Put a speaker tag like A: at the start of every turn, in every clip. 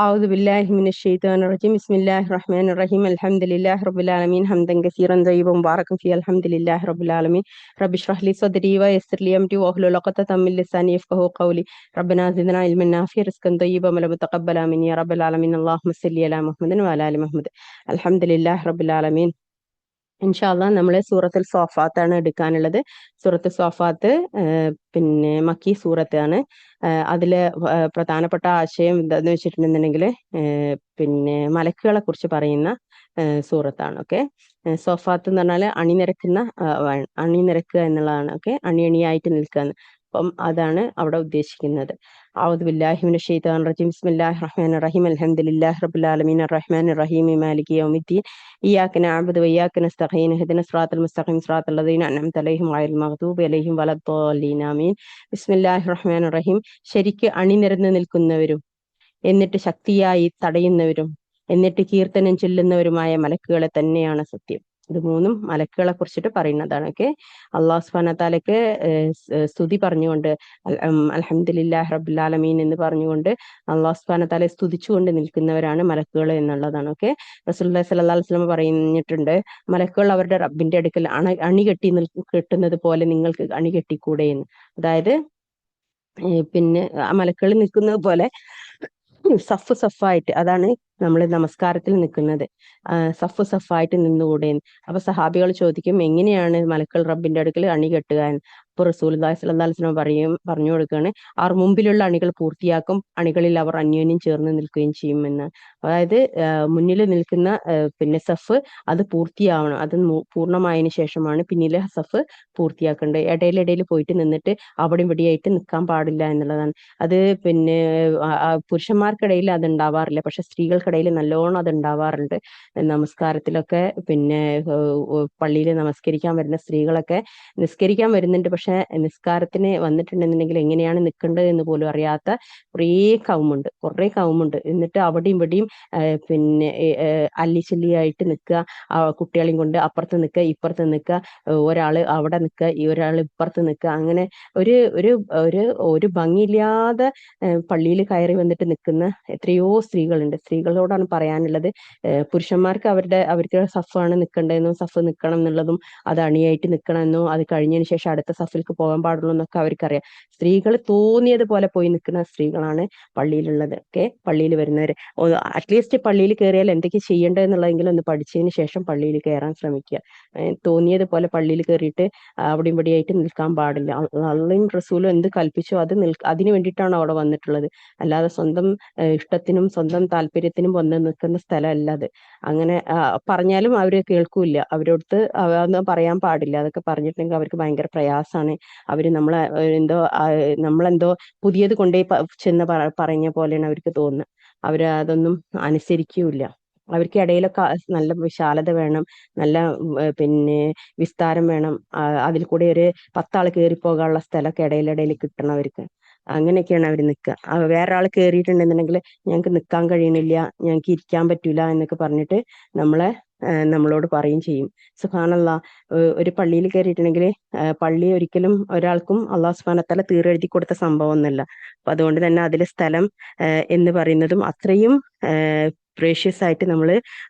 A: أعوذ بالله من الشيطان الرجيم بسم الله الرحمن الرحيم الحمد لله رب العالمين حمدا كثيرا طيبا مباركا فيه الحمد لله رب العالمين رب اشرح لي صدري ويسر لي أمري واحلل عقدة من لساني يفقهوا قولي ربنا زدنا علما نافعا رزقا طيبا ولا متقبلا مني يا رب العالمين اللهم صل على محمد وعلى آل محمد الحمد لله رب العالمين ഇൻഷാല്ലാ നമ്മൾ സൂറത്തുൽ സ്വാഫാത്താണ് എടുക്കാനുള്ളത്. സൂറത്തുൽ സ്വാഫാത്ത് പിന്നെ മക്കി സൂറത്താണ്. അതിലെ പ്രധാനപ്പെട്ട ആശയം എന്താന്ന് വെച്ചിട്ടുണ്ടെന്നുണ്ടെങ്കിൽ പിന്നെ മലക്കുകളെ കുറിച്ച് പറയുന്ന സൂറത്താണ്. ഓക്കെ, സ്വാഫാത്ത് എന്ന് പറഞ്ഞാൽ അണിനിരക്കുക എന്നുള്ളതാണ്. ഓക്കെ, അണിയായിട്ട് നിൽക്കുക. അപ്പം അതാണ് അവിടെ ഉദ്ദേശിക്കുന്നത്. أعوذ بالله من الشيطان الرجيم بسم الله الرحمن الرحيم الحمد لله رب العالمين الرحمن الرحيم مالك يوم الدين إياك نعبد وإياك نستعين اهدنا الصراط المستقيم صراط الذين أنعمت عليهم غير المغضوب عليهم ولا الضالين آمين بسم الله الرحمن الرحيم. ശരിക്ക് അണിനിരന്ന് നിൽക്കുന്നവരും എന്നിട്ട് ശക്തിയായി തടയുന്നവരും എന്നിട്ട് കീർത്തനം ചൊല്ലുന്നവരുമായ മലക്കുകളെ തന്നെയാണ് സത്യം. ഇത് മൂന്നും മലക്കുകളെ കുറിച്ചിട്ട് പറയുന്നതാണ്. ഓക്കെ, അള്ളാഹു സുബ്ഹാനഹു വ തആലക്ക് സ്തുതി പറഞ്ഞുകൊണ്ട് അൽഹംദുലില്ലാഹി റബ്ബിൽ ആലമീൻ എന്ന് പറഞ്ഞുകൊണ്ട് അള്ളാഹു സുബ്ഹാനഹു വ തആലയെ സ്തുതിച്ചുകൊണ്ട് നിൽക്കുന്നവരാണ് മലക്കുകൾ എന്നുള്ളതാണ്. ഓക്കെ, റസൂലുള്ളാഹി സ്വല്ലല്ലാഹു അലൈഹി വസല്ലം പറഞ്ഞിട്ടുണ്ട്, മലക്കുകൾ അവരുടെ റബ്ബിന്റെ അടുക്കൽ കെട്ടുന്നത് പോലെ നിങ്ങൾക്ക് അണി കെട്ടിക്കൂടെ എന്ന്. അതായത് പിന്നെ ആ മലക്കുകൾ നിൽക്കുന്നത് പോലെ സഫ് സഫായിട്ട്, അതാണ് നമ്മൾ നമസ്കാരത്തിൽ നിൽക്കുന്നത്, സഫ് സഫായിട്ട് നിന്നുകൂടെ. അപ്പൊ സഹാബികൾ ചോദിക്കും, എങ്ങനെയാണ് മലക്കൾ റബ്ബിന്റെ അടുക്കൽ അണി കെട്ടുക എന്ന്. അപ്പൊ റസൂലുള്ളാഹി സ്വല്ലല്ലാഹു അലൈഹി വസല്ലം പറഞ്ഞു കൊടുക്കുകയാണ്, അവർ മുമ്പിലുള്ള അണികൾ പൂർത്തിയാക്കും, അണികളിൽ അവർ അന്യോന്യം ചേർന്ന് നിൽക്കുകയും ചെയ്യുമെന്ന്. അതായത് മുന്നിൽ നിൽക്കുന്ന പിന്നെ സഫ് അത് പൂർത്തിയാവണം, അത് പൂർണ്ണമായതിനു ശേഷമാണ് പിന്നിലെ സഫ് പൂർത്തിയാക്കേണ്ടത്. ഇടയിലിടയിൽ പോയിട്ട് നിന്നിട്ട് അവിടെ ഇവിടെയായിട്ട് നിൽക്കാൻ പാടില്ല എന്നുള്ളതാണ്. അത് പിന്നെ പുരുഷന്മാർക്കിടയിൽ അത് ഉണ്ടാവാറില്ല, പക്ഷെ സ്ത്രീകൾക്കിടയിൽ നല്ലോണം അത് ഉണ്ടാവാറുണ്ട്. നമസ്കാരത്തിലൊക്കെ പിന്നെ പള്ളിയിൽ നമസ്കരിക്കാൻ വരുന്ന സ്ത്രീകളൊക്കെ നിസ്കരിക്കാൻ വരുന്നുണ്ട്, പക്ഷെ നിസ്കാരത്തിന് വന്നിട്ടുണ്ടെന്നുണ്ടെങ്കിൽ എങ്ങനെയാണ് നിൽക്കേണ്ടത് എന്ന് പോലും അറിയാത്ത കുറേ കൗമുണ്ട്. എന്നിട്ട് അവിടെയും ഇവിടെയും പിന്നെ അല്ലിച്ചല്ലിയായിട്ട് നിൽക്കുക, കുട്ടികളെയും കൊണ്ട് അപ്പുറത്ത് നിൽക്കുക ഇപ്പുറത്ത് നിൽക്കുക, ഒരാള് അവിടെ നിൽക്കുക ഒരാൾ ഇപ്പുറത്ത് നിൽക്കുക, അങ്ങനെ ഒരു ഒരു ഒരു ഒരു ഭംഗിയില്ലാതെ പള്ളിയിൽ കയറി വന്നിട്ട് നിൽക്കുന്ന എത്രയോ സ്ത്രീകളുണ്ട്. സ്ത്രീകളോടാണ് പറയാനുള്ളത്, പുരുഷന്മാർക്ക് അവർക്ക് സഫാണ് നിൽക്കേണ്ടതെന്നും സഫ് നിൽക്കണം എന്നുള്ളതും അത് അണിയായിട്ട് നിൽക്കണമെന്നും അത് കഴിഞ്ഞതിന് ശേഷം അടുത്ത സഫിലേക്ക് പോകാൻ പാടുള്ളൂ എന്നൊക്കെ അവർക്കറിയാം. സ്ത്രീകൾ തോന്നിയതുപോലെ പോയി നിൽക്കുന്ന സ്ത്രീകളാണ് പള്ളിയിലുള്ളത്. ഓക്കെ, പള്ളിയിൽ വരുന്നവർ അറ്റ്ലീസ്റ്റ് പള്ളിയിൽ കയറിയാൽ എന്തൊക്കെ ചെയ്യേണ്ടതെന്നുള്ളതെങ്കിലും ഒന്ന് പഠിച്ചതിന് ശേഷം പള്ളിയിൽ കയറാൻ ശ്രമിക്കുക. തോന്നിയതുപോലെ പള്ളിയിൽ കയറിയിട്ട് അവിടെ ഇവിടെയായിട്ട് നിൽക്കാൻ പാടില്ല. അള്ളയും റസൂലും എന്ത് കൽപ്പിച്ചോ അതിന് വേണ്ടിയിട്ടാണ് അവിടെ വന്നിട്ടുള്ളത്, അല്ലാതെ സ്വന്തം ഇഷ്ടത്തിനും സ്വന്തം താല്പര്യത്തിനും വന്ന് നിൽക്കുന്ന സ്ഥലമല്ല അത്. അങ്ങനെ പറഞ്ഞാലും അവര് കേൾക്കൂല, അവരോടത്ത് അതൊന്നും പറയാൻ പാടില്ല. അതൊക്കെ പറഞ്ഞിട്ടുണ്ടെങ്കിൽ അവർക്ക് ഭയങ്കര പ്രയാസമാണ്. അവര് നമ്മളെന്തോ പുതിയത് കൊണ്ടേ ചെന്ന് പറഞ്ഞ പോലെയാണ് അവർക്ക് തോന്നുന്നത്. അവര് അതൊന്നും അനുസരിക്കൂല. അവർക്ക് ഇടയിലൊക്കെ നല്ല വിശാലത വേണം, നല്ല പിന്നെ വിസ്താരം വേണം. അതിൽ കൂടെ ഒരു 10 ആൾ കയറി പോകാനുള്ള സ്ഥലമൊക്കെ ഇടയിലിടയിൽ കിട്ടണം അവർക്ക്. അങ്ങനെയൊക്കെയാണ് അവർ നിൽക്കുക. വേറെ ആൾ കയറിയിട്ടുണ്ടെന്നുണ്ടെങ്കിൽ ഞങ്ങൾക്ക് നിൽക്കാൻ കഴിയണില്ല, ഞങ്ങൾക്ക് ഇരിക്കാൻ പറ്റൂല എന്നൊക്കെ പറഞ്ഞിട്ട് നമ്മളോട് പറയും ചെയ്യും. സുബ്ഹാനല്ലാഹ്, ഒരു പള്ളിയിൽ കയറിയിട്ടുണ്ടെങ്കിൽ പള്ളി ഒരിക്കലും ഒരാൾക്കും അള്ളാഹു സുബ്ഹാനഹു വ തആല തീരെഴുതി കൊടുത്ത സംഭവം ഒന്നല്ല. അപ്പൊ അതുകൊണ്ട് തന്നെ അതിലെ സ്ഥലം എന്ന് പറയുന്നതും അത്രയും പ്രേഷ്യസ് ആയിട്ട് നമ്മൾ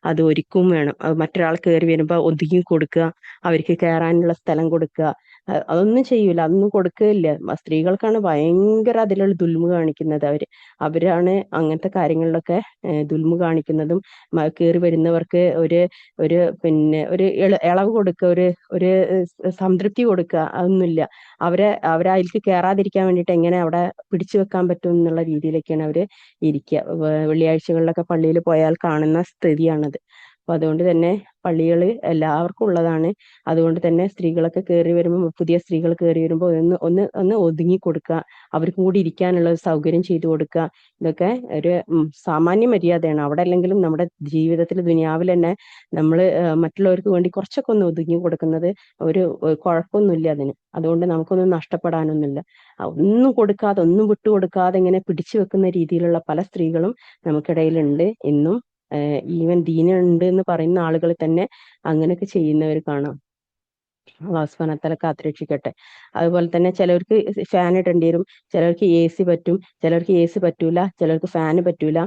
A: അത് ഒരുക്കും വേണം. മറ്റൊരാൾ കയറി വരുമ്പോൾ ഒതുങ്ങി കൊടുക്കുക, അവർക്ക് കയറാനുള്ള സ്ഥലം കൊടുക്കുക, അതൊന്നും ചെയ്യൂല, അതൊന്നും കൊടുക്കുകയില്ല. സ്ത്രീകൾക്കാണ് ഭയങ്കര അതിലുള്ള ദുൽമ് കാണിക്കുന്നത്. അവരാണ് അങ്ങനത്തെ കാര്യങ്ങളിലൊക്കെ ദുൽമ് കാണിക്കുന്നതും. കയറി വരുന്നവർക്ക് ഒരു ഒരു പിന്നെ ഒരു ഇളവ് കൊടുക്കുക, ഒരു സംതൃപ്തി കൊടുക്കുക, അതൊന്നുമില്ല. അവരതിലേക്ക് കയറാതിരിക്കാൻ വേണ്ടിയിട്ട് എങ്ങനെ അവിടെ പിടിച്ചു വെക്കാൻ പറ്റും എന്നുള്ള രീതിയിലൊക്കെയാണ് അവര് ഇരിക്കുക. വെള്ളിയാഴ്ചകളിലൊക്കെ പള്ളിയിൽ പോയാൽ കാണുന്ന സ്ഥിതിയാണത്. അപ്പൊ അതുകൊണ്ട് തന്നെ പള്ളികൾ എല്ലാവർക്കും ഉള്ളതാണ്. അതുകൊണ്ട് തന്നെ സ്ത്രീകളൊക്കെ കയറി വരുമ്പോൾ, പുതിയ സ്ത്രീകൾ കയറി വരുമ്പോൾ ഒന്ന് ഒതുങ്ങി കൊടുക്കുക, അവർക്കും കൂടി ഇരിക്കാനുള്ള ഒരു സൗകര്യം ചെയ്തു കൊടുക്കുക. ഇതൊക്കെ ഒരു സാമാന്യ മര്യാദയാണ്. അവിടെ അല്ലെങ്കിലും നമ്മുടെ ജീവിതത്തിൽ ദുനിയാവിൽ തന്നെ നമ്മൾ മറ്റുള്ളവർക്ക് വേണ്ടി കുറച്ചൊക്കെ ഒന്ന് ഒതുങ്ങി കൊടുക്കുന്നത് ഒരു കുഴപ്പമൊന്നുമില്ല അതിന്. അതുകൊണ്ട് നമുക്കൊന്നും നഷ്ടപ്പെടാനൊന്നുമില്ല. ഒന്നും കൊടുക്കാതെ, ഒന്നും വിട്ടുകൊടുക്കാതെ ഇങ്ങനെ പിടിച്ചു വെക്കുന്ന രീതിയിലുള്ള പല സ്ത്രീകളും നമുക്കിടയിലുണ്ട് ഇന്നും. ഈവൻ ദീനുണ്ട് എന്ന് പറയുന്ന ആളുകൾ തന്നെ അങ്ങനെയൊക്കെ ചെയ്യുന്നവർ കാണാം. അല്ലാഹു സുബ്ഹാനഹു വ തആല കാത്തുരക്ഷിക്കട്ടെ. അതുപോലെ തന്നെ ചിലർക്ക് ഫാൻ ഇടേണ്ടി വരും, ചിലർക്ക് AC പറ്റും, ചിലർക്ക് AC പറ്റൂല, ചിലർക്ക് ഫാന് പറ്റൂല.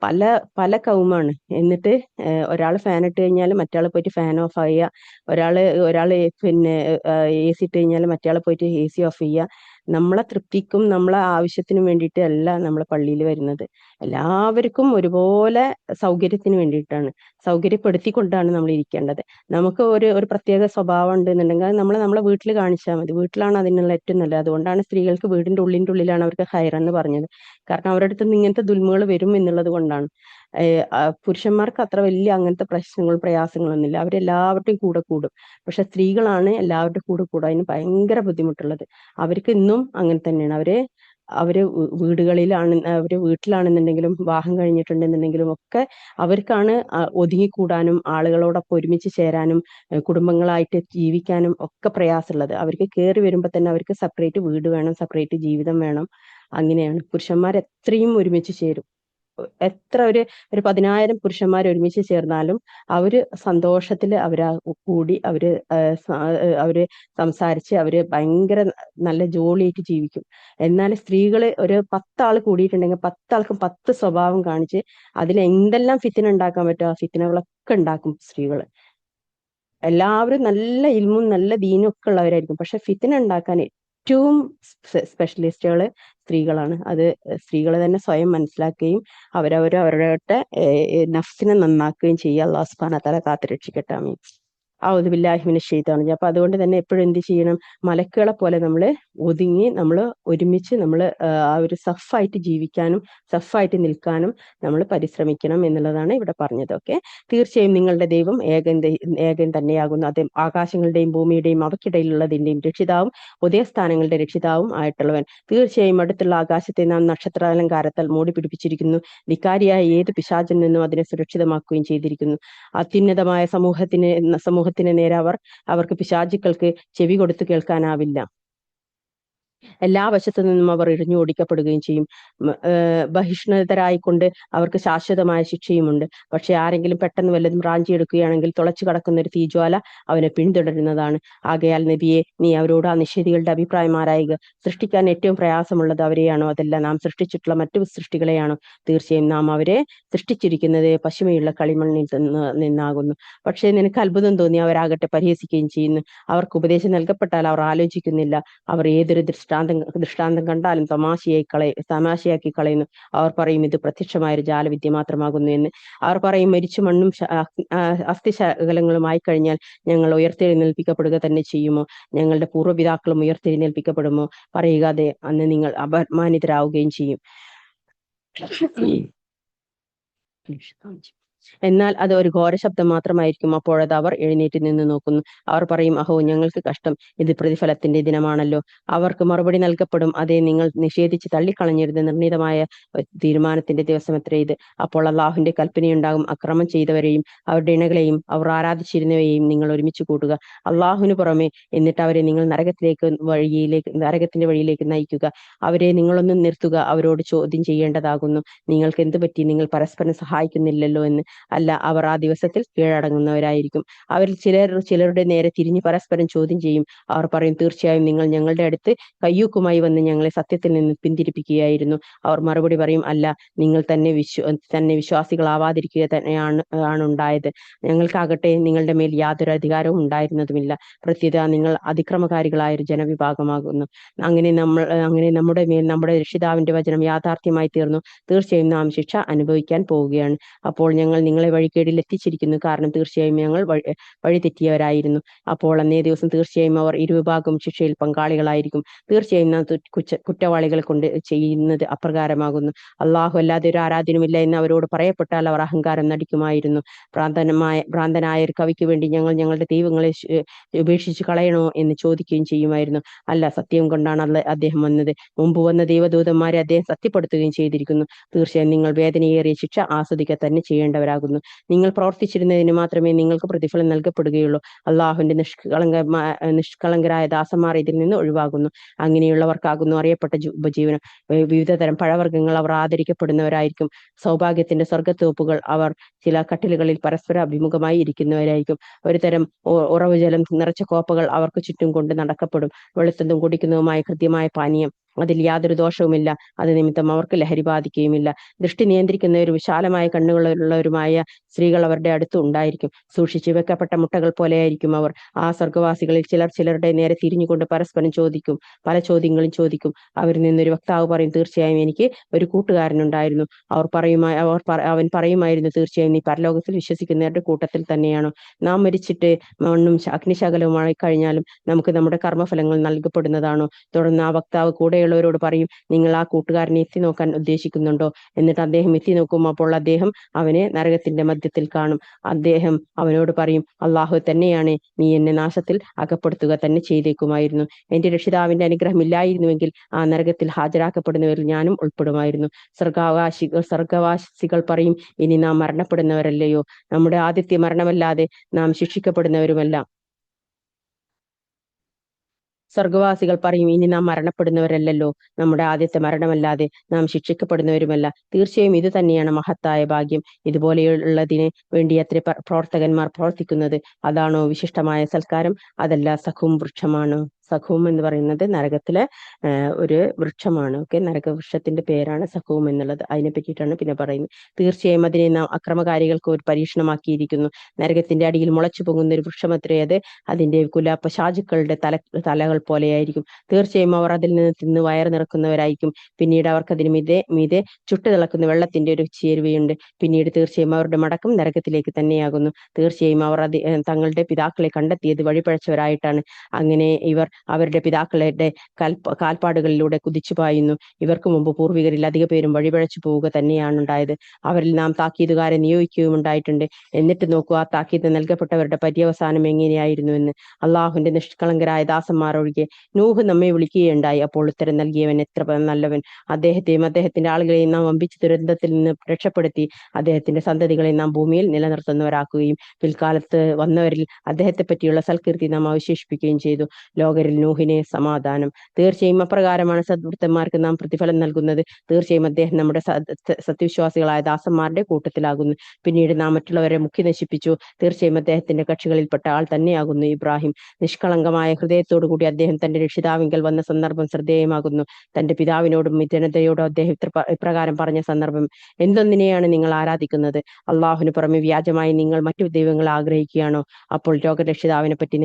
A: പല പല കൗമാണ്. എന്നിട്ട് ഒരാൾ ഫാൻ ഇട്ട് കഴിഞ്ഞാൽ മറ്റാൾ പോയിട്ട് ഫാൻ ഓഫ് ചെയ്യുക, ഒരാൾ പിന്നെ AC ഇട്ട് കഴിഞ്ഞാൽ മറ്റയാൾ പോയിട്ട് AC ഓഫ് ചെയ്യുക. നമ്മളെ തൃപ്തിക്കും നമ്മളെ ആവശ്യത്തിനും വേണ്ടിയിട്ട് അല്ല നമ്മളെ പള്ളിയിൽ വരുന്നത്. എല്ലാവർക്കും ഒരുപോലെ സൗകര്യത്തിന് വേണ്ടിയിട്ടാണ്, സൗകര്യപ്പെടുത്തിക്കൊണ്ടാണ് നമ്മൾ ഇരിക്കേണ്ടത്. നമുക്ക് ഒരു പ്രത്യേക സ്വഭാവം ഉണ്ടെന്നുണ്ടെങ്കിൽ അത് നമ്മളെ വീട്ടിൽ കാണിച്ചാൽ മതി. വീട്ടിലാണ് അതിനുള്ള ഏറ്റവും നല്ലത്. അതുകൊണ്ടാണ് സ്ത്രീകൾക്ക് വീടിന്റെ ഉള്ളിലാണ് അവർക്ക് ഹൈറെന്ന് പറഞ്ഞത്. കാരണം അവരുടെ അടുത്ത് നിന്ന് ഇങ്ങനത്തെ ദുൽമുകൾ വരും എന്നുള്ളത് കൊണ്ടാണ്. പുരുഷന്മാർക്ക് അത്ര വലിയ അങ്ങനത്തെ പ്രശ്നങ്ങളും പ്രയാസങ്ങളൊന്നുമില്ല, അവരെല്ലാവരുടെയും കൂടെ കൂടും. പക്ഷെ സ്ത്രീകളാണ് എല്ലാവരുടെ കൂടെ കൂടുക അതിന് ഭയങ്കര ബുദ്ധിമുട്ടുള്ളത്. അവർക്ക് ഇന്നും അങ്ങനെ തന്നെയാണ്. അവര് അവര് വീട്ടിലാണെന്നുണ്ടെങ്കിലും വിവാഹം കഴിഞ്ഞിട്ടുണ്ടെന്നുണ്ടെങ്കിലും ഒക്കെ അവർക്കാണ് ഒതുങ്ങിക്കൂടാനും ആളുകളോടൊപ്പം ഒരുമിച്ച് ചേരാനും കുടുംബങ്ങളായിട്ട് ജീവിക്കാനും ഒക്കെ പ്രയാസമുള്ളത്. അവർക്ക് കയറി വരുമ്പോൾ തന്നെ അവർക്ക് സെപ്പറേറ്റ് വീട് വേണം, സെപ്പറേറ്റ് ജീവിതം വേണം. അങ്ങനെയാണ്. പുരുഷന്മാർ എത്രയും ഒരുമിച്ച് ചേരും. എത്ര ഒരു 10,000 പുരുഷന്മാർ ഒരുമിച്ച് ചേർന്നാലും അവര് സന്തോഷത്തില് കൂടി അവര് സംസാരിച്ച് അവര് ഭയങ്കര നല്ല ജോളിയായിട്ട് ജീവിക്കും. എന്നാൽ സ്ത്രീകള് ഒരു 10 ആൾ കൂടിയിട്ടുണ്ടെങ്കിൽ 10 ആൾക്കും 10 സ്വഭാവം കാണിച്ച് അതിൽ എന്തെല്ലാം ഫിത്തിന ഉണ്ടാക്കാൻ പറ്റുമോ ആ ഫിത്തിനകളൊക്കെ ഉണ്ടാക്കും സ്ത്രീകള്. എല്ലാവരും നല്ല ഇൽമും നല്ല ദീനും ഒക്കെ ഉള്ളവരായിരിക്കും. പക്ഷെ ഫിത്തിന ഉണ്ടാക്കാൻ ഏറ്റവും സ്പെഷ്യലിസ്റ്റുകൾ സ്ത്രീകളാണ്. അത് സ്ത്രീകൾ തന്നെ സ്വയം മനസ്സിലാക്കുകയും അവരവരുടെ നഫ്സിനെ നന്നാക്കുകയും ചെയ്യുക. അല്ലാഹു സുബ്ഹാനഹു വ തആല കാത്തുരക്ഷിക്കട്ടെ. ആമീൻ. ഔദു ബില്ലാഹി മിനശ് ശൈത്വാനിർ റജീം. അപ്പൊ അതുകൊണ്ട് തന്നെ എപ്പോഴും എന്ത് ചെയ്യണം, മലക്കുകളെ പോലെ നമ്മൾ ഒതുങ്ങി നമ്മൾ ഒരുമിച്ച് നമ്മൾ ആ ഒരു സഫായിട്ട് ജീവിക്കാനും സഫായിട്ട് നിൽക്കാനും നമ്മൾ പരിശ്രമിക്കണം എന്നുള്ളതാണ് ഇവിടെ പറഞ്ഞത്. ഓക്കെ, തീർച്ചയായും നിങ്ങളുടെ ദൈവം ഏകൻ തന്നെയാകുന്നു. അദ്ദേഹം ആകാശങ്ങളുടെയും ഭൂമിയുടെയും അവയ്ക്കിടയിലുള്ളതിന്റെയും രക്ഷിതാവും ഉദയസ്ഥാനങ്ങളുടെ രക്ഷിതാവും ആയിട്ടുള്ളവൻ. തീർച്ചയായും അടുത്തുള്ള ആകാശത്തെ നാം നക്ഷത്രാലങ്കാരത്താൽ മൂടി പിടിപ്പിച്ചിരിക്കുന്നു. ധിക്കാരിയായ ഏത് പിശാചിൽ നിന്നും അതിനെ സുരക്ഷിതമാക്കുകയും ചെയ്തിരിക്കുന്നു. അത്യുന്നതമായ സമൂഹത്തിന് നേരെ അവർക്ക് പിശാചുക്കൾക്ക് ചെവി കൊടുത്തു കേൾക്കാനാവില്ല. എല്ലാ വശത്തു നിന്നും അവർ എറിഞ്ഞു ഓടിക്കപ്പെടുകയും ചെയ്യും. ബഹിഷ്ണുതരായിക്കൊണ്ട് അവർക്ക് ശാശ്വതമായ ശിക്ഷയുമുണ്ട്. പക്ഷെ ആരെങ്കിലും പെട്ടെന്ന് വല്ലതും റാഞ്ചിയെടുക്കുകയാണെങ്കിൽ തുളച്ചു കടക്കുന്ന ഒരു തീജ്വാല അവനെ പിന്തുടരുന്നതാണ്. ആകയാൽ നബിയെ, നീ അവരോട് ആ നിഷേധികളുടെ അഭിപ്രായം ആരായുക. സൃഷ്ടിക്കാൻ ഏറ്റവും പ്രയാസമുള്ളത് അവരെയാണോ, അതല്ല നാം സൃഷ്ടിച്ചിട്ടുള്ള മറ്റു സൃഷ്ടികളെയാണോ? തീർച്ചയായും നാം അവരെ സൃഷ്ടിച്ചിരിക്കുന്നത് പശിമയുള്ള കളിമണ്ണിൽ നിന്നാകുന്നു. പക്ഷേ നിനക്ക് അത്ഭുതം തോന്നി അവരാകട്ടെ പരിഹസിക്കുകയും ചെയ്യുന്നു. അവർക്ക് ഉപദേശം നൽകപ്പെട്ടാൽ അവർ ആലോചിക്കുന്നില്ല. അവർ ഏതൊരു ദൃഷ്ടാന്തം കണ്ടാലും തമാശയാക്കി കളയുന്നു. അവർ പറയും, ഇത് പ്രത്യക്ഷമായ ഒരു ജാലവിദ്യ മാത്രമാകുന്നു എന്ന്. അവർ പറയും, മരിച്ചു മണ്ണും അസ്ഥിശകലങ്ങളുമായി കഴിഞ്ഞാൽ ഞങ്ങൾ ഉയർത്തെഴുന്നേൽപ്പിക്കപ്പെടുക തന്നെ ചെയ്യുമോ? ഞങ്ങളുടെ പൂർവ്വപിതാക്കളും ഉയർത്തെഴുന്നേൽപ്പിക്കപ്പെടുമോ? പറയുക, അതെ, അന്ന് നിങ്ങൾ അപമാനിതരാവുകയും ചെയ്യും. എന്നാൽ അത് ഒരു ഘോര ശബ്ദം മാത്രമായിരിക്കും. അപ്പോഴത് അവർ എഴുന്നേറ്റ് നിന്ന് നോക്കുന്നു. അവർ പറയും, അഹോ, ഞങ്ങൾക്ക് കഷ്ടം, ഇത് പ്രതിഫലത്തിന്റെ ദിനമാണല്ലോ. അവർക്ക് മറുപടി നൽകപ്പെടും, അതെ, നിങ്ങൾ നിഷേധിച്ച് തള്ളിക്കളഞ്ഞിരുന്ന നിർണീതമായ തീരുമാനത്തിന്റെ ദിവസമത്രേ ഇത്. അപ്പോൾ അള്ളാഹുവിന്റെ കൽപ്പനയുണ്ടാകും, അക്രമം ചെയ്തവരെയും അവരുടെ ഇണകളെയും അവർ ആരാധിച്ചിരുന്നവയെയും നിങ്ങൾ ഒരുമിച്ച് കൂട്ടുക അള്ളാഹുവിന് പുറമെ, എന്നിട്ട് അവരെ നിങ്ങൾ നരകത്തിന്റെ വഴിയിലേക്ക് നയിക്കുക. അവരെ നിങ്ങളൊന്നും നിർത്തുക, അവരോട് ചോദ്യം ചെയ്യേണ്ടതാകുന്നു, നിങ്ങൾക്ക് എന്ത് പറ്റി, നിങ്ങൾ പരസ്പരം സഹായിക്കുന്നില്ലല്ലോ എന്ന്. അല്ല, അവർ ആ ദിവസത്തിൽ കീഴടങ്ങുന്നവരായിരിക്കും. അവരിൽ ചിലരുടെ നേരെ തിരിഞ്ഞ് പരസ്പരം ചോദ്യം ചെയ്യും. അവർ പറയും, തീർച്ചയായും നിങ്ങൾ ഞങ്ങളുടെ അടുത്ത് കയ്യൂക്കുമായി വന്ന് ഞങ്ങളെ സത്യത്തിൽ നിന്ന് പിന്തിരിപ്പിക്കുകയായിരുന്നു. അവർ മറുപടി പറയും, അല്ല, നിങ്ങൾ തന്നെ വിശ്വാസികളാവാതിരിക്കുക തന്നെയാണ് ഉണ്ടായത്. ഞങ്ങൾക്കാകട്ടെ നിങ്ങളുടെ മേൽ യാതൊരു അധികാരവും ഉണ്ടായിരുന്നതുമില്ല. പ്രത്യേക നിങ്ങൾ അതിക്രമകാരികളായ ഒരു ജനവിഭാഗമാകുന്നു. അങ്ങനെ നമ്മുടെ മേൽ നമ്മുടെ രക്ഷിതാവിന്റെ വചനം യാഥാർത്ഥ്യമായി തീർന്നു. തീർച്ചയായും നാം ശിക്ഷ അനുഭവിക്കാൻ പോവുകയാണ്. അപ്പോൾ ഞങ്ങൾ നിങ്ങളെ വഴികേടിൽ എത്തിച്ചിരിക്കുന്നു, കാരണം തീർച്ചയായും ഞങ്ങൾ വഴി തെറ്റിയവരായിരുന്നു. അപ്പോൾ അന്നേ ദിവസം തീർച്ചയായും അവർ ഇരുവിഭാഗം ശിക്ഷയിൽ പങ്കാളികളായിരിക്കും. തീർച്ചയായും നാം കുറ്റവാളികളെ കൊണ്ട് ചെയ്യുന്നത് അപ്രകാരമാകുന്നു. അള്ളാഹു അല്ലാതെ ഒരു ആരാധ്യനുമില്ല എന്ന് അവരോട് പറയപ്പെട്ടാൽ അവർ അഹങ്കാരം നടിക്കുമായിരുന്നു. ഭ്രാന്തനായ ഒരു കവിക്ക് വേണ്ടി ഞങ്ങൾ ഞങ്ങളുടെ ദൈവങ്ങളെ ഉപേക്ഷിച്ച് കളയണോ എന്ന് ചോദിക്കുകയും ചെയ്യുമായിരുന്നു. അല്ല, സത്യം കൊണ്ടാണ് അദ്ദേഹം വന്നത്. മുമ്പ് വന്ന ദൈവദൂതന്മാരെ അദ്ദേഹം സത്യപ്പെടുത്തുകയും ചെയ്തിരിക്കുന്നു. തീർച്ചയായും നിങ്ങൾ വേദനയേറിയ ശിക്ഷ ആസ്വദിക്കുക തന്നെ ചെയ്യേണ്ടവരാകുന്നു. നിങ്ങൾ പ്രവർത്തിച്ചിരുന്നതിന് മാത്രമേ നിങ്ങൾക്ക് പ്രതിഫലം നൽകപ്പെടുകയുള്ളൂ. അള്ളാഹുവിന്റെ നിഷ്കളങ്കരായ ദാസന്മാർ ഇതിൽ നിന്ന് ഒഴിവാകുന്നു. അങ്ങനെയുള്ളവർക്കാകുന്നു അറിയപ്പെട്ട ഉപജീവനം. വിവിധ തരം പഴവർഗ്ഗങ്ങൾ അവർ ആദരിക്കപ്പെടുന്നവരായിരിക്കും. സൗഭാഗ്യത്തിന്റെ സ്വർഗത്തോപ്പുകൾ അവർ ചില കട്ടിലുകളിൽ പരസ്പര അഭിമുഖമായി ഇരിക്കുന്നവരായിരിക്കും. ഒരു തരം ഉറവുജലം നിറച്ച കോപ്പകൾ അവർക്ക് ചുറ്റും കൊണ്ട് നടക്കപ്പെടും. വെളുത്തതും കുടിക്കുന്നതുമായ ഹൃദ്യമായ പാനീയം അതിൽ യാതൊരു ദോഷവുമില്ല. അത് നിമിത്തം അവർക്ക് ലഹരി ബാധിക്കുകയുമില്ല. ദൃഷ്ടി നിയന്ത്രിക്കുന്നവരും വിശാലമായ കണ്ണുകളുള്ളവരുമായ സ്ത്രീകൾ അവരുടെ അടുത്ത് ഉണ്ടായിരിക്കും. സൂക്ഷിച്ചു വെക്കപ്പെട്ട മുട്ടകൾ പോലെയായിരിക്കും അവർ. ആ സ്വർഗവാസികളിൽ ചിലർ ചിലരുടെ നേരെ തിരിഞ്ഞുകൊണ്ട് പരസ്പരം ചോദിക്കും, പല ചോദ്യങ്ങളും ചോദിക്കും. അവരിൽ നിന്നൊരു വക്താവ് പറയും, തീർച്ചയായും എനിക്ക് ഒരു കൂട്ടുകാരനുണ്ടായിരുന്നു. അവൻ പറയുമായിരുന്നു, തീർച്ചയായും നീ പരലോകത്തിൽ വിശ്വസിക്കുന്നവരുടെ കൂട്ടത്തിൽ തന്നെയാണോ? നാം മരിച്ചിട്ട് മണ്ണും അഗ്നിശകലവുമായി കഴിഞ്ഞാലും നമുക്ക് നമ്മുടെ കർമ്മഫലങ്ങൾ നൽകപ്പെടുന്നതാണോ? തുടർന്ന് ആ വക്താവ് കൂടെയുള്ളവരോട് പറയും, നിങ്ങൾ ആ കൂട്ടുകാരനെ എത്തി നോക്കാൻ ഉദ്ദേശിക്കുന്നുണ്ടോ? എന്നിട്ട് അദ്ദേഹം എത്തി നോക്കും. അപ്പോൾ അദ്ദേഹം അവനെ നരകത്തിന്റെ മധ്യത്തിൽ കാണും. അദ്ദേഹം അവനോട് പറയും, അള്ളാഹു തന്നെയാണ്, നീ എന്നെ നാശത്തിൽ അകപ്പെടുത്തുക തന്നെ ചെയ്തേക്കുമായിരുന്നു. എന്റെ രക്ഷിതാവിന്റെ അനുഗ്രഹം ഇല്ലായിരുന്നുവെങ്കിൽ ആ നരകത്തിൽ ഹാജരാക്കപ്പെടുന്നവരിൽ ഞാനും ഉൾപ്പെടുമായിരുന്നു. സ്വർഗവാസികൾ പറയും, ഇനി നാം മരണപ്പെടുന്നവരല്ലയോ? നമ്മുടെ ആദ്യത്തെ മരണമല്ലാതെ നാം ശിക്ഷിക്കപ്പെടുന്നവരുമല്ല. സ്വർഗവാസികൾ പറയും, ഇനി നാം മരണപ്പെടുന്നവരല്ലല്ലോ, നമ്മുടെ ആദ്യത്തെ മരണമല്ലാതെ നാം ശിക്ഷിക്കപ്പെടുന്നവരുമല്ല. തീർച്ചയായും ഇത് തന്നെയാണ് മഹത്തായ ഭാഗ്യം. ഇതുപോലെയുള്ളതിന് വേണ്ടി എത്ര പ്രവർത്തകന്മാർ പ്രവർത്തിക്കുന്നത്. അതാണോ വിശിഷ്ടമായ സൽക്കാരം? അതല്ല, സഖും വൃക്ഷമാണ്. സഖൂം എന്ന് പറയുന്നത് നരകത്തിലെ ഒരു വൃക്ഷമാണ്. ഓക്കെ, നരകവൃക്ഷത്തിന്റെ പേരാണ് സഖൂം എന്നുള്ളത്. അതിനെ പറ്റിയിട്ടാണ് പിന്നെ പറയുന്നത്. തീർച്ചയായും അതിനെ നാം അക്രമകാരികൾക്ക് ഒരു പരീക്ഷണമാക്കിയിരിക്കുന്നു. നരകത്തിന്റെ അടിയിൽ മുളച്ചു പൊങ്ങുന്ന ഒരു വൃക്ഷമത്രേ അത്. അതിന്റെ കുലാപ്പശാചുക്കളുടെ തലകൾ പോലെയായിരിക്കും. തീർച്ചയായും അവർ അതിൽ നിന്ന് തിന്ന് വയറ് നിറക്കുന്നവരായിരിക്കും. പിന്നീട് അവർക്കതിന് മീതെ ചുട്ടു തിളക്കുന്ന വെള്ളത്തിന്റെ ഒരു ചേരുവയുണ്ട്. പിന്നീട് തീർച്ചയായും അവരുടെ മടക്കം നരകത്തിലേക്ക് തന്നെയാകുന്നു. തീർച്ചയായും അവർ തങ്ങളുടെ പിതാക്കളെ കണ്ടെത്തിയത് വഴിപഴച്ചവരായിട്ടാണ്. അങ്ങനെ ഇവർ അവരുടെ പിതാക്കളുടെ കാൽപ്പാടുകളിലൂടെ കുതിച്ചു പായുന്നു. ഇവർക്ക് മുമ്പ് പൂർവികരിൽ അധിക പേരും വഴിപഴച്ചു പോവുക തന്നെയാണ് ഉണ്ടായത്. അവരിൽ നാം താക്കീതുകാരെ നിയോഗിക്കുകയും ഉണ്ടായിട്ടുണ്ട്. എന്നിട്ട് നോക്കൂ, ആ താക്കീത് നൽകപ്പെട്ടവരുടെ പര്യവസാനം എങ്ങനെയായിരുന്നുവെന്ന്. അള്ളാഹുവിന്റെ നിഷ്കളങ്കരായ ദാസന്മാർ ഒഴികെ നൂഹ് നമ്മെ വിളിക്കുകയുണ്ടായി. അപ്പോൾ ഉത്തരം നൽകിയവൻ എത്ര നല്ലവൻ. അദ്ദേഹത്തെയും അദ്ദേഹത്തിന്റെ ആളുകളെയും നാം വമ്പിച്ച ദുരന്തത്തിൽ നിന്ന് രക്ഷപ്പെടുത്തി അദ്ദേഹത്തിന്റെ സന്തതികളെ നാം ഭൂമിയിൽ നിലനിർത്തുന്നവരാക്കുകയും പിൽക്കാലത്ത് വന്നവരിൽ അദ്ദേഹത്തെ പറ്റിയുള്ള സൽകീർത്തി നാം അവശേഷിപ്പിക്കുകയും ചെയ്തു. ലോകരിൽ നൂഹിനെ സമാധാനം. തീർച്ചയായും അപ്രകാരമാണ് സദ്വൃത്തന്മാർക്ക് നാം പ്രതിഫലം നൽകുന്നത്. തീർച്ചയായും അദ്ദേഹം നമ്മുടെ സത്യവിശ്വാസികളായ ദാസന്മാരുടെ കൂട്ടത്തിലാകുന്നു. പിന്നീട് നാം മറ്റുള്ളവരെ മുഖ്യ നശിപ്പിച്ചു. തീർച്ചയായും അദ്ദേഹത്തിന്റെ കക്ഷികളിൽപ്പെട്ട ആൾ തന്നെയാകുന്നു ഇബ്രാഹിം. നിഷ്കളങ്കമായ ഹൃദയത്തോടു കൂടി അദ്ദേഹം തന്റെ രക്ഷിതാവിങ്കൽ വന്ന സന്ദർഭം ശ്രദ്ധേയമാകുന്നു. തന്റെ പിതാവിനോടും ജനതയോടും അദ്ദേഹം ഇപ്രകാരം പറഞ്ഞ സന്ദർഭം, എന്തൊന്നിനെയാണ് നിങ്ങൾ ആരാധിക്കുന്നത്? അള്ളാഹുവിന് പുറമെ വ്യാജമായി നിങ്ങൾ മറ്റു ദൈവങ്ങളെ ആഗ്രഹിക്കുകയാണോ? അപ്പോൾ രോഗരക്ഷിതാവിനെ പറ്റി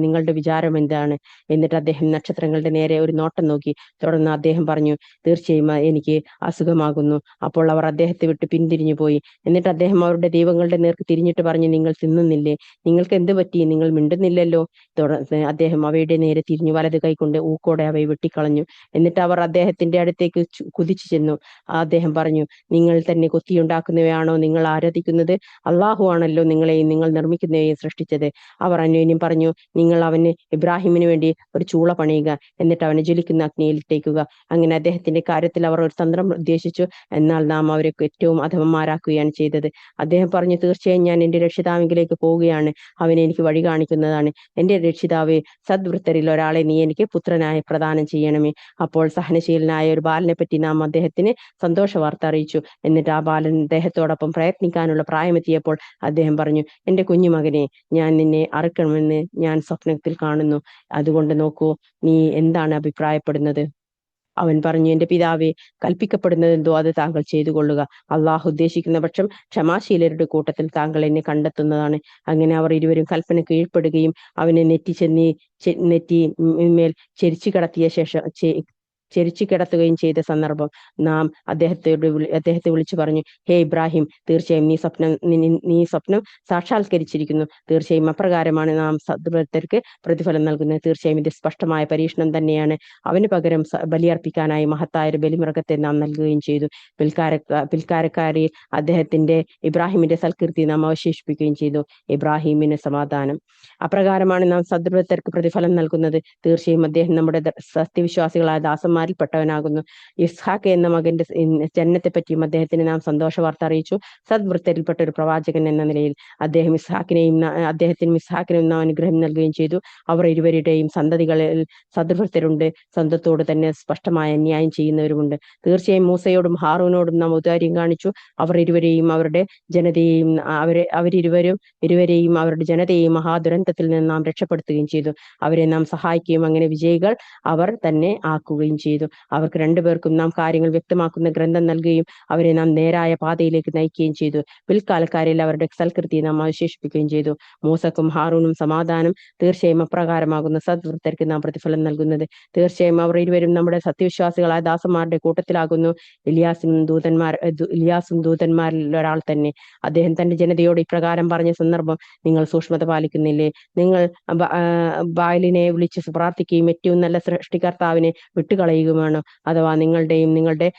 A: നിങ്ങളുടെ വിചാരം എന്താണ്? എന്നിട്ട് അദ്ദേഹം നക്ഷത്രങ്ങളുടെ നേരെ ഒരു നോട്ടം നോക്കി. തുടർന്ന് അദ്ദേഹം പറഞ്ഞു, തീർച്ചയായും എനിക്ക് അസുഖമാകുന്നു. അപ്പോൾ അവർ അദ്ദേഹത്തെ വിട്ട് പിന്തിരിഞ്ഞു പോയി. എന്നിട്ട് അദ്ദേഹം അവരുടെ ദൈവങ്ങളുടെ നേർക്ക് തിരിഞ്ഞിട്ട് പറഞ്ഞു, നിങ്ങൾ തിന്നുന്നില്ലേ? നിങ്ങൾക്ക് എന്ത് പറ്റി? നിങ്ങൾ മിണ്ടുന്നില്ലല്ലോ. തുടർന്ന് അദ്ദേഹം അവയുടെ നേരെ തിരിഞ്ഞു വലത് കൈകൊണ്ട് ഊക്കോടെ അവയെ വെട്ടിക്കളഞ്ഞു. എന്നിട്ട് അവർ അദ്ദേഹത്തിന്റെ അടുത്തേക്ക് കുതിച്ചു ചെന്നു. അദ്ദേഹം പറഞ്ഞു, നിങ്ങൾ തന്നെ കൊത്തിയുണ്ടാക്കുന്നവയാണോ നിങ്ങൾ ആരാധിക്കുന്നത്? അള്ളാഹു ആണല്ലോ നിങ്ങളെയും നിങ്ങൾ നിർമ്മിക്കുന്നവയെയും സൃഷ്ടിച്ചത്. അവർ അന്യോന്യം പറഞ്ഞു, നിങ്ങൾ അവന് ഇബ്രാഹിമിന് വേണ്ടി ഒരു ചൂള പണിയുക, എന്നിട്ട് അവനെ ജ്വലിക്കുന്ന അഗ്നിയിൽ ഇട്ടേക്കുക. അങ്ങനെ അദ്ദേഹത്തിന്റെ കാര്യത്തിൽ അവർ ഒരു തന്ത്രം ഉദ്ദേശിച്ചു. എന്നാൽ നാം അവരെ ഏറ്റവും അധമന്മാരാക്കുകയാണ് ചെയ്തത്. അദ്ദേഹം പറഞ്ഞു, തീർച്ചയായും ഞാൻ എന്റെ രക്ഷിതാവിലേക്ക് പോവുകയാണ്. അവനെ എനിക്ക് വഴി കാണിക്കുന്നതാണ്. എന്റെ രക്ഷിതാവേ, സദ്വൃത്തരിൽ ഒരാളെ നീ എനിക്ക് പുത്രനായി പ്രദാനം ചെയ്യണമേ. അപ്പോൾ സഹനശീലനായ ഒരു ബാലനെ പറ്റി നാം അദ്ദേഹത്തിന് സന്തോഷ വാർത്ത അറിയിച്ചു. എന്നിട്ട് ആ ബാലൻ അദ്ദേഹത്തോടൊപ്പം പ്രയത്നിക്കാനുള്ള പ്രായമെത്തിയപ്പോൾ അദ്ദേഹം പറഞ്ഞു, എന്റെ കുഞ്ഞുമകനെ, ഞാൻ നിന്നെ അറുക്കണമെന്ന് ഞാൻ സ്വപ്നത്തിൽ കാണുന്നു. അതുകൊണ്ട് നോക്കൂ, നീ എന്താണ് അഭിപ്രായപ്പെടുന്നത്? അവൻ പറഞ്ഞു, എന്റെ പിതാവേ, കൽപ്പിക്കപ്പെടുന്നതെന്തോ അത് താങ്കൾ ചെയ്തു കൊള്ളുക. അള്ളാഹു ഉദ്ദേശിക്കുന്ന പക്ഷം ക്ഷമാശീലരുടെ കൂട്ടത്തിൽ താങ്കൾ എന്നെ കണ്ടെത്തുന്നതാണ്. അങ്ങനെ അവർ ഇരുവരും കൽപ്പന കീഴ്പ്പെടുകയും അവനെ നെറ്റിമേൽ ചെരിച്ചു കിടത്തുകയും ചെയ്ത സന്ദർഭം നാം അദ്ദേഹത്തെ വിളിച്ചു പറഞ്ഞു, ഹേ ഇബ്രാഹിം, തീർച്ചയായും നീ സ്വപ്നം സാക്ഷാത്കരിച്ചിരിക്കുന്നു. തീർച്ചയായും അപ്രകാരമാണ് നാം സദ്വൃത്തർക്ക് പ്രതിഫലം നൽകുന്നത്. തീർച്ചയായും ഇത് സ്പഷ്ടമായ പരീക്ഷണം തന്നെയാണ്. അവന് പകരം ബലിയർപ്പിക്കാനായി മഹത്തായ ഒരു ബലിമൃഗത്തെ നാം നൽകുകയും ചെയ്തു. പിൽക്കാരക്കാരിൽ അദ്ദേഹത്തിന്റെ ഇബ്രാഹിമിന്റെ സൽകീർത്തി നാം അവശേഷിപ്പിക്കുകയും ചെയ്തു. ഇബ്രാഹിമിന് സമാധാനം. അപ്രകാരമാണ് നാം സദ്വൃത്തർക്ക് പ്രതിഫലം നൽകുന്നത്. തീർച്ചയായും അദ്ദേഹം നമ്മുടെ സത്യവിശ്വാസികളായ ദാസന്മാരെ ദൂതന്മാരിൽപ്പെട്ടവനാകുന്നു. ഇസ്ഹാഖ് എന്ന മകന്റെ ജനനത്തെ പറ്റിയും അദ്ദേഹത്തിന് നാം സന്തോഷ വാർത്ത അറിയിച്ചു. സദ്വൃത്തരിൽപ്പെട്ട ഒരു പ്രവാചകൻ എന്ന നിലയിൽ അദ്ദേഹത്തിനും ഇസ്ഹാക്കിനെയും നാം അനുഗ്രഹം നൽകുകയും ചെയ്തു. അവർ ഇരുവരുടെയും സന്തതികളിൽ സദ്വൃത്തരുണ്ട്, സ്വന്തത്തോട് തന്നെ സ്പഷ്ടമായ അന്യായം ചെയ്യുന്നവരുമുണ്ട്. തീർച്ചയായും മൂസയോടും ഹാറൂനോടും നാം ഔദാര്യം കാണിച്ചു. അവർ ഇരുവരെയും അവരുടെ ജനതയെയും ഇരുവരെയും അവരുടെ ജനതയെയും മഹാദുരന്തത്തിൽ നിന്ന് നാം രക്ഷപ്പെടുത്തുകയും ചെയ്തു. അവരെ നാം സഹായിക്കുകയും അങ്ങനെ വിജയികൾ അവർ തന്നെ ആക്കുകയും ചെയ്തു. അവർക്ക് രണ്ടുപേർക്കും നാം കാര്യങ്ങൾ വ്യക്തമാക്കുന്ന ഗ്രന്ഥം നൽകുകയും അവരെ നാം നേരായ പാതയിലേക്ക് നയിക്കുകയും ചെയ്തു. പിൽക്കാലക്കാരിൽ അവരുടെ സൽകൃതി നാം അവശേഷിപ്പിക്കുകയും ചെയ്തു. മൂസക്കും ഹാറൂനും സമാധാനം. തീർച്ചയായും അപ്രകാരമാകുന്ന സദ്വൃത്തർക്ക് നാം പ്രതിഫലം നൽകുന്നത്. തീർച്ചയായും അവർ ഇരുവരും നമ്മുടെ സത്യവിശ്വാസികളായ ദാസന്മാരുടെ കൂട്ടത്തിലാകുന്നു. ഇലിയാസും ദൂതന്മാരിൽ ഒരാൾ തന്നെ. അദ്ദേഹം തന്റെ ജനതയോട് ഇപ്രകാരം പറഞ്ഞ സന്ദർഭം നിങ്ങൾ സൂക്ഷ്മത പാലിക്കുന്നില്ലേ? നിങ്ങൾ ബാലിനെ വിളിച്ച് പ്രാർത്ഥിക്കുകയും ഏറ്റവും നല്ല സൃഷ്ടികർത്താവിനെ വിട്ടുകളയുകയുമാണ്, അഥവാ നിങ്ങളുടെയും നിങ്ങളുടെ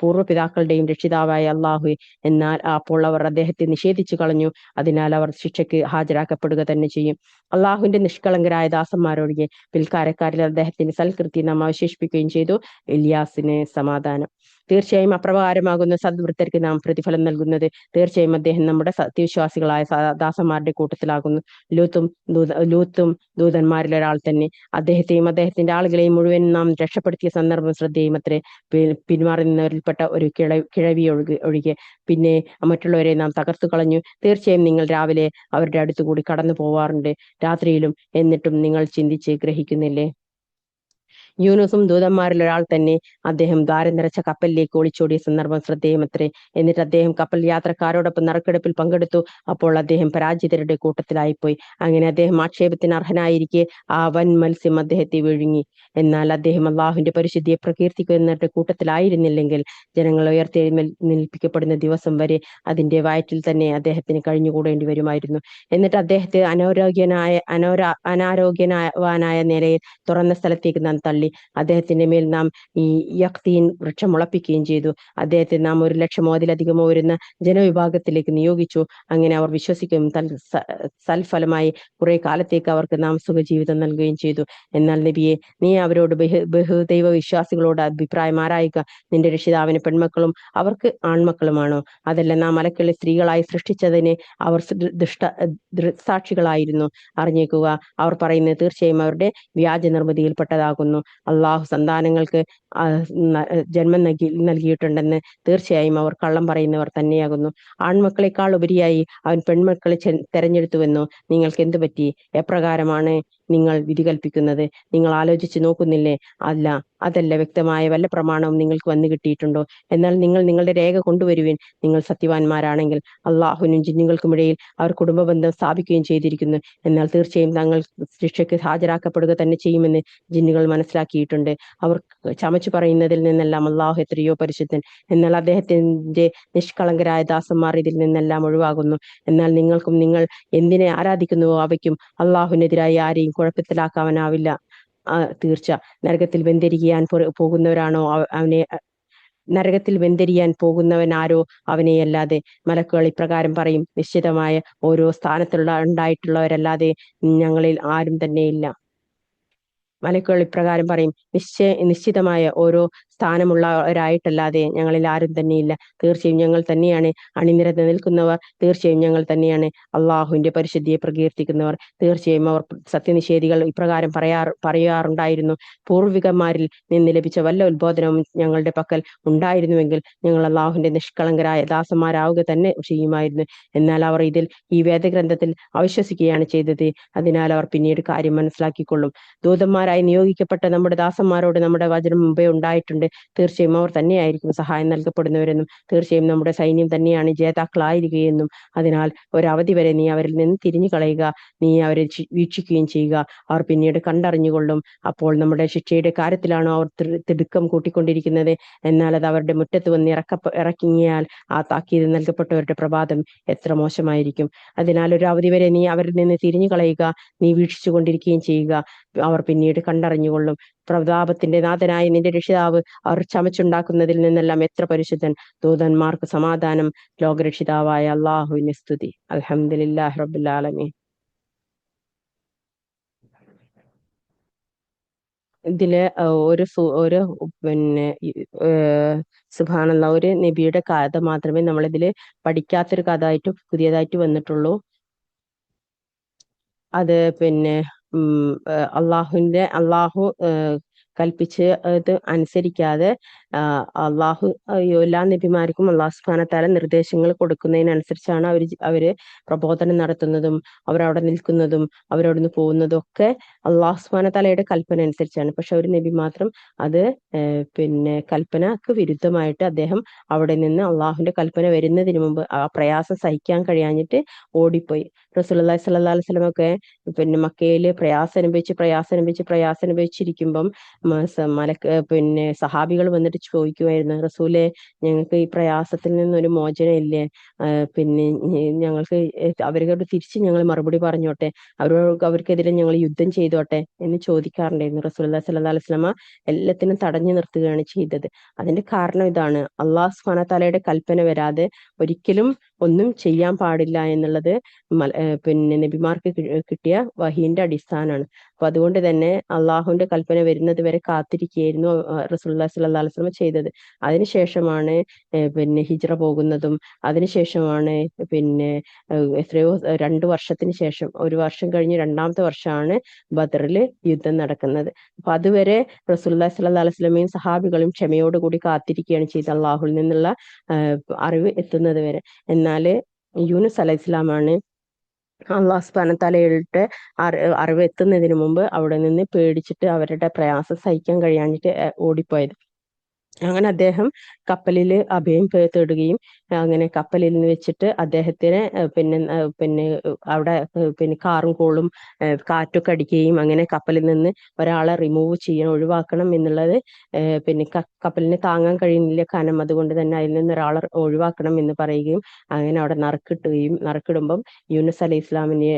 A: പൂർവ്വപിതാക്കളുടെയും രക്ഷിതാവായ അള്ളാഹു. എന്നാൽ അപ്പോൾ അവർ അദ്ദേഹത്തെ നിഷേധിച്ചു കളഞ്ഞു. അതിനാൽ അവർ ശിക്ഷയ്ക്ക് ഹാജരാക്കപ്പെടുക തന്നെ ചെയ്യും. അള്ളാഹുവിന്റെ നിഷ്കളങ്കരായ ദാസന്മാരൊഴികെ പിൽക്കാരക്കാരിൽ അദ്ദേഹത്തിന്റെ സൽകൃതി നാം അവശേഷിപ്പിക്കുകയും ചെയ്തു. ഇലിയാസിന് സമാധാനം. തീർച്ചയായും അപ്രകാരമാകുന്ന സദ്വൃത്തർക്ക് നാം പ്രതിഫലം നൽകുന്നത്. തീർച്ചയായും അദ്ദേഹം നമ്മുടെ സത്യവിശ്വാസികളായ ദാസന്മാരുടെ കൂട്ടത്തിലാകുന്നു. ലൂത്തും ദൂതന്മാരിൽ ഒരാൾ തന്നെ. അദ്ദേഹത്തെയും അദ്ദേഹത്തിന്റെ ആളുകളെയും മുഴുവൻ നാം രക്ഷപ്പെടുത്തിയ സന്ദർഭം ശ്രദ്ധേയം അത്രേ. പിന്മാറി നിന്നവരിൽപ്പെട്ട ഒരു കിഴവി ഒഴികെ പിന്നെ മറ്റുള്ളവരെ നാം തകർത്തു കളഞ്ഞു. തീർച്ചയായും നിങ്ങൾ രാവിലെ അവരുടെ അടുത്തുകൂടി കടന്നു പോവാറുണ്ട്, രാത്രിയിലും. എന്നിട്ടും നിങ്ങൾ ചിന്തിച്ച് ഗ്രഹിക്കുന്നില്ലേ? യൂനുസും ദൂതന്മാരിൽ ഒരാൾ തന്നെ. അദ്ദേഹം ദ്വാരം നിറച്ച കപ്പലിലേക്ക് ഒളിച്ചോടിയ സന്ദർഭം ശ്രദ്ധേയമത്രേ. എന്നിട്ട് അദ്ദേഹം കപ്പൽ യാത്രക്കാരോടൊപ്പം നറുക്കെടുപ്പിൽ പങ്കെടുത്തു. അപ്പോൾ അദ്ദേഹം പരാജിതരുടെ കൂട്ടത്തിലായിപ്പോയി. അങ്ങനെ അദ്ദേഹം ആക്ഷേപത്തിന് അർഹനായിരിക്കെ ആ വൻ മത്സ്യം അദ്ദേഹത്തെ വിഴുങ്ങി. എന്നാൽ അദ്ദേഹം അള്ളാഹുവിന്റെ പരിശുദ്ധിയെ പ്രകീർത്തിക്കുന്നവരുടെ കൂട്ടത്തിലായിരുന്നില്ലെങ്കിൽ ജനങ്ങൾ ഉയർത്തെഴുന്നേൽപ്പിക്കപ്പെടുന്ന ദിവസം വരെ അതിന്റെ വയറ്റിൽ തന്നെ അദ്ദേഹത്തിന് കഴിഞ്ഞുകൂടേണ്ടി വരുമായിരുന്നു. എന്നിട്ട് അദ്ദേഹത്തെ അനാരോഗ്യവാനായ നിലയിൽ തുറന്ന സ്ഥലത്തേക്ക് നാം തള്ളി. അദ്ദേഹത്തിന്റെ മേൽ നാം ഈ യഖ്തീൻ വൃക്ഷം മുളപ്പിക്കുകയും ചെയ്തു. അദ്ദേഹത്തെ നാം 1,00,000 അതിലധികമോ വരുന്ന ജനവിഭാഗത്തിലേക്ക് നിയോഗിച്ചു. അങ്ങനെ അവർ വിശ്വസിക്കുകയും സൽഫലമായി കുറെ കാലത്തേക്ക് അവർക്ക് നാം സുഖജീവിതം നൽകുകയും ചെയ്തു. എന്നാൽ നബിയെ, നീ അവരോട് ബഹുദൈവ വിശ്വാസികളോട് അഭിപ്രായം ആരായുക. നിന്റെ രക്ഷിതാവിന് പെൺമക്കളും അവർക്ക് ആൺമക്കളുമാണോ? അതല്ല നാം മലക്കുകളെ സ്ത്രീകളായി സൃഷ്ടിച്ചതിന് അവർ ദൃക്സാക്ഷികളായിരുന്നു. അറിഞ്ഞേക്കുക, അവർ പറയുന്നത് തീർച്ചയായും അവരുടെ വ്യാജ നിർമ്മിതിയിൽപ്പെട്ടതാകുന്നു. അള്ളാഹു സന്താനങ്ങൾക്ക് ജന്മം നൽകിയിട്ടുണ്ടെന്ന് തീർച്ചയായും അവർ കള്ളം പറയുന്നവർ തന്നെയാകുന്നു. ആൺമക്കളെക്കാൾ ഉപരിയായി അവൻ പെൺമക്കളെ തെരഞ്ഞെടുത്തുവെന്നോ? നിങ്ങൾക്ക് എന്തു പറ്റി? എപ്രകാരമാണ് നിങ്ങൾ വിധി കൽപ്പിക്കുന്നത്? നിങ്ങൾ ആലോചിച്ച് നോക്കുന്നില്ലേ? അതല്ല വ്യക്തമായ വല്ല പ്രമാണവും നിങ്ങൾക്ക് വന്നു കിട്ടിയിട്ടുണ്ടോ? എന്നാൽ നിങ്ങൾ നിങ്ങളുടെ രേഖ കൊണ്ടുവരുവിൻ, നിങ്ങൾ സത്യവാന്മാരാണെങ്കിൽ. അള്ളാഹുവിനും ജിന്നുകൾക്കുമിടയിൽ അവർ കുടുംബബന്ധം സ്ഥാപിക്കുകയും ചെയ്തിരിക്കുന്നു. എന്നാൽ തീർച്ചയായും തങ്ങൾ ശിക്ഷയ്ക്ക് ഹാജരാക്കപ്പെടുക തന്നെ ചെയ്യുമെന്ന് ജിന്നുകൾ മനസ്സിലാക്കിയിട്ടുണ്ട്. അവർ ചമച്ചു പറയുന്നതിൽ നിന്നെല്ലാം അള്ളാഹു എത്രയോ പരിശുദ്ധൻ. എന്നാൽ അദ്ദേഹത്തിന്റെ നിഷ്കളങ്കരായ ദാസന്മാർ ഇതിൽ നിന്നെല്ലാം ഒഴിവാകുന്നു. എന്നാൽ നിങ്ങൾക്കും നിങ്ങൾ എന്തിനെ ആരാധിക്കുന്നുവോ അവയ്ക്കും അള്ളാഹുവിനെതിരായി ആരെയും കുഴപ്പത്തിലാക്കാനാവില്ല. തീർച്ച നരകത്തിൽ വെന്തെരിയാൻ പോകുന്നവനാരോ അവനെയല്ലാതെ. മലക്കുകൾ ഇപ്രകാരം പറയും: നിശ്ചിതമായ ഓരോ ഉണ്ടായിട്ടുള്ളവരല്ലാതെ ഞങ്ങളിൽ ആരും തന്നെയില്ല. മലക്കുകൾ ഇപ്രകാരം പറയും: നിശ്ചിതമായ ഓരോ സ്ഥാനമുള്ളവരായിട്ടല്ലാതെ ഞങ്ങളിൽ ആരും തന്നെയില്ല. തീർച്ചയായും ഞങ്ങൾ തന്നെയാണ് അണിനിരന്ന് നിൽക്കുന്നവർ. തീർച്ചയായും ഞങ്ങൾ തന്നെയാണ് അള്ളാഹുവിന്റെ പരിശുദ്ധിയെ പ്രകീർത്തിക്കുന്നവർ. തീർച്ചയായും അവർ സത്യനിഷേധികൾ ഇപ്രകാരം പറയാറുണ്ടായിരുന്നു: പൂർവികന്മാരിൽ നിന്ന് ലഭിച്ച വല്ല ഉത്ബോധനവും ഞങ്ങളുടെ പക്കൽ ഉണ്ടായിരുന്നുവെങ്കിൽ ഞങ്ങൾ അള്ളാഹുവിന്റെ നിഷ്കളങ്കരായ ദാസന്മാരാവുക തന്നെ ചെയ്യുമായിരുന്നു. എന്നാൽ അവർ ഈ വേദഗ്രന്ഥത്തിൽ അവിശ്വസിക്കുകയാണ് ചെയ്തത്. അതിനാൽ അവർ പിന്നീട് കാര്യം മനസ്സിലാക്കിക്കൊള്ളും. ദൂതന്മാരായി നിയോഗിക്കപ്പെട്ട നമ്മുടെ ദാസന്മാരോട് നമ്മുടെ വചനം മുമ്പേ ഉണ്ടായിട്ടുണ്ട്. തീർച്ചയായും അവർ തന്നെയായിരിക്കും സഹായം നൽകപ്പെടുന്നവരെന്നും തീർച്ചയായും നമ്മുടെ സൈന്യം തന്നെയാണ് ജേതാക്കളായിരിക്കുകയെന്നും. അതിനാൽ ഒരവധി വരെ നീ അവരിൽ നിന്ന് തിരിഞ്ഞു കളയുക, നീ അവരെ വീക്ഷിക്കുകയും ചെയ്യുക. അവർ പിന്നീട് കണ്ടറിഞ്ഞുകൊള്ളും. അപ്പോൾ നമ്മുടെ ശിക്ഷയുടെ കാര്യത്തിലാണോ അവർ തിടുക്കം കൂട്ടിക്കൊണ്ടിരിക്കുന്നത്? എന്നാൽ അത് അവരുടെ മുറ്റത്ത് വന്ന് ഇറക്കിയാൽ ആ താക്കീത് നൽകപ്പെട്ടവരുടെ പ്രഭാതം എത്ര മോശമായിരിക്കും. അതിനാൽ ഒരു അവധി വരെ നീ അവരിൽ നിന്ന് തിരിഞ്ഞു കളയുക, നീ വീക്ഷിച്ചു കൊണ്ടിരിക്കുകയും ചെയ്യുക. അവർ പിന്നീട് കണ്ടറിഞ്ഞുകൊള്ളും. പ്രതാപത്തിന്റെ നാഥനായ നിന്റെ രക്ഷിതാവ് അവർ ചമച്ചുണ്ടാക്കുന്നതിൽ നിന്നെല്ലാം എത്ര പരിശുദ്ധൻ. ദൂതന്മാർക്ക് സമാധാനം. ലോകരക്ഷിതാവായ അള്ളാഹുവിനെ സ്തുതി. അൽഹംദുലില്ലാഹി റബ്ബിൽ ആലമീൻ. ഇതില് ഒരു പിന്നെ സുബ്ഹാനല്ലാഹ് ഒരു നബിയുടെ കഥ മാത്രമേ നമ്മളിതില് പഠിക്കാത്തൊരു കഥ ആയിട്ട് പുതിയതായിട്ട് വന്നിട്ടുള്ളൂ. അത് പിന്നെ അള്ളാഹു കൽപ്പിച്ച് അത് അനുസരിക്കാതെ അള്ളാഹു എല്ലാ നബിമാർക്കും അള്ളാഹു സുബ്ഹാനഹു വ തആല നിർദ്ദേശങ്ങൾ കൊടുക്കുന്നതിനനുസരിച്ചാണ് അവര് പ്രബോധനം നടത്തുന്നതും അവരവിടെ നിൽക്കുന്നതും അവരവിടുന്ന് പോകുന്നതും ഒക്കെ അള്ളാഹു സുബ്ഹാനഹു വ തആലയുടെ കൽപ്പന അനുസരിച്ചാണ്. പക്ഷെ ഒരു നബി മാത്രം അത് പിന്നെ കൽപ്പനക്ക് വിരുദ്ധമായിട്ട് അദ്ദേഹം അവിടെ നിന്ന് അള്ളാഹുവിന്റെ കൽപ്പന വരുന്നതിന് മുമ്പ് ആ പ്രയാസം സഹിക്കാൻ കഴിയാഞ്ഞിട്ട് ഓടിപ്പോയി. റസൂലുള്ളാഹി സ്വല്ലല്ലാഹു അലൈഹി വസല്ലം ഒക്കെ പിന്നെ മക്കയില് പ്രയാസം അനുഭവിച്ചിരിക്കുമ്പം പിന്നെ സഹാബികൾ വന്നിട്ട് ചോദിക്കുമായിരുന്നു, റസൂലെ, ഞങ്ങൾക്ക് ഈ പ്രയാസത്തിൽ നിന്നൊരു മോചനം ഇല്ലേ? പിന്നെ ഞങ്ങൾക്ക് അവരോട് തിരിച്ച് ഞങ്ങൾ മറുപടി പറഞ്ഞോട്ടെ, അവർക്കെതിരെ ഞങ്ങൾ യുദ്ധം ചെയ്തോട്ടെ എന്ന് ചോദിക്കാറുണ്ടായിരുന്നു. റസൂലുള്ളാഹി സ്വല്ലല്ലാഹു അലൈഹി വസല്ലമ എല്ലാത്തിനും തടഞ്ഞു നിർത്തുകയാണ് ചെയ്തത്. അതിന്റെ കാരണം ഇതാണ്, അള്ളാഹു സുബ്ഹാനഹു വ തആലയുടെ കൽപ്പന വരാതെ ഒരിക്കലും ഒന്നും ചെയ്യാൻ പാടില്ല എന്നുള്ളത് പിന്നെ നബിമാർക്ക് കിട്ടിയ വഹീന്റെ അടിസ്ഥാനമാണ്. അപ്പൊ അതുകൊണ്ട് തന്നെ അള്ളാഹുവിന്റെ കൽപ്പന വരുന്നത് വരെ കാത്തിരിക്കുകയായിരുന്നു റസൂലുള്ളാഹി സ്വല്ലല്ലാഹു അലൈഹി വസല്ലം ചെയ്തത്. അതിനുശേഷമാണ് പിന്നെ ഹിജ്റ പോകുന്നതും അതിനുശേഷമാണ് പിന്നെ എത്രയോ 2 വർഷത്തിന് ശേഷം, 1 വർഷം കഴിഞ്ഞ് 2-ാമത്തെ വർഷമാണ് ബദറില് യുദ്ധം നടക്കുന്നത്. അപ്പൊ അതുവരെ റസൂലുള്ളാഹി സ്വല്ലല്ലാഹു അലൈഹി വസല്ലമയും സഹാബികളും ക്ഷമയോടുകൂടി കാത്തിരിക്കുകയാണ് ചെയ്തത് അള്ളാഹുവിൽ നിന്നുള്ള അറിവ് എത്തുന്നത് വരെ. എന്നാല് യൂനുസ് അലൈഹിസ്സലാമാണ് അള്ളാഹു സുബ്ഹാനഹു വ തആലയുടെ അറിവ് എത്തുന്നതിന് മുമ്പ് അവിടെ നിന്ന് പേടിച്ചിട്ട് അവരുടെ പ്രയാസം സഹിക്കാൻ കഴിയാഞ്ഞിട്ട് ഓടിപ്പോയത്. അങ്ങനെ അദ്ദേഹം കപ്പലിൽ അഭയം തേടുകയും അങ്ങനെ കപ്പലിൽ നിന്ന് വെച്ചിട്ട് അദ്ദേഹത്തിന് പിന്നെ അവിടെ പിന്നെ കാറും കോളും കാറ്റൊക്കെ അടിക്കുകയും അങ്ങനെ കപ്പലിൽ നിന്ന് ഒരാളെ ഒഴിവാക്കണം എന്നുള്ളത് പിന്നെ കപ്പലിന് താങ്ങാൻ കഴിയുന്നില്ല കനം, അതുകൊണ്ട് തന്നെ അതിൽ നിന്ന് ഒരാളെ ഒഴിവാക്കണം എന്ന് പറയുകയും അങ്ങനെ അവിടെ നറുക്കിടുമ്പം യൂനുസ് അലൈഹി ഇസ്ലാമിന്റെ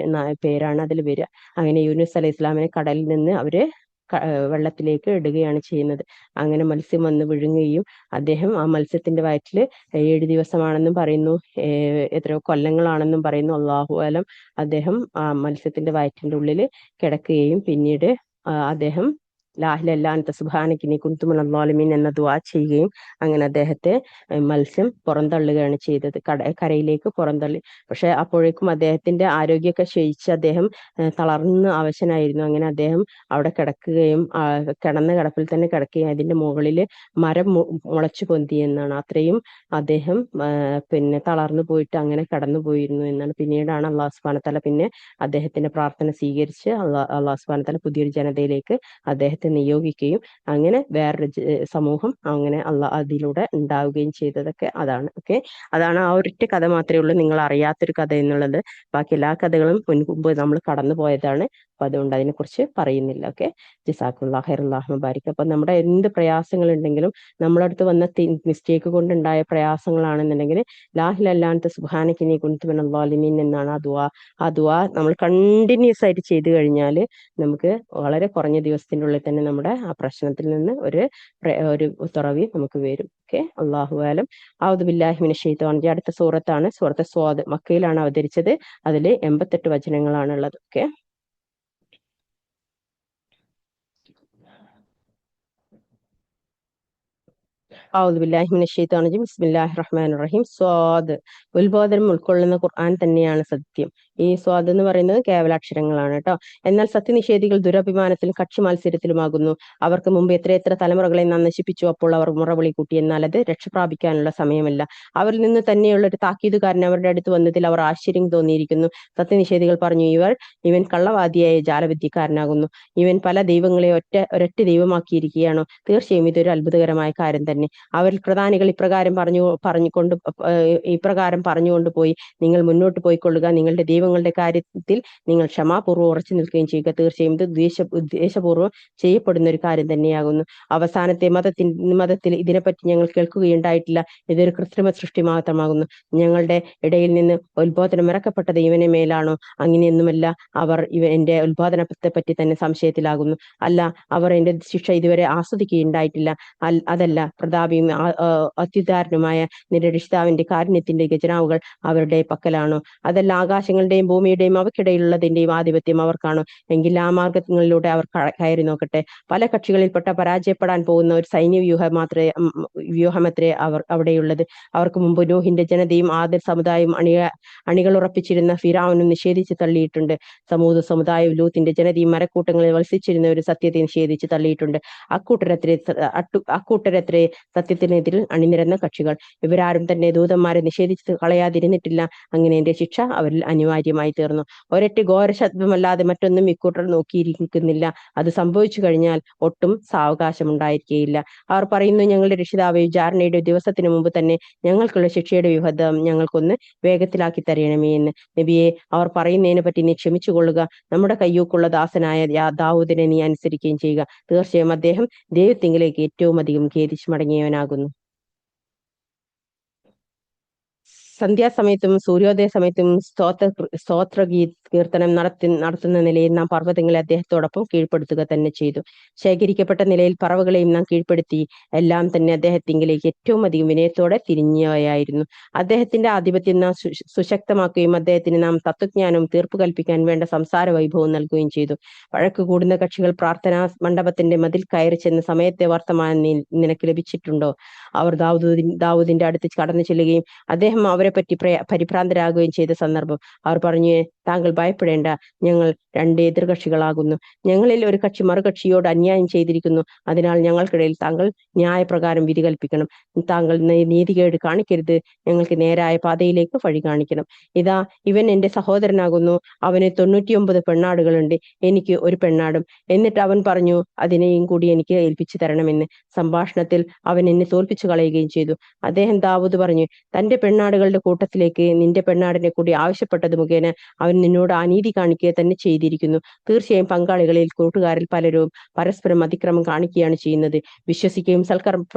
A: പേരാണ് അതിൽ വരിക. അങ്ങനെ യൂനുസ് അലൈഹി ഇസ്ലാമിനെ കടലിൽ നിന്ന് അവര് വെള്ളത്തിലേക്ക് ഇടുകയാണ് ചെയ്യുന്നത്. അങ്ങനെ മത്സ്യം വന്ന് വിഴുങ്ങുകയും അദ്ദേഹം ആ മത്സ്യത്തിന്റെ വയറ്റില് 7 ദിവസമാണെന്നും പറയുന്നു, എത്രയോ കൊല്ലങ്ങളാണെന്നും പറയുന്നു. അല്ലാഹു അലം. അദ്ദേഹം ആ മത്സ്യത്തിന്റെ വയറ്റിന്റെ ഉള്ളിൽ കിടക്കുകയും പിന്നീട് അദ്ദേഹം ലാ ഇലാഹ ഇല്ല അൻത സുബ്ഹാനക ഇന്നി കുൻതു മിനൽ ളാലിമീൻ എന്ന ദുആ ചെയ്യുകയും അങ്ങനെ അദ്ദേഹത്തെ മത്സ്യം പുറന്തള്ളുകയാണ് ചെയ്തത്, കരയിലേക്ക് പുറന്തള്ളി. പക്ഷെ അപ്പോഴേക്കും അദ്ദേഹത്തിന്റെ ആരോഗ്യമൊക്കെ ക്ഷയിച്ച് അദ്ദേഹം തളർന്ന് അവശനായിരുന്നു. അങ്ങനെ അദ്ദേഹം അവിടെ കിടക്കുകയും കിടന്ന കിടപ്പിൽ തന്നെ കിടക്കുകയും അതിന്റെ മുകളിൽ മരം മുളച്ചു പൊന്തി എന്നാണ്. അത്രയും അദ്ദേഹം പിന്നെ തളർന്നു പോയിട്ട് അങ്ങനെ കടന്നുപോയിരുന്നു എന്നാണ്. പിന്നീടാണ് അള്ളാഹു സുബ്ഹാനഹു വ തആല പിന്നെ അദ്ദേഹത്തിന്റെ പ്രാർത്ഥന സ്വീകരിച്ച് അള്ളാഹു സുബ്ഹാനഹു വ തആല പുതിയൊരു ജനതയിലേക്ക് അദ്ദേഹത്തെ നിയോഗിക്കുകയും അങ്ങനെ വേറൊരു സമൂഹം അങ്ങനെ അതിലൂടെ ഉണ്ടാവുകയും ചെയ്തതൊക്കെ അതാണ്. ഓക്കെ, അതാണ് ആ ഒരൊറ്റ കഥ മാത്രമേ ഉള്ളൂ നിങ്ങൾ അറിയാത്തൊരു കഥ എന്നുള്ളത്. ബാക്കി എല്ലാ കഥകളും മുൻപ് നമ്മൾ കടന്നു പോയതാണ്. അപ്പൊ അതുകൊണ്ട് അതിനെക്കുറിച്ച് പറയുന്നില്ല. ഓക്കെ, ജസാക്കുമുല്ലാഹ് ഖൈറല്ലാഹു മുബാരിക്. അപ്പൊ നമ്മുടെ എന്ത് പ്രയാസങ്ങൾ ഉണ്ടെങ്കിലും നമ്മളടുത്ത് വന്ന മിസ്റ്റേക്ക് കൊണ്ടുണ്ടായ പ്രയാസങ്ങളാണെന്നുണ്ടെങ്കിൽ ലാ ഇലാഹ ഇല്ല അൻത സുബ്ഹാനക ഇന്നി കുൻതു മിനൽ ളാലിമീൻ എന്നാണ് ആ ദുആ നമ്മൾ കണ്ടിന്യൂസ് ആയിട്ട് ചെയ്തു കഴിഞ്ഞാൽ നമുക്ക് വളരെ കുറഞ്ഞ ദിവസത്തിന്റെ ഉള്ളിൽ തന്നെ നമ്മുടെ ആ പ്രശ്നത്തിൽ നിന്ന് ഒരു തുറവി നമുക്ക് വരും. ഓക്കെ, അല്ലാഹു ആലം. ഔദു ബില്ലാഹി മിനശ് ശൈത്വാനിർ റജീം. അടുത്ത സൂറത്താണ് സൂറത്ത് സ്വാദ്. മക്കയിലാണ് അവതരിച്ചത്. അതിൽ 88 വചനങ്ങളാണ് ഉള്ളത്. ഓക്കെ, ബിസ്മില്ലാഹിർ സ്വാദ്. ഉത്ബോധനം ഉൾക്കൊള്ളുന്ന ഖുർആൻ തന്നെയാണ് സത്യം. ഈ സ്വാദ് എന്ന് പറയുന്നത് കേവലാക്ഷരങ്ങളാണ് കേട്ടോ. എന്നാൽ സത്യനിഷേധികൾ ദുരഭിമാനത്തിലും കക്ഷി മത്സരത്തിലുമാകുന്നു. അവർക്ക് മുമ്പ് എത്രയെത്ര തലമുറകളെ നാം നശിപ്പിച്ചു, അപ്പോൾ അവർ മുറവിളി കൂട്ടി. എന്നാൽ അത് രക്ഷപ്രാപിക്കാനുള്ള സമയമല്ല. അവരിൽ നിന്ന് തന്നെയുള്ള ഒരു താക്കീതുകാരൻ അവരുടെ അടുത്ത് വന്നതിൽ അവർ ആശ്ചര്യം തോന്നിയിരിക്കുന്നു. സത്യനിഷേധികൾ പറഞ്ഞു, ഇവൻ കള്ളവാദിയായ ജാലവിദ്യക്കാരനാകുന്നു. ഇവൻ പല ദൈവങ്ങളെ ഒരൊറ്റ ദൈവമാക്കിയിരിക്കുകയാണോ? തീർച്ചയായും ഇതൊരു അത്ഭുതകരമായ കാര്യം തന്നെ. അവരിൽ പ്രധാനികൾ ഇപ്രകാരം പറഞ്ഞുകൊണ്ട് പോയി, നിങ്ങൾ മുന്നോട്ട് പോയിക്കൊള്ളുക, നിങ്ങളുടെ ദൈവങ്ങളുടെ കാര്യത്തിൽ നിങ്ങൾ ക്ഷമാപൂർവ്വം ഉറച്ചു നിൽക്കുകയും ചെയ്യുക. തീർച്ചയായും ഇത് ഉദ്ദേശപൂർവ്വം ചെയ്യപ്പെടുന്ന ഒരു കാര്യം തന്നെയാകുന്നു. അവസാനത്തെ മതത്തിൽ ഇതിനെപ്പറ്റി ഞങ്ങൾ കേൾക്കുകയുണ്ടായിട്ടില്ല. ഇതൊരു കൃത്രിമ സൃഷ്ടി മാത്രമാകുന്നു. ഞങ്ങളുടെ ഇടയിൽ നിന്ന് ഉത്ബോധനം ഇറക്കപ്പെട്ടത് ഇവനെ മേലാണോ? അങ്ങനെയൊന്നുമല്ല. അവർ എന്റെ ഉത്ബോധനത്തെ പറ്റി തന്നെ സംശയത്തിലാകുന്നു. അല്ല, അവർ എന്റെ ശിക്ഷ ഇതുവരെ ആസ്വദിക്കുകയുണ്ടായിട്ടില്ല. അതല്ല, പ്രതാപിയും അത്യുദാരനുമായ നിന്റെ രക്ഷിതാവിന്റെ കാരുണ്യത്തിന്റെ ഖജനാവുകൾ അവരുടെ പക്കലാണോ? അതല്ല ആകാശങ്ങളുടെയും ഭൂമിയുടെയും അവയ്ക്കിടയിലുള്ളതിന്റെയും ആധിപത്യം അവർക്കാണോ? എങ്കിൽ ആ മാർഗങ്ങളിലൂടെ അവർ കയറി നോക്കട്ടെ. പല കക്ഷികളിൽപ്പെട്ട പരാജയപ്പെടാൻ പോകുന്ന ഒരു സൈന്യ വ്യൂഹമത്രേ അവിടെയുള്ളത്. അവർക്ക് മുമ്പ് നൂഹിന്റെ ജനതയും ആദിർ സമുദായവും അണികളുറപ്പിച്ചിരുന്ന ഫിറഔനും നിഷേധിച്ച് തള്ളിയിട്ടുണ്ട്. സമൂത് സമുദായവും ലൂത്തിന്റെ ജനതയും മരക്കൂട്ടങ്ങളിൽ വസിച്ചിരുന്ന ഒരു സത്യത്തെ നിഷേധിച്ച് തള്ളിയിട്ടുണ്ട്. അക്കൂട്ടരത്രേ സത്യത്തിനെതിരിൽ അണിനിരന്ന കക്ഷികൾ. ഇവരാരും തന്നെ ദൂതന്മാരെ നിഷേധിച്ച് കളയാതിരുന്നിട്ടില്ല. അങ്ങനെ എന്റെ ശിക്ഷ അവരിൽ അനിവാര്യമായി തീർന്നു. ഒരൊറ്റ ഘോരശബ്ദമല്ലാതെ മറ്റൊന്നും ഇക്കൂട്ടർ നോക്കിയിരിക്കുന്നില്ല. അത് സംഭവിച്ചു കഴിഞ്ഞാൽ ഒട്ടും സാവകാശമുണ്ടായിരിക്കുകയില്ല. അവർ പറയുന്നു, ഞങ്ങളുടെ രക്ഷിതാവേ, വിചാരണയുടെ ദിവസത്തിനു മുമ്പ് തന്നെ ഞങ്ങൾക്കുള്ള ശിക്ഷയുടെ വിഹിതം ഞങ്ങൾക്കൊന്ന് വേഗത്തിലാക്കി തരണമേ എന്ന്. നബിയെ, അവർ പറയുന്നതിനെ പറ്റി നീ ക്ഷമിച്ചുകൊള്ളുക. നമ്മുടെ കയ്യൂക്കുള്ള ദാസനായ ദാവൂദിനെ നീ അനുസരിക്കുകയും ചെയ്യുക. തീർച്ചയായും അദ്ദേഹം ദൈവത്തിങ്കിലേക്ക് ഏറ്റവും അധികം ഖേദിച്ചു മടങ്ങിയവനാകുന്നു. സന്ധ്യാസമയത്തും സൂര്യോദയ സമയത്തും സ്തോത്ര കീർത്തനം നടത്തുന്ന നിലയിൽ നാം പർവ്വതങ്ങളെ അദ്ദേഹത്തോടൊപ്പം കീഴ്പ്പെടുത്തുക തന്നെ ചെയ്തു. ശേഖരിക്കപ്പെട്ട നിലയിൽ പറവകളെയും നാം കീഴ്പ്പെടുത്തി. എല്ലാം തന്നെ അദ്ദേഹത്തിങ്കിലേക്ക് ഏറ്റവും അധികം വിനയത്തോടെ തിരിഞ്ഞവയായിരുന്നു. അദ്ദേഹത്തിന്റെ ആധിപത്യം നാം സുശക്തമാക്കുകയും അദ്ദേഹത്തിന് നാം തത്വജ്ഞാനവും തീർപ്പ് കൽപ്പിക്കാൻ വേണ്ട സംസാര വൈഭവവും നൽകുകയും ചെയ്തു. വഴക്ക് കൂടുന്ന കക്ഷികൾ പ്രാർത്ഥനാ മണ്ഡപത്തിന്റെ മതിൽ കയറി ചെന്ന സമയത്തെ വർത്തമാനം നിനക്ക് ലഭിച്ചിട്ടുണ്ടോ? അവർ ദാവൂദിന്റെ അടുത്ത് കടന്നു ചെല്ലുകയും അദ്ദേഹം അവരെ പറ്റി പരിഭ്രാന്തരാകുകയും ചെയ്ത സന്ദർഭം. അവർ പറഞ്ഞു, താങ്കൾ ഭയപ്പെടേണ്ട, ഞങ്ങൾ രണ്ട് എതിർകക്ഷികളാകുന്നു. ഞങ്ങളിൽ ഒരു കക്ഷി മറുകക്ഷിയോട് അന്യായം ചെയ്തിരിക്കുന്നു. അതിനാൽ ഞങ്ങൾക്കിടയിൽ താങ്കൾ ന്യായപ്രകാരം വിധി കൽപ്പിക്കണം. താങ്കൾ നീതികേട് കാണിക്കരുത്. ഞങ്ങൾക്ക് നേരായ പാതയിലേക്ക് വഴി കാണിക്കണം. ഇതാ, ഇവൻ എന്റെ സഹോദരനാകുന്നു. അവന് 99 പെണ്ണാടുകളുണ്ട്, എനിക്ക് ഒരു പെണ്ണാടും. എന്നിട്ട് അവൻ പറഞ്ഞു, അതിനെയും കൂടി എനിക്ക് ഏൽപ്പിച്ചു തരണമെന്ന്. സംഭാഷണത്തിൽ അവൻ എന്നെ തോൽപ്പിച്ചു കളയുകയും ചെയ്തു. അദ്ദേഹം ദാവൂദ് പറഞ്ഞു, തന്റെ പെണ്ണാടുകളുടെ കൂട്ടത്തിലേക്ക് നിന്റെ പെണ്ണാടിനെ കൂടി ആവശ്യപ്പെട്ടത് മുഖേന അവൻ നിന്നോട് അനീതി കാണിക്കുക തന്നെ ചെയ്തിരിക്കുന്നു. തീർച്ചയായും പങ്കാളികളിൽ കൂട്ടുകാരിൽ പലരും പരസ്പരം അതിക്രമം കാണിക്കുകയാണ് ചെയ്യുന്നത്. വിശ്വസിക്കുകയും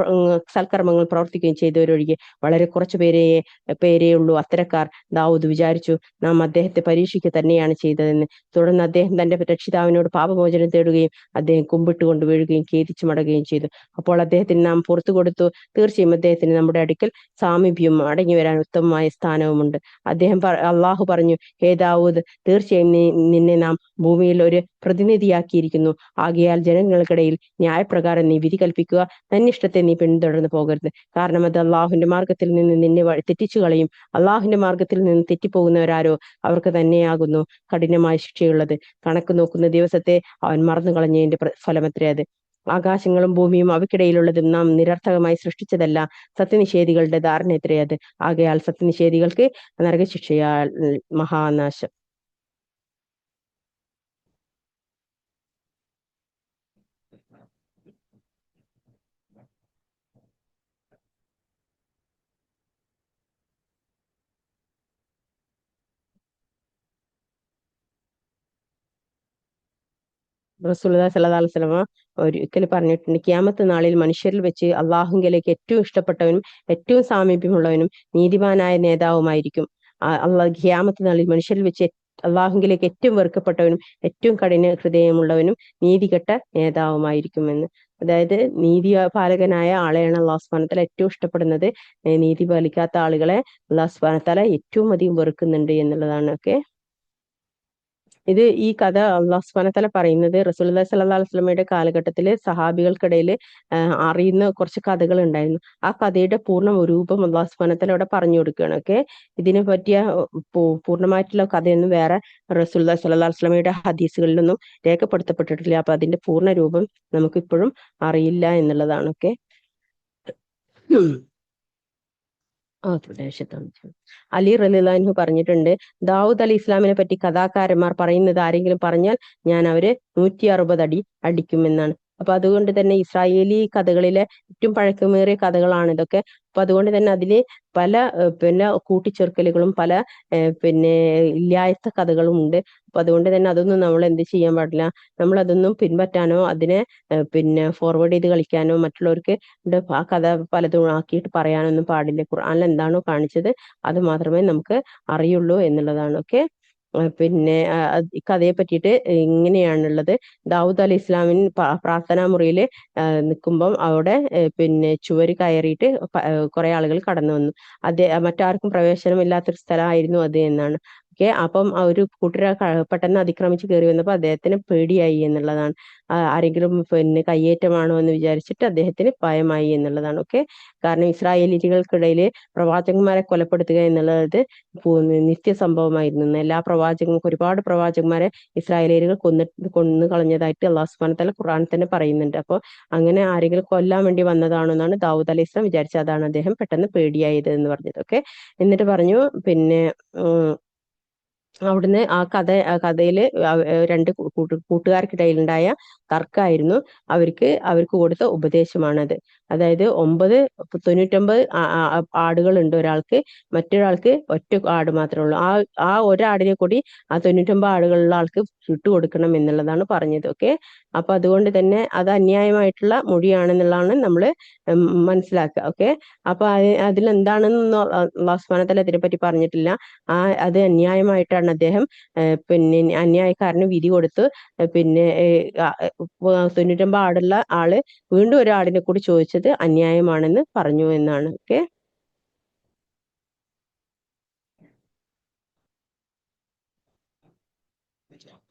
A: സൽക്കർമ്മങ്ങൾ പ്രവർത്തിക്കുകയും ചെയ്തവരൊഴികെ വളരെ കുറച്ചു പേരേ ഉള്ളൂ അത്തരക്കാർ. ദാവൂദ് വിചാരിച്ചു, നാം അദ്ദേഹത്തെ പരീക്ഷിക്കുക തന്നെയാണ് ചെയ്തതെന്ന്. തുടർന്ന് അദ്ദേഹം തന്റെ രക്ഷിതാവിനോട് പാപമോചനം തേടുകയും അദ്ദേഹം കുമ്പിട്ടുകൊണ്ട് വീഴുകയും ഖേദിച്ചു മടങ്ങുകയും ചെയ്തു. അപ്പോൾ അദ്ദേഹത്തിന് നാം പുറത്തു കൊടുത്തു. തീർച്ചയായും അദ്ദേഹത്തിന് നമ്മുടെ അടുക്കൽ സാമീപ്യവും മടങ്ങി വരാൻ ഉത്തമമായ സ്ഥാനവുമുണ്ട്. അള്ളാഹു പറഞ്ഞു, ഹേ ദാവൂദ്, തീർച്ചയായും നിന്നെ നാം ഭൂമിയിൽ ഒരു പ്രതിനിധിയാക്കിയിരിക്കുന്നു. ആകയാൽ ജനങ്ങൾക്കിടയിൽ ന്യായപ്രകാരം നീ വിധി കൽപ്പിക്കുക. തന്നിഷ്ടത്തെ നീ പിന്തുടർന്ന് പോകരുത്. കാരണം അത് അള്ളാഹുവിന്റെ മാർഗത്തിൽ നിന്ന് നിന്നെ തെറ്റിച്ചു കളയും. അള്ളാഹുവിന്റെ മാർഗത്തിൽ നിന്ന് തെറ്റിപ്പോകുന്നവരാരോ അവർക്ക് തന്നെയാകുന്നു കഠിനമായ ശിക്ഷയുള്ളത്. കണക്ക് നോക്കുന്ന ദിവസത്തെ അവൻ മറന്നു കളഞ്ഞതിന്റെ ഫലമത്രേ അത്. ആകാശങ്ങളും ഭൂമിയും അവയ്ക്കിടയിലുള്ളതും നാം നിരർത്ഥകമായി സൃഷ്ടിച്ചതല്ല. സത്യനിഷേധികളുടെ ധാരണ എത്രേ അത്. ആകയാൽ സത്യനിഷേധികൾക്ക് നരകശിക്ഷയാൽ മഹാനാശം. റസൂലുള്ളാഹി സ്വല്ലല്ലാഹു അലൈഹി വസല്ലമ ഒരിക്കൽ പറഞ്ഞിട്ടുണ്ട്, ഖിയാമത്ത് നാളിൽ മനുഷ്യരിൽ വെച്ച് അള്ളാഹുങ്കലേക്ക് ഏറ്റവും ഇഷ്ടപ്പെട്ടവനും ഏറ്റവും സാമീപ്യമുള്ളവനും നീതിമാനായ നേതാവുമായിരിക്കും. ഖിയാമത്ത് നാളിൽ മനുഷ്യരിൽ വെച്ച് അള്ളാഹുങ്കിലേക്ക് ഏറ്റവും വെറുക്കപ്പെട്ടവനും ഏറ്റവും കഠിന ഹൃദയമുള്ളവനും നീതികെട്ട നേതാവുമായിരിക്കുമെന്ന്. അതായത് നീതി പാലകനായ ആളെയാണ് അള്ളാഹു സുബ്ഹാനഹു വ തആല ഏറ്റവും ഇഷ്ടപ്പെടുന്നത്. നീതി പാലിക്കാത്ത ആളുകളെ അള്ളാഹു സുബ്ഹാനഹു വ തആല ഏറ്റവും അധികം വെറുക്കുന്നുണ്ട് എന്നുള്ളതാണ്. ഓക്കെ, ഈ കഥ അള്ളാഹു സുബ്ഹാനഹു വ തആല പറയുന്നത് റസൂലുള്ളാഹി സ്വല്ലല്ലാഹു അലൈഹി വസല്ലമയുടെ കാലഘട്ടത്തിൽ സഹാബികൾക്കിടയിൽ അറിയുന്ന കുറച്ച് കഥകൾ ഉണ്ടായിരുന്നു. ആ കഥയുടെ പൂർണ്ണ രൂപം അള്ളാഹു സുബ്ഹാനഹു വ തആല ഇവിടെ പറഞ്ഞു കൊടുക്കുകയാണ്. ഓക്കെ, ഇതിനെ പറ്റിയ പൂർണ്ണമായിട്ടുള്ള കഥയൊന്നും വേറെ റസൂലുള്ളാഹി സ്വല്ലല്ലാഹു അലൈഹി വസല്ലമയുടെ ഹദീസുകളിലൊന്നും രേഖപ്പെടുത്തപ്പെട്ടിട്ടില്ല. അപ്പൊ അതിന്റെ പൂർണ്ണ രൂപം നമുക്ക് ഇപ്പോഴും അറിയില്ല എന്നുള്ളതാണ്. ഓക്കെ, അലി റളിയല്ലാഹു അൻഹു പറഞ്ഞിട്ടുണ്ട്, ദാവൂദ് അലി ഇസ്ലാമിനെ പറ്റി കഥാകാരന്മാർ പറയുന്നത് ആരെങ്കിലും പറഞ്ഞാൽ ഞാൻ അവരെ 160 അടി അടിക്കുമെന്നാണ്. അപ്പൊ അതുകൊണ്ട് തന്നെ ഇസ്രായേലി കഥകളിലെ ഏറ്റവും പഴക്കമേറിയ കഥകളാണ് ഇതൊക്കെ. അപ്പൊ അതുകൊണ്ട് തന്നെ അതില് പല കൂട്ടിച്ചേർക്കലുകളും പല ഇല്ലാത്ത കഥകളും ഉണ്ട്. അപ്പൊ അതുകൊണ്ട് തന്നെ അതൊന്നും നമ്മൾ എന്ത് ചെയ്യാൻ പാടില്ല, നമ്മൾ അതൊന്നും പിൻപറ്റാനോ അതിനെ ഫോർവേഡ് ചെയ്ത് കളിക്കാനോ മറ്റുള്ളവർക്ക് ആ കഥ പലതും ആക്കിയിട്ട് പറയാനൊന്നും പാടില്ല. ഖുർആനിൽ എന്താണോ കാണിച്ചത് അത് മാത്രമേ നമുക്ക് അറിയുള്ളൂ എന്നുള്ളതാണ്. ഓക്കെ, പിന്നെ ഈ കഥയെ പറ്റിയിട്ട് ഇങ്ങനെയാണുള്ളത്. ദാവൂദ് അലൈഹി ഇസ്ലാമിൻ പ്രാർത്ഥനാ മുറിയിൽ നിൽക്കുമ്പം അവിടെ പിന്നെ ചുവര് കയറിയിട്ട് കുറെ ആളുകൾ കടന്നു വന്നു. മറ്റാർക്കും പ്രവേശനമില്ലാത്തൊരു സ്ഥലമായിരുന്നു അത് എന്നാണ്. ഓക്കെ, അപ്പം ആ ഒരു കൂട്ടരെ പെട്ടെന്ന് അതിക്രമിച്ച് കയറി വന്നപ്പോൾ അദ്ദേഹത്തിന് പേടിയായി എന്നുള്ളതാണ്. ആരെങ്കിലും പിന്നെ കയ്യേറ്റമാണോ എന്ന് വിചാരിച്ചിട്ട് അദ്ദേഹത്തിന് ഭയമായി എന്നുള്ളതാണ്. ഓക്കെ, കാരണം ഇസ്രായേലികൾക്കിടയിൽ പ്രവാചകന്മാരെ കൊലപ്പെടുത്തുക എന്നുള്ളത് നിത്യസംഭവമായിരുന്നു. എല്ലാ പ്രവാചകർക്കും ഒരുപാട് പ്രവാചകന്മാരെ ഇസ്രായേലികൾ കൊന്നു കളഞ്ഞതായിട്ട് അള്ളാഹു സുബ്ഹാനഹു വ തആല ഖുർആൻ തന്നെ പറയുന്നുണ്ട്. അപ്പോൾ അങ്ങനെ ആരെങ്കിലും കൊല്ലാൻ വേണ്ടി വന്നതാണെന്നാണ് ദാവൂദ് അലൈഹി ഇസ്ലാം വിചാരിച്ചത്. അതാണ് അദ്ദേഹം പെട്ടെന്ന് പേടിയായത് എന്ന് പറഞ്ഞത്. ഓക്കെ, എന്നിട്ട് പറഞ്ഞു പിന്നെ അവിടുന്ന് ആ കഥയിൽ രണ്ട് കൂട്ടുകാർക്കിടയിലുണ്ടായ തർക്കമായിരുന്നു അവർക്ക് കൊടുത്ത ഉപദേശമാണത്. അതായത് 99 ആടുകളുണ്ട് ഒരാൾക്ക്, മറ്റൊരാൾക്ക് ഒറ്റ ആട് മാത്രമേ ഉള്ളൂ. ആ ഒരാടിനെ കൂടി ആ 99 ആടുകളുള്ള ആൾക്ക് വിട്ടുകൊടുക്കണം എന്നുള്ളതാണ് പറഞ്ഞത്. ഓക്കെ, അപ്പൊ അതുകൊണ്ട് തന്നെ അത് അന്യായമായിട്ടുള്ള മൊഴിയാണെന്നുള്ളതാണ് നമ്മൾ മനസ്സിലാക്കുക. ഓക്കെ, അപ്പൊ അതിലെന്താണെന്ന് അല്ലാഹു സുബ്ഹാനഹു വ തആല ഇതിനെപ്പറ്റി പറഞ്ഞിട്ടില്ല. അത് അന്യായമായിട്ടാണ് അദ്ദേഹം പിന്നെ അന്യായക്കാരന് വിധി കൊടുത്ത് പിന്നെ 99 ആടുള്ള ആള് വീണ്ടും ഒരു ആടിനെ കൂടി ചോദിച്ചത് അന്യായമാണെന്ന് പറഞ്ഞു എന്നാണ്. ഓക്കെ,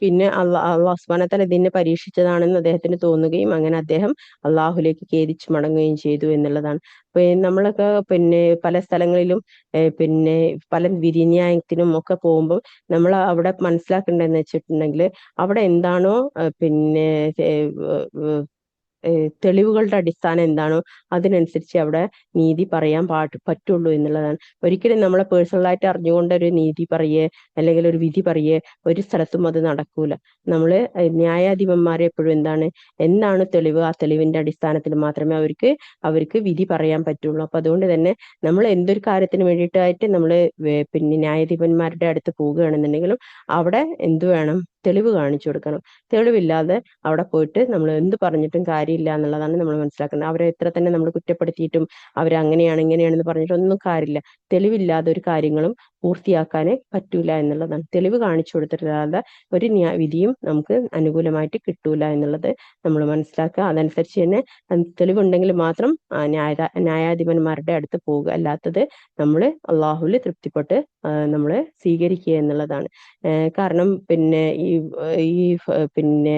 A: പിന്നെ അള്ളാഹു സുബ്ഹാനഹു വ തആല ഇതിനെ പരീക്ഷിച്ചതാണെന്ന് അദ്ദേഹത്തിന് തോന്നുകയും അങ്ങനെ അദ്ദേഹം അള്ളാഹുലേക്ക് ഖേദിച്ചു മടങ്ങുകയും ചെയ്തു എന്നുള്ളതാണ്. നമ്മളൊക്കെ പിന്നെ പല സ്ഥലങ്ങളിലും പിന്നെ പല വിധിന്യായത്തിനും ഒക്കെ പോകുമ്പോൾ നമ്മൾ അവിടെ മനസ്സിലാക്കേണ്ടതെന്ന് വെച്ചിട്ടുണ്ടെങ്കിൽ അവിടെ എന്താണോ പിന്നെ തെളിവുകളുടെ അടിസ്ഥാനം എന്താണോ അതിനനുസരിച്ച് അവിടെ നീതി പറയാൻ പറ്റുള്ളൂ എന്നുള്ളതാണ്. ഒരിക്കലും നമ്മളെ പേഴ്സണലായിട്ട് അറിഞ്ഞുകൊണ്ട് ഒരു നീതി പറയേ അല്ലെങ്കിൽ ഒരു വിധി പറയേ ഒരു സ്ഥലത്തും അത് നടക്കൂല. നമ്മള് ന്യായാധിപന്മാരെ എപ്പോഴും എന്താണ് തെളിവ്, ആ തെളിവിന്റെ അടിസ്ഥാനത്തിൽ മാത്രമേ അവർക്ക് വിധി പറയാൻ പറ്റുള്ളൂ. അപ്പൊ അതുകൊണ്ട് തന്നെ നമ്മൾ എന്തൊരു കാര്യത്തിന് വേണ്ടിയിട്ടായിട്ട് നമ്മൾ പിന്നെ ന്യായാധിപന്മാരുടെ അടുത്ത് പോവുകയാണെന്നുണ്ടെങ്കിലും അവിടെ എന്ത് വേണം, തെളിവ് കാണിച്ചു കൊടുക്കണം. തെളിവില്ലാതെ അവിടെ പോയിട്ട് നമ്മൾ എന്ത് പറഞ്ഞിട്ടും കാര്യമില്ല എന്നുള്ളതാണ് നമ്മൾ മനസ്സിലാക്കുന്നത്. അവരെ എത്ര തന്നെ നമ്മൾ കുറ്റപ്പെടുത്തിയിട്ടും അവരങ്ങനെയാണ് ഇങ്ങനെയാണെന്ന് പറഞ്ഞിട്ടൊന്നും കാര്യമില്ല. തെളിവില്ലാതെ ഒരു കാര്യങ്ങളും പൂർത്തിയാക്കാനേ പറ്റൂല എന്നുള്ളതാണ്. തെളിവ് കാണിച്ചു കൊടുത്തിട്ടില്ലാതെ ഒരു വിധിയും നമുക്ക് അനുകൂലമായിട്ട് കിട്ടൂല എന്നുള്ളത് നമ്മൾ മനസ്സിലാക്കുക. അതനുസരിച്ച് തന്നെ തെളിവുണ്ടെങ്കിൽ മാത്രം ന്യായാധിപന്മാരുടെ അടുത്ത് പോവുക. അല്ലാത്തത് നമ്മൾ അള്ളാഹുവിൽ തൃപ്തിപ്പെട്ട് നമ്മൾ സ്വീകരിക്കുക എന്നുള്ളതാണ്. കാരണം പിന്നെ ഈ പിന്നെ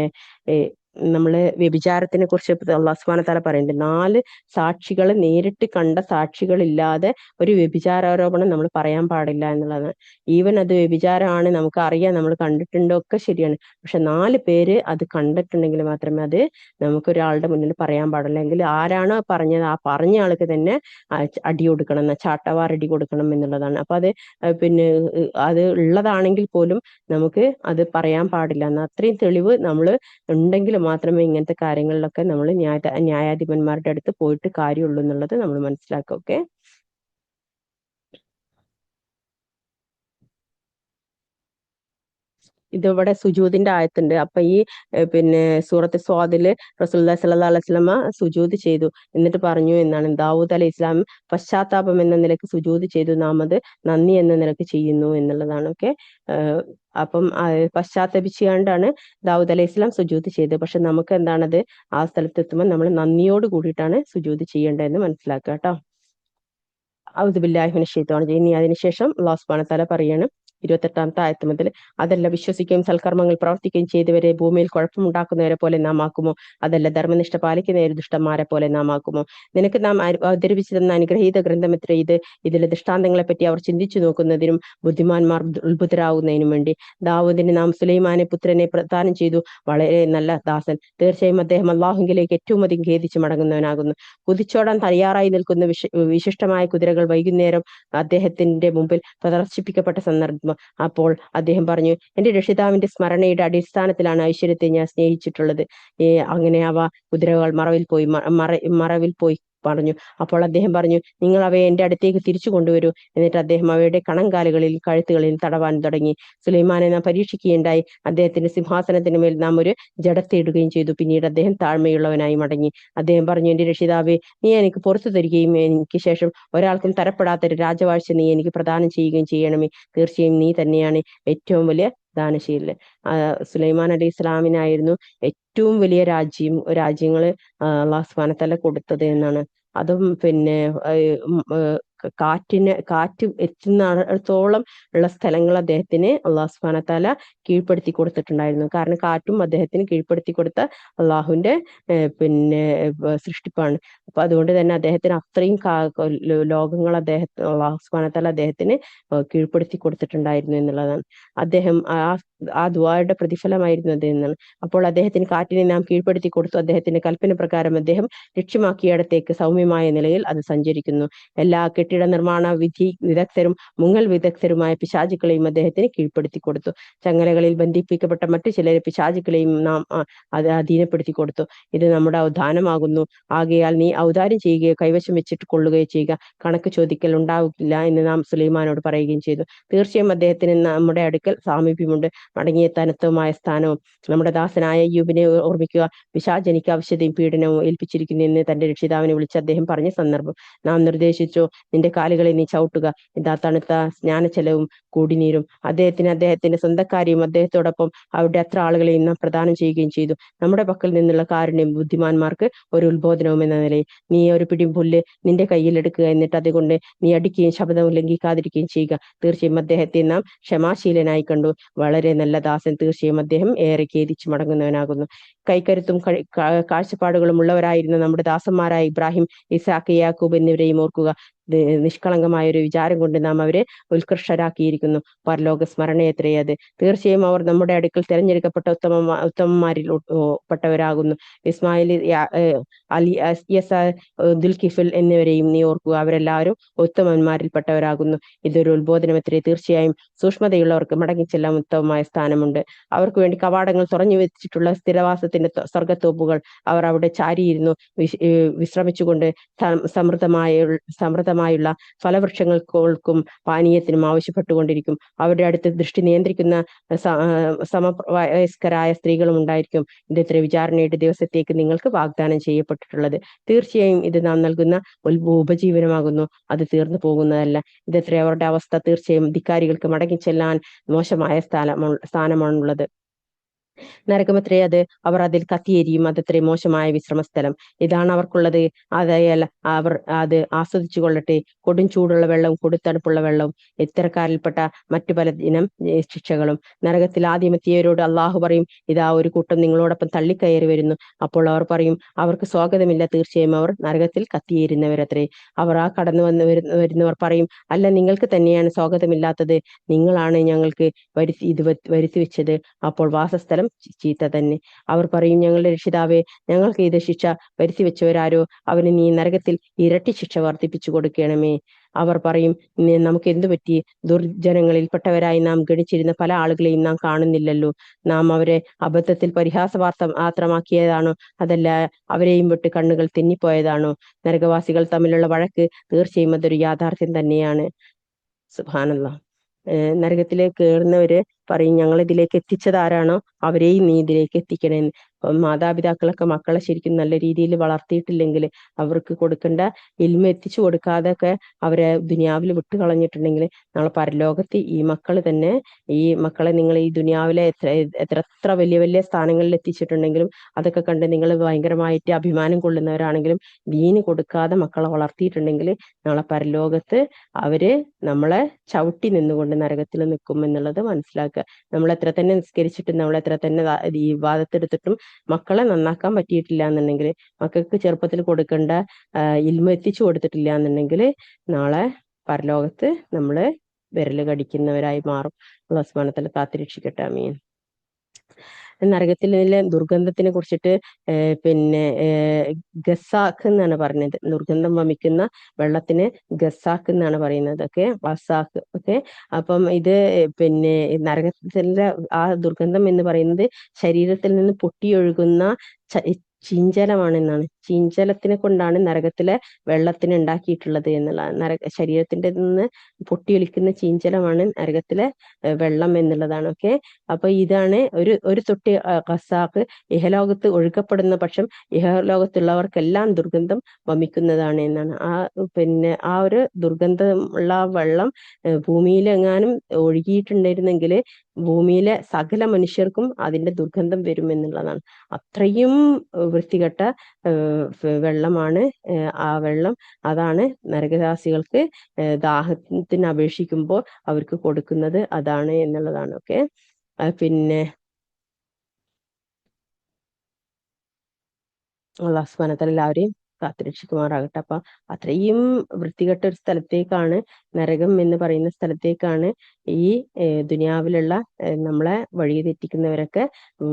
A: നമ്മള് വ്യഭിചാരത്തിനെ കുറിച്ച് അല്ലാഹു സുബ്ഹാനഹു വ തആല പറയുന്നുണ്ട്, 4 സാക്ഷികൾ നേരിട്ട് കണ്ട സാക്ഷികളില്ലാതെ ഒരു വ്യഭിചാരോപണം നമ്മൾ പറയാൻ പാടില്ല എന്നുള്ളതാണ്. ഈവൻ അത് വ്യഭിചാരമാണ്, നമുക്ക് അറിയാം, നമ്മൾ കണ്ടിട്ടുണ്ടോ ഒക്കെ ശരിയാണ്. പക്ഷെ 4 പേര് അത് കണ്ടിട്ടുണ്ടെങ്കിൽ മാത്രമേ അത് നമുക്കൊരാളുടെ മുന്നിൽ പറയാൻ പാടുള്ളൂ. എങ്കിൽ ആരാണോ പറഞ്ഞത് ആ പറഞ്ഞ ആൾക്ക് തന്നെ അടി കൊടുക്കണം, ചാട്ടവാർ അടി കൊടുക്കണം എന്നുള്ളതാണ്. അപ്പൊ അത് പിന്നെ അത് ഉള്ളതാണെങ്കിൽ പോലും നമുക്ക് അത് പറയാൻ പാടില്ല. എന്നാൽ അത്രയും തെളിവ് നമ്മൾ ഉണ്ടെങ്കിൽ മാത്രമേ ഇങ്ങനത്തെ കാര്യങ്ങളിലൊക്കെ നമ്മൾ ന്യായാധിപന്മാരുടെ അടുത്ത് പോയിട്ട് കാര്യമുള്ളൂ എന്നുള്ളത് നമ്മൾ മനസ്സിലാക്കുക. ഓക്കെ, ഇതിവിടെ സുജൂദിന്റെ ആയത്തുണ്ട്. അപ്പൊ ഈ പിന്നെ സൂറത്ത് സ്വാദില് റസൂലുള്ളാഹി സ്വല്ലല്ലാഹു അലൈഹി വസല്ലമ സുജൂദ് ചെയ്തു. എന്നിട്ട് പറഞ്ഞു എന്നാണ്, ദാവൂദ് അലൈഹി ഇസ്ലാം പശ്ചാത്താപം എന്ന നിലക്ക് സുജൂദ് ചെയ്തു, നാം അത് നന്ദി എന്ന നിലക്ക് ചെയ്യുന്നു എന്നുള്ളതാണ്. ഓക്കെ, അപ്പം പശ്ചാത്തപിച്ചുകൊണ്ടാണ് ദാവൂദ് അലൈഹി ഇസ്ലാം സുജൂദ് ചെയ്തത്. പക്ഷെ നമുക്ക് എന്താണത്, ആ സ്ഥലത്ത് എത്തുമ്പോൾ നമ്മൾ നന്ദിയോട് കൂടിയിട്ടാണ് സുജൂദ് ചെയ്യേണ്ടതെന്ന് മനസ്സിലാക്കുക കേട്ടോ. ഔദു ബില്ലാഹി മിനശ് ശൈത്വാനിർ റജീം. ഇനി അതിനുശേഷം അല്ലാഹു സുബ്ഹാനഹു വ തആല പറയാണ് 28-ാമത്തെ ആയത്ത് മുതൽ, അതല്ല വിശ്വസിക്കുകയും സൽക്കർമ്മങ്ങൾ പ്രവർത്തിക്കുകയും ചെയ്തവരെ ഭൂമിയിൽ കുഴപ്പമുണ്ടാക്കുന്നവരെ പോലെ നാം ആക്കുമോ? അതല്ല ധർമ്മനിഷ്ഠ പാലിക്കുന്നവരെ ദുഷ്ടന്മാരെ പോലെ നാം ആക്കുമോ? നിനക്ക് നാം അവതരിപ്പിച്ചു തന്ന അനുഗ്രഹീത ഗ്രന്ഥമെത്ര ഇത്, ഇതിലെ ദൃഷ്ടാന്തങ്ങളെ പറ്റി അവർ ചിന്തിച്ചു നോക്കുന്നതിനും ബുദ്ധിമാന്മാർ ഉത്ഭുതരാകുന്നതിനും വേണ്ടി. ദാവൂദിന് നാം സുലൈമാനെ പുത്രനെ പ്രദാനം ചെയ്തു, വളരെ നല്ല ദാസൻ. തീർച്ചയായും അദ്ദേഹം അള്ളാഹുവിലേക്ക് ഏറ്റവും അധികം ഖേദിച്ചു മടങ്ങുന്നവനാകുന്നു. കുതിച്ചോടാൻ തയ്യാറായി നിൽക്കുന്ന വിശിഷ്ടമായ കുതിരകൾ വൈകുന്നേരം അദ്ദേഹത്തിന്റെ മുമ്പിൽ പ്രദർശിപ്പിക്കപ്പെട്ട സന്ദർഭം. അപ്പോൾ അദ്ദേഹം പറഞ്ഞു, എന്റെ രക്ഷിതാവിന്റെ സ്മരണയുടെ അടിസ്ഥാനത്തിലാണ് ഐശ്വര്യത്തെ ഞാൻ സ്നേഹിച്ചിട്ടുള്ളത്. അങ്ങനെ അവ കുതിരകൾ മറവിൽ പോയി പറഞ്ഞു. അപ്പോൾ അദ്ദേഹം പറഞ്ഞു, നിങ്ങൾ അവയെ എൻ്റെ അടുത്തേക്ക് തിരിച്ചു കൊണ്ടുവരൂ. എന്നിട്ട് അദ്ദേഹം അവയുടെ കണങ്കാലുകളിൽ കഴുത്തുകളിൽ തടവാൻ തുടങ്ങി. സുലൈമാനെ നാം പരീക്ഷിക്കുകയുണ്ടായി. അദ്ദേഹത്തിന്റെ സിംഹാസനത്തിന് മേൽ നാം ഒരു ജഡത്തെ ഇടുകയും ചെയ്തു. പിന്നീട് അദ്ദേഹം താഴ്മയുള്ളവനായി മടങ്ങി. അദ്ദേഹം പറഞ്ഞു, എന്റെ രക്ഷിതാവേ, നീ എനിക്ക് പുറത്തു തരികയും എനിക്ക് ശേഷം ഒരാൾക്കും തരപ്പെടാത്തൊരു രാജവാഴ്ച നീ എനിക്ക് പ്രദാനം ചെയ്യുകയും ചെയ്യണമേ. തീർച്ചയായും നീ തന്നെയാണ് ഏറ്റവും വലിയ ദാനശീലൻ. സുലൈമാൻ അലൈഹി ഇസ്ലാമിനായിരുന്നു ഏറ്റവും വലിയ രാജ്യങ്ങള് അള്ളാഹു സുബ്ഹാനഹു വ തആല കൊടുത്തത് എന്നാണ്. അതും പിന്നെ കാറ്റ് എത്തുന്നിടത്തോളം ഉള്ള സ്ഥലങ്ങൾ അദ്ദേഹത്തിന് അള്ളാഹു സുബ്ഹാനഹു വ തആല കീഴ്പ്പെടുത്തി കൊടുത്തിട്ടുണ്ടായിരുന്നു. കാരണം കാറ്റും അദ്ദേഹത്തിന് കീഴ്പ്പെടുത്തി കൊടുത്ത അള്ളാഹുവിന്റെ പിന്നെ സൃഷ്ടിപ്പാണ്. അപ്പൊ അതുകൊണ്ട് തന്നെ അദ്ദേഹത്തിന് അത്രയും ലോകങ്ങൾ അള്ളാഹു സുബ്ഹാനഹു വ തആല അദ്ദേഹത്തിന് കീഴ്പ്പെടുത്തി കൊടുത്തിട്ടുണ്ടായിരുന്നു എന്നുള്ളതാണ്. അദ്ദേഹം ആ ദുആയുടെ പ്രതിഫലമായിരുന്നു അദ്ദേഹം. അപ്പോൾ അദ്ദേഹത്തിന് കാറ്റിനെ നാം കീഴ്പ്പെടുത്തി കൊടുത്തു. അദ്ദേഹത്തിന്റെ കൽപ്പന പ്രകാരം അദ്ദേഹം ലക്ഷ്യമാക്കിയിടത്തേക്ക് സൗമ്യമായ നിലയിൽ അത് സഞ്ചരിക്കുന്നു. എല്ലാ കെട്ടിട നിർമ്മാണ വിദഗ്ധരും മുങ്ങൽ വിദഗ്ധരുമായ പിശാചുക്കളെയും അദ്ദേഹത്തിന് കീഴ്പ്പെടുത്തി കൊടുത്തു. ചങ്ങലകളിൽ ബന്ധിപ്പിക്കപ്പെട്ട മറ്റു ചിലരെ പിശാചുക്കളെയും നാം അത് അധീനപ്പെടുത്തി കൊടുത്തു. ഇത് നമ്മുടെ ഔദാനമാകുന്നു. ആകയാൽ നീ ഔദാര്യം ചെയ്യുകയോ കൈവശം വെച്ചിട്ട് കൊള്ളുകയോ ചെയ്യുക, കണക്ക് ചോദിക്കൽ ഉണ്ടാവില്ല എന്ന് നാം സുലൈമാനോട് പറയുകയും ചെയ്തു. തീർച്ചയായും അദ്ദേഹത്തിന് നമ്മുടെ അടുക്കൽ സാമീപ്യമുണ്ട്, മടങ്ങിയെത്താൻ ഉത്തമമായ സ്ഥാനവും. നമ്മുടെ ദാസനായ അയ്യൂബിനെ ഓർമ്മിക്കുക. പിശാച് എനിക്ക് ആവശ്യതയും പീഡനവും ഏൽപ്പിച്ചിരിക്കുന്നു എന്ന് തന്റെ രക്ഷിതാവിനെ വിളിച്ച് അദ്ദേഹം പറഞ്ഞ സന്ദർഭം നാം നിർദ്ദേശിച്ചു. നിന്റെ കാലുകളെ നീ ചവിട്ടുക. ഇതാ തണുത്ത സ്നാനജലവും കൂടിനീരും. അദ്ദേഹത്തിന്റെ സ്വന്തക്കാരെയും അദ്ദേഹത്തോടൊപ്പം അവരുടെ അത്ര ആളുകളെയും നാം പ്രദാനം ചെയ്യുകയും ചെയ്തു. നമ്മുടെ പക്കൽ നിന്നുള്ള കാരുണ്യം ബുദ്ധിമാന്മാർക്ക് ഒരു ഉത്ബോധനവും എന്ന നിലയിൽ. നീ ഒരു പിടി പുല്ല് നിന്റെ കയ്യിൽ എടുക്കുക, എന്നിട്ട് അതുകൊണ്ട് നീ അടിക്കുകയും ശബ്ദം ലംഘിക്കാതിരിക്കുകയും ചെയ്യുക. തീർച്ചയായും അദ്ദേഹത്തെ നാം ക്ഷമാശീലനായി കണ്ടു. വളരെ നല്ല ദാസൻ. തീർച്ചയായും അദ്ദേഹം ഏറെ ഖേദിച്ചു മടങ്ങുന്നവനാകുന്നു. കൈക്കരുത്തും കാഴ്ചപ്പാടുകളും ഉള്ളവരായിരുന്ന നമ്മുടെ ദാസന്മാരായ ഇബ്രാഹിം, ഇസാഖ്, യാക്കൂബ് എന്നിവരെയും ഓർക്കുക. നിഷ്കളങ്കമായ ഒരു വിചാരം കൊണ്ട് നാം അവരെ ഉത്കൃഷ്ടരാക്കിയിരിക്കുന്നു. പരലോക സ്മരണയത്രേ അത്. തീർച്ചയായും അവർ നമ്മുടെ അടുക്കൽ തിരഞ്ഞെടുക്കപ്പെട്ട ഉത്തമന്മാരിൽ പെട്ടവരാകുന്നു. ഇസ്മായിൽ, ദുൽകിഫിൽ എന്നിവരെയും നീ ഓർക്കുക. അവരെല്ലാവരും ഉത്തമന്മാരിൽപ്പെട്ടവരാകുന്നു. ഇതൊരു ഉത്ബോധനമത്രേ. തീർച്ചയായും സൂക്ഷ്മതയുള്ളവർക്ക് മടങ്ങിച്ചെല്ലാൻ ഉത്തമമായ സ്ഥാനമുണ്ട്. അവർക്ക് വേണ്ടി കവാടങ്ങൾ തുറന്നു വെച്ചിട്ടുള്ള സ്ഥിരവാസത്തിന്റെ സ്വർഗത്തോപ്പുകൾ. അവർ അവിടെ ചാരിയിരുന്നു വിശ്രമിച്ചുകൊണ്ട് സമൃദ്ധമായുള്ള ഫലവൃക്ഷങ്ങൾക്കും പാനീയത്തിനും ആവശ്യപ്പെട്ടുകൊണ്ടിരിക്കും. അവരുടെ അടുത്ത് ദൃഷ്ടി നിയന്ത്രിക്കുന്ന സമവയസ്കരായ സ്ത്രീകളും ഉണ്ടായിരിക്കും. ഇതത്ര വിചാരണയുടെ ദിവസത്തേക്ക് നിങ്ങൾക്ക് വാഗ്ദാനം ചെയ്യപ്പെട്ടിട്ടുള്ളത്. തീർച്ചയായും ഇത് നാം നൽകുന്ന ഉപജീവനമാകുന്നു, അത് തീർന്നു പോകുന്നതല്ല. ഇതത്ര അവരുടെ അവസ്ഥ. തീർച്ചയായും ധിക്കാരികൾക്ക് മടങ്ങിച്ചെല്ലാൻ മോശമായ സ്ഥാനമാണുള്ളത്. നരകമത്രേ അത്. അവർ അതിൽ കത്തിയെരിയും. അതത്രേ മോശമായ വിശ്രമസ്ഥലം. ഇതാണ് അവർക്കുള്ളത്. അതായാൽ അവർ അത് ആസ്വദിച്ചു കൊള്ളട്ടെ. കൊടും ചൂടുള്ള വെള്ളവും കൊടുത്തണുപ്പുള്ള വെള്ളവും ഇത്തരക്കാരിൽപ്പെട്ട മറ്റു പല ഇനം ശിക്ഷകളും. നരകത്തിൽ ആദ്യമെത്തിയവരോട് അള്ളാഹു പറയും, ഇതാ ഒരു കൂട്ടം നിങ്ങളോടൊപ്പം തള്ളിക്കയറി വരുന്നു. അപ്പോൾ അവർ പറയും, അവർക്ക് സ്വാഗതമില്ല. തീർച്ചയായും അവർ നരകത്തിൽ കത്തിയേരുന്നവരത്രേ. അവർ ആ കടന്നു വരുന്നവർ പറയും, അല്ല, നിങ്ങൾക്ക് തന്നെയാണ് സ്വാഗതമില്ലാത്തത്. നിങ്ങളാണ് ഞങ്ങൾക്ക് വരുത്തി വെച്ചത്. അപ്പോൾ വാസസ്ഥലം ചീത്ത തന്നെ. അവർ പറയും, ഞങ്ങളുടെ രക്ഷിതാവേ, ഞങ്ങൾക്ക് ഇത് ശിക്ഷ വരുത്തി വെച്ചവരാരോ, അവന് നീ നരകത്തിൽ ഇരട്ടി ശിക്ഷ വർദ്ധിപ്പിച്ചു കൊടുക്കണമേ. അവർ പറയും, നമുക്ക് എന്തു പറ്റി? ദുർജനങ്ങളിൽപ്പെട്ടവരായി നാം ഗണിച്ചിരുന്ന പല ആളുകളെയും നാം കാണുന്നില്ലല്ലോ. നാം അവരെ അബദ്ധത്തിൽ മാത്രമാക്കിയതാണോ? അതല്ല അവരെയും വിട്ട് കണ്ണുകൾ തെന്നിപ്പോയതാണോ? നരകവാസികൾ തമ്മിലുള്ള വഴക്ക് തീർച്ചയായും അതൊരു യാഥാർത്ഥ്യം തന്നെയാണ്. സുബ്ഹാനല്ലാഹ്. നരകത്തിലേക്ക് കയറുന്നവര് പറയും, ഞങ്ങൾ ഇതിലേക്ക് എത്തിച്ചതാരാണോ അവരെയും നീ ഇതിലേക്ക് എത്തിക്കണേന്ന്. അപ്പം മാതാപിതാക്കളൊക്കെ മക്കളെ ശരിക്കും നല്ല രീതിയിൽ വളർത്തിയിട്ടില്ലെങ്കിൽ, അവർക്ക് കൊടുക്കേണ്ട ഇൽമ എത്തിച്ചു കൊടുക്കാതൊക്കെ അവരെ ദുനിയാവിൽ വിട്ടുകളഞ്ഞിട്ടുണ്ടെങ്കിൽ, നാളെ പരലോകത്ത് ഈ മക്കളെ നിങ്ങൾ ഈ ദുനിയാവിലെ എത്ര വലിയ വലിയ സ്ഥാനങ്ങളിൽ എത്തിച്ചിട്ടുണ്ടെങ്കിലും അതൊക്കെ കണ്ട് നിങ്ങൾ ഭയങ്കരമായിട്ട് അഭിമാനം കൊള്ളുന്നവരാണെങ്കിലും, ദീന് കൊടുക്കാതെ മക്കളെ വളർത്തിയിട്ടുണ്ടെങ്കിൽ നാളെ പരലോകത്ത് അവര് നമ്മളെ ചവിട്ടി നിന്നുകൊണ്ട് നരകത്തിൽ നിൽക്കും എന്നുള്ളത് മനസ്സിലാക്കുക. നമ്മൾ എത്ര തന്നെ നിസ്കരിച്ചിട്ടും നമ്മൾ എത്ര തന്നെ ഈ വാദത്തെടുത്തിട്ടും മക്കളെ നന്നാക്കാൻ പറ്റിയിട്ടില്ല എന്നുണ്ടെങ്കിൽ, മക്കൾക്ക് ചെറുപ്പത്തിൽ കൊടുക്കേണ്ട ഇൽമ എത്തിച്ചു കൊടുത്തിട്ടില്ല എന്നുണ്ടെങ്കിൽ, നാളെ പരലോകത്ത് നമ്മള് വിരല് കടിക്കുന്നവരായി മാറും. അല്ലാഹു സുബ്ഹാനഹു വ തആല കാത്തുരക്ഷിക്കട്ടെ. ആമീൻ. നരകത്തിലെ ദുർഗന്ധത്തിനെ കുറിച്ചിട്ട് പിന്നെ ഗസാഖ് എന്നാണ് പറഞ്ഞത്. ദുർഗന്ധം വമിക്കുന്ന വെള്ളത്തിന് ഗസാഖ് എന്നാണ് പറയുന്നത്. ഒക്കെ വസാഖ് ഒക്കെ. അപ്പം ഇത് പിന്നെ നരകത്തിലെ ആ ദുർഗന്ധം എന്ന് പറയുന്നത് ശരീരത്തിൽ നിന്ന് പൊട്ടിയൊഴുകുന്ന ചീഞ്ചലമാണെന്നാണ്. ചീഞ്ചലത്തിനെ കൊണ്ടാണ് നരകത്തിലെ വെള്ളത്തിന് ഉണ്ടാക്കിയിട്ടുള്ളത് എന്നുള്ളതാണ്. ശരീരത്തിന്റെ നിന്ന് പൊട്ടിയൊലിക്കുന്ന ചീഞ്ചലമാണ് നരകത്തിലെ വെള്ളം എന്നുള്ളതാണ്. ഓക്കെ, അപ്പൊ ഇതാണ് ഒരു തൊട്ടി ഖസാക്ക് ഇഹലോകത്ത് ഒഴുക്കപ്പെടുന്ന പക്ഷം ഇഹലോകത്തുള്ളവർക്കെല്ലാം ദുർഗന്ധം വമിക്കുന്നതാണ് എന്നാണ്. പിന്നെ ആ ഒരു ദുർഗന്ധമുള്ള ആ വെള്ളം ഭൂമിയിലെങ്ങാനും ഒഴുകിയിട്ടുണ്ടായിരുന്നെങ്കിൽ ഭൂമിയിലെ സകല മനുഷ്യർക്കും അതിന്റെ ദുർഗന്ധം വരും എന്നുള്ളതാണ്. അത്രയും വൃത്തികെട്ട വെള്ളമാണ് ആ വെള്ളം. അതാണ് നരകവാസികൾക്ക് ദാഹത്തിന് അപേക്ഷിക്കുമ്പോൾ അവർക്ക് കൊടുക്കുന്നത് അതാണ് എന്നുള്ളതാണ്. ഓക്കെ, പിന്നെ അള്ളാഹു സുബ്ഹാനഹു വ തആല എല്ലാവരെയും കാത്തുരക്ഷിക്കുമാറാകട്ടെ. അപ്പൊ അത്രയും വൃത്തികെട്ട ഒരു സ്ഥലത്തേക്കാണ്, നരകം എന്ന് പറയുന്ന സ്ഥലത്തേക്കാണ് ഈ ദുനിയാവിലുള്ള നമ്മളെ വഴി തെറ്റിക്കുന്നവരൊക്കെ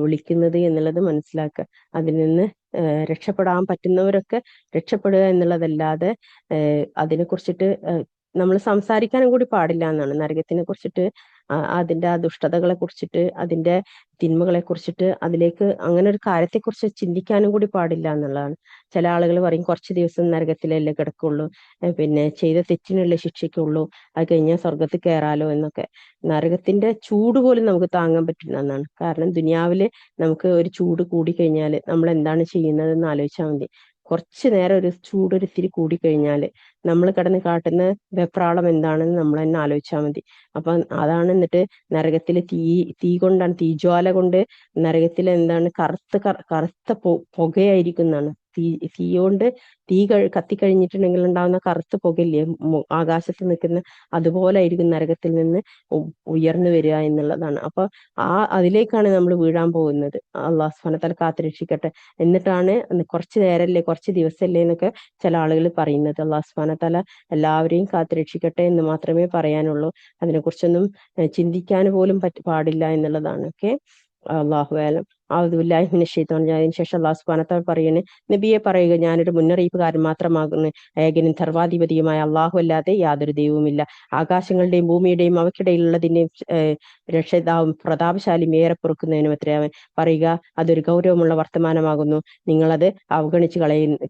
A: വിളിക്കുന്നത് എന്നുള്ളത് മനസ്സിലാക്കുക. അതിൽ നിന്ന് രക്ഷപ്പെടാൻ പറ്റുന്നവരൊക്കെ രക്ഷപ്പെടുക എന്നുള്ളതല്ലാതെ അതിനെക്കുറിച്ചിട്ട് നമ്മൾ സംസാരിക്കാനും കൂടി പാടില്ല എന്നാണ്. നരകത്തിനെ കുറിച്ചിട്ട്, അതിന്റെ ആ ദുഷ്ടതകളെ കുറിച്ചിട്ട്, അതിന്റെ തിന്മകളെ കുറിച്ചിട്ട്, അതിലേക്ക് അങ്ങനെ ഒരു കാര്യത്തെക്കുറിച്ച് ചിന്തിക്കാനും കൂടി പാടില്ല എന്നുള്ളതാണ്. ചില ആളുകൾ പറയും കുറച്ച് ദിവസം നരകത്തിലല്ലേ കിടക്കുള്ളൂ, പിന്നെ ചെയ്ത തെറ്റിനുള്ള ശിക്ഷയ്ക്കുള്ളൂ, അത് കഴിഞ്ഞാൽ സ്വർഗത്തിൽ കയറാലോ എന്നൊക്കെ. നരകത്തിന്റെ ചൂട് പോലും നമുക്ക് താങ്ങാൻ പറ്റില്ല എന്നാണ്. കാരണം ദുനിയാവില് നമുക്ക് ഒരു ചൂട് കൂടിക്കഴിഞ്ഞാൽ നമ്മൾ എന്താണ് ചെയ്യുന്നതെന്ന് ആലോചിച്ചാൽ മതി. കുറച്ചു നേരം ഒരു ചൂട് ഒരിത്തിരി കൂടിക്കഴിഞ്ഞാൽ നമ്മൾ കിടന്ന് കാട്ടുന്ന വെപ്രാളം എന്താണെന്ന് നമ്മൾ തന്നെ ആലോചിച്ചാൽ മതി. അപ്പൊ അതാണ്. എന്നിട്ട് നരകത്തിൽ തീ കൊണ്ടാണ്, തീജ്വാല കൊണ്ട് നരകത്തിൽ എന്താണ് കറുത്ത പുകയായിരിക്കും എന്നാണ്. തീ കൊണ്ട് കത്തിക്കഴിഞ്ഞിട്ടുണ്ടെങ്കിൽ ഉണ്ടാവുന്ന കറുത്ത പുകയില്ലേ ആകാശത്ത് നിൽക്കുന്ന, അതുപോലെ ആയിരിക്കും നരകത്തിൽ നിന്ന് ഉയർന്നു വരിക എന്നുള്ളതാണ്. അപ്പൊ അതിലേക്കാണ് നമ്മൾ വീഴാൻ പോകുന്നത്. അള്ളാഹു സുബ്ഹാനഹു വ തആല കാത്തുരക്ഷിക്കട്ടെ. എന്നിട്ടാണ് കുറച്ച് നേരല്ലേ, കുറച്ച് ദിവസമല്ലേ എന്നൊക്കെ ചില ആളുകൾ പറയുന്നത്. അള്ളാഹു സുബ്ഹാനഹു വ തആല എല്ലാവരെയും കാത്തുരക്ഷിക്കട്ടെ എന്ന് മാത്രമേ പറയാനുള്ളൂ. അതിനെക്കുറിച്ചൊന്നും ചിന്തിക്കാൻ പോലും പാടില്ല എന്നുള്ളതാണ്. ഓക്കെ, അള്ളാഹു ആലം. ഔദുബില്ലാഹി മിനശ് ശൈത്വാനിർ റജീം. അതിന് ശേഷം അള്ളാഹു സുബ്ഹാനഹു വ തആല പറയുന്നു, നബിയെ പറയുക, ഞാനൊരു മുന്നറിയിപ്പുകാരൻ മാത്രമാകുന്നു. ഏകനും സർവാധിപതിയുമായ അള്ളാഹു അല്ലാതെ യാതൊരു ദൈവവുമില്ല. ആകാശങ്ങളുടെയും ഭൂമിയുടെയും അവയ്ക്കിടയിലുള്ളതിന്റെയും രക്ഷിതാവും പ്രതാപശാലിയും ഏറെ പൊറുക്കുന്നതിനും അത്രേ അവൻ. പറയുക, അതൊരു ഗൗരവമുള്ള വർത്തമാനമാകുന്നു, നിങ്ങളത് അവഗണിച്ച്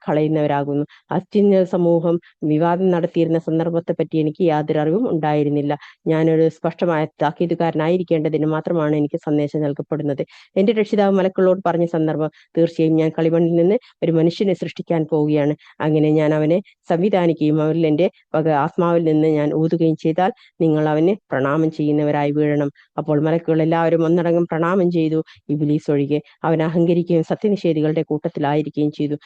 A: കളയുന്നവരാകുന്നു. അത്യുന്നത സമൂഹം വിവാദം നടത്തിയിരുന്ന സന്ദർഭത്തെ പറ്റി എനിക്ക് യാതൊരു അറിവും ഉണ്ടായിരുന്നില്ല. ഞാനൊരു സ്പഷ്ടമായ താക്കീതുകാരനായിരിക്കേണ്ടതിന് മാത്രമാണ് എനിക്ക് സന്ദേശം നൽകപ്പെടുന്നത്. എന്റെ രക്ഷിതാവ് മലക്കുകളോട് പറഞ്ഞ സന്ദർഭം, തീർച്ചയായും ഞാൻ കളിമണ്ണിൽ നിന്ന് ഒരു മനുഷ്യനെ സൃഷ്ടിക്കാൻ പോവുകയാണ്. അങ്ങനെ ഞാൻ അവനെ സംവിധാനിക്കുകയും അവരിൽ എന്റെ ആത്മാവിൽ നിന്ന് ഞാൻ ഊതുകയും ചെയ്താൽ നിങ്ങൾ അവന് പ്രണാമം ചെയ്യുന്നവരായി വീഴണം. അപ്പോൾ മലക്കുകൾ എല്ലാവരും ഒന്നടങ്കം പ്രണാമം ചെയ്തു, ഇബ്ലീസ് ഒഴികെ. അവൻ അഹങ്കരിക്കുകയും സത്യനിഷേധികളുടെ കൂട്ടത്തിലായിരിക്കുകയും ചെയ്തു.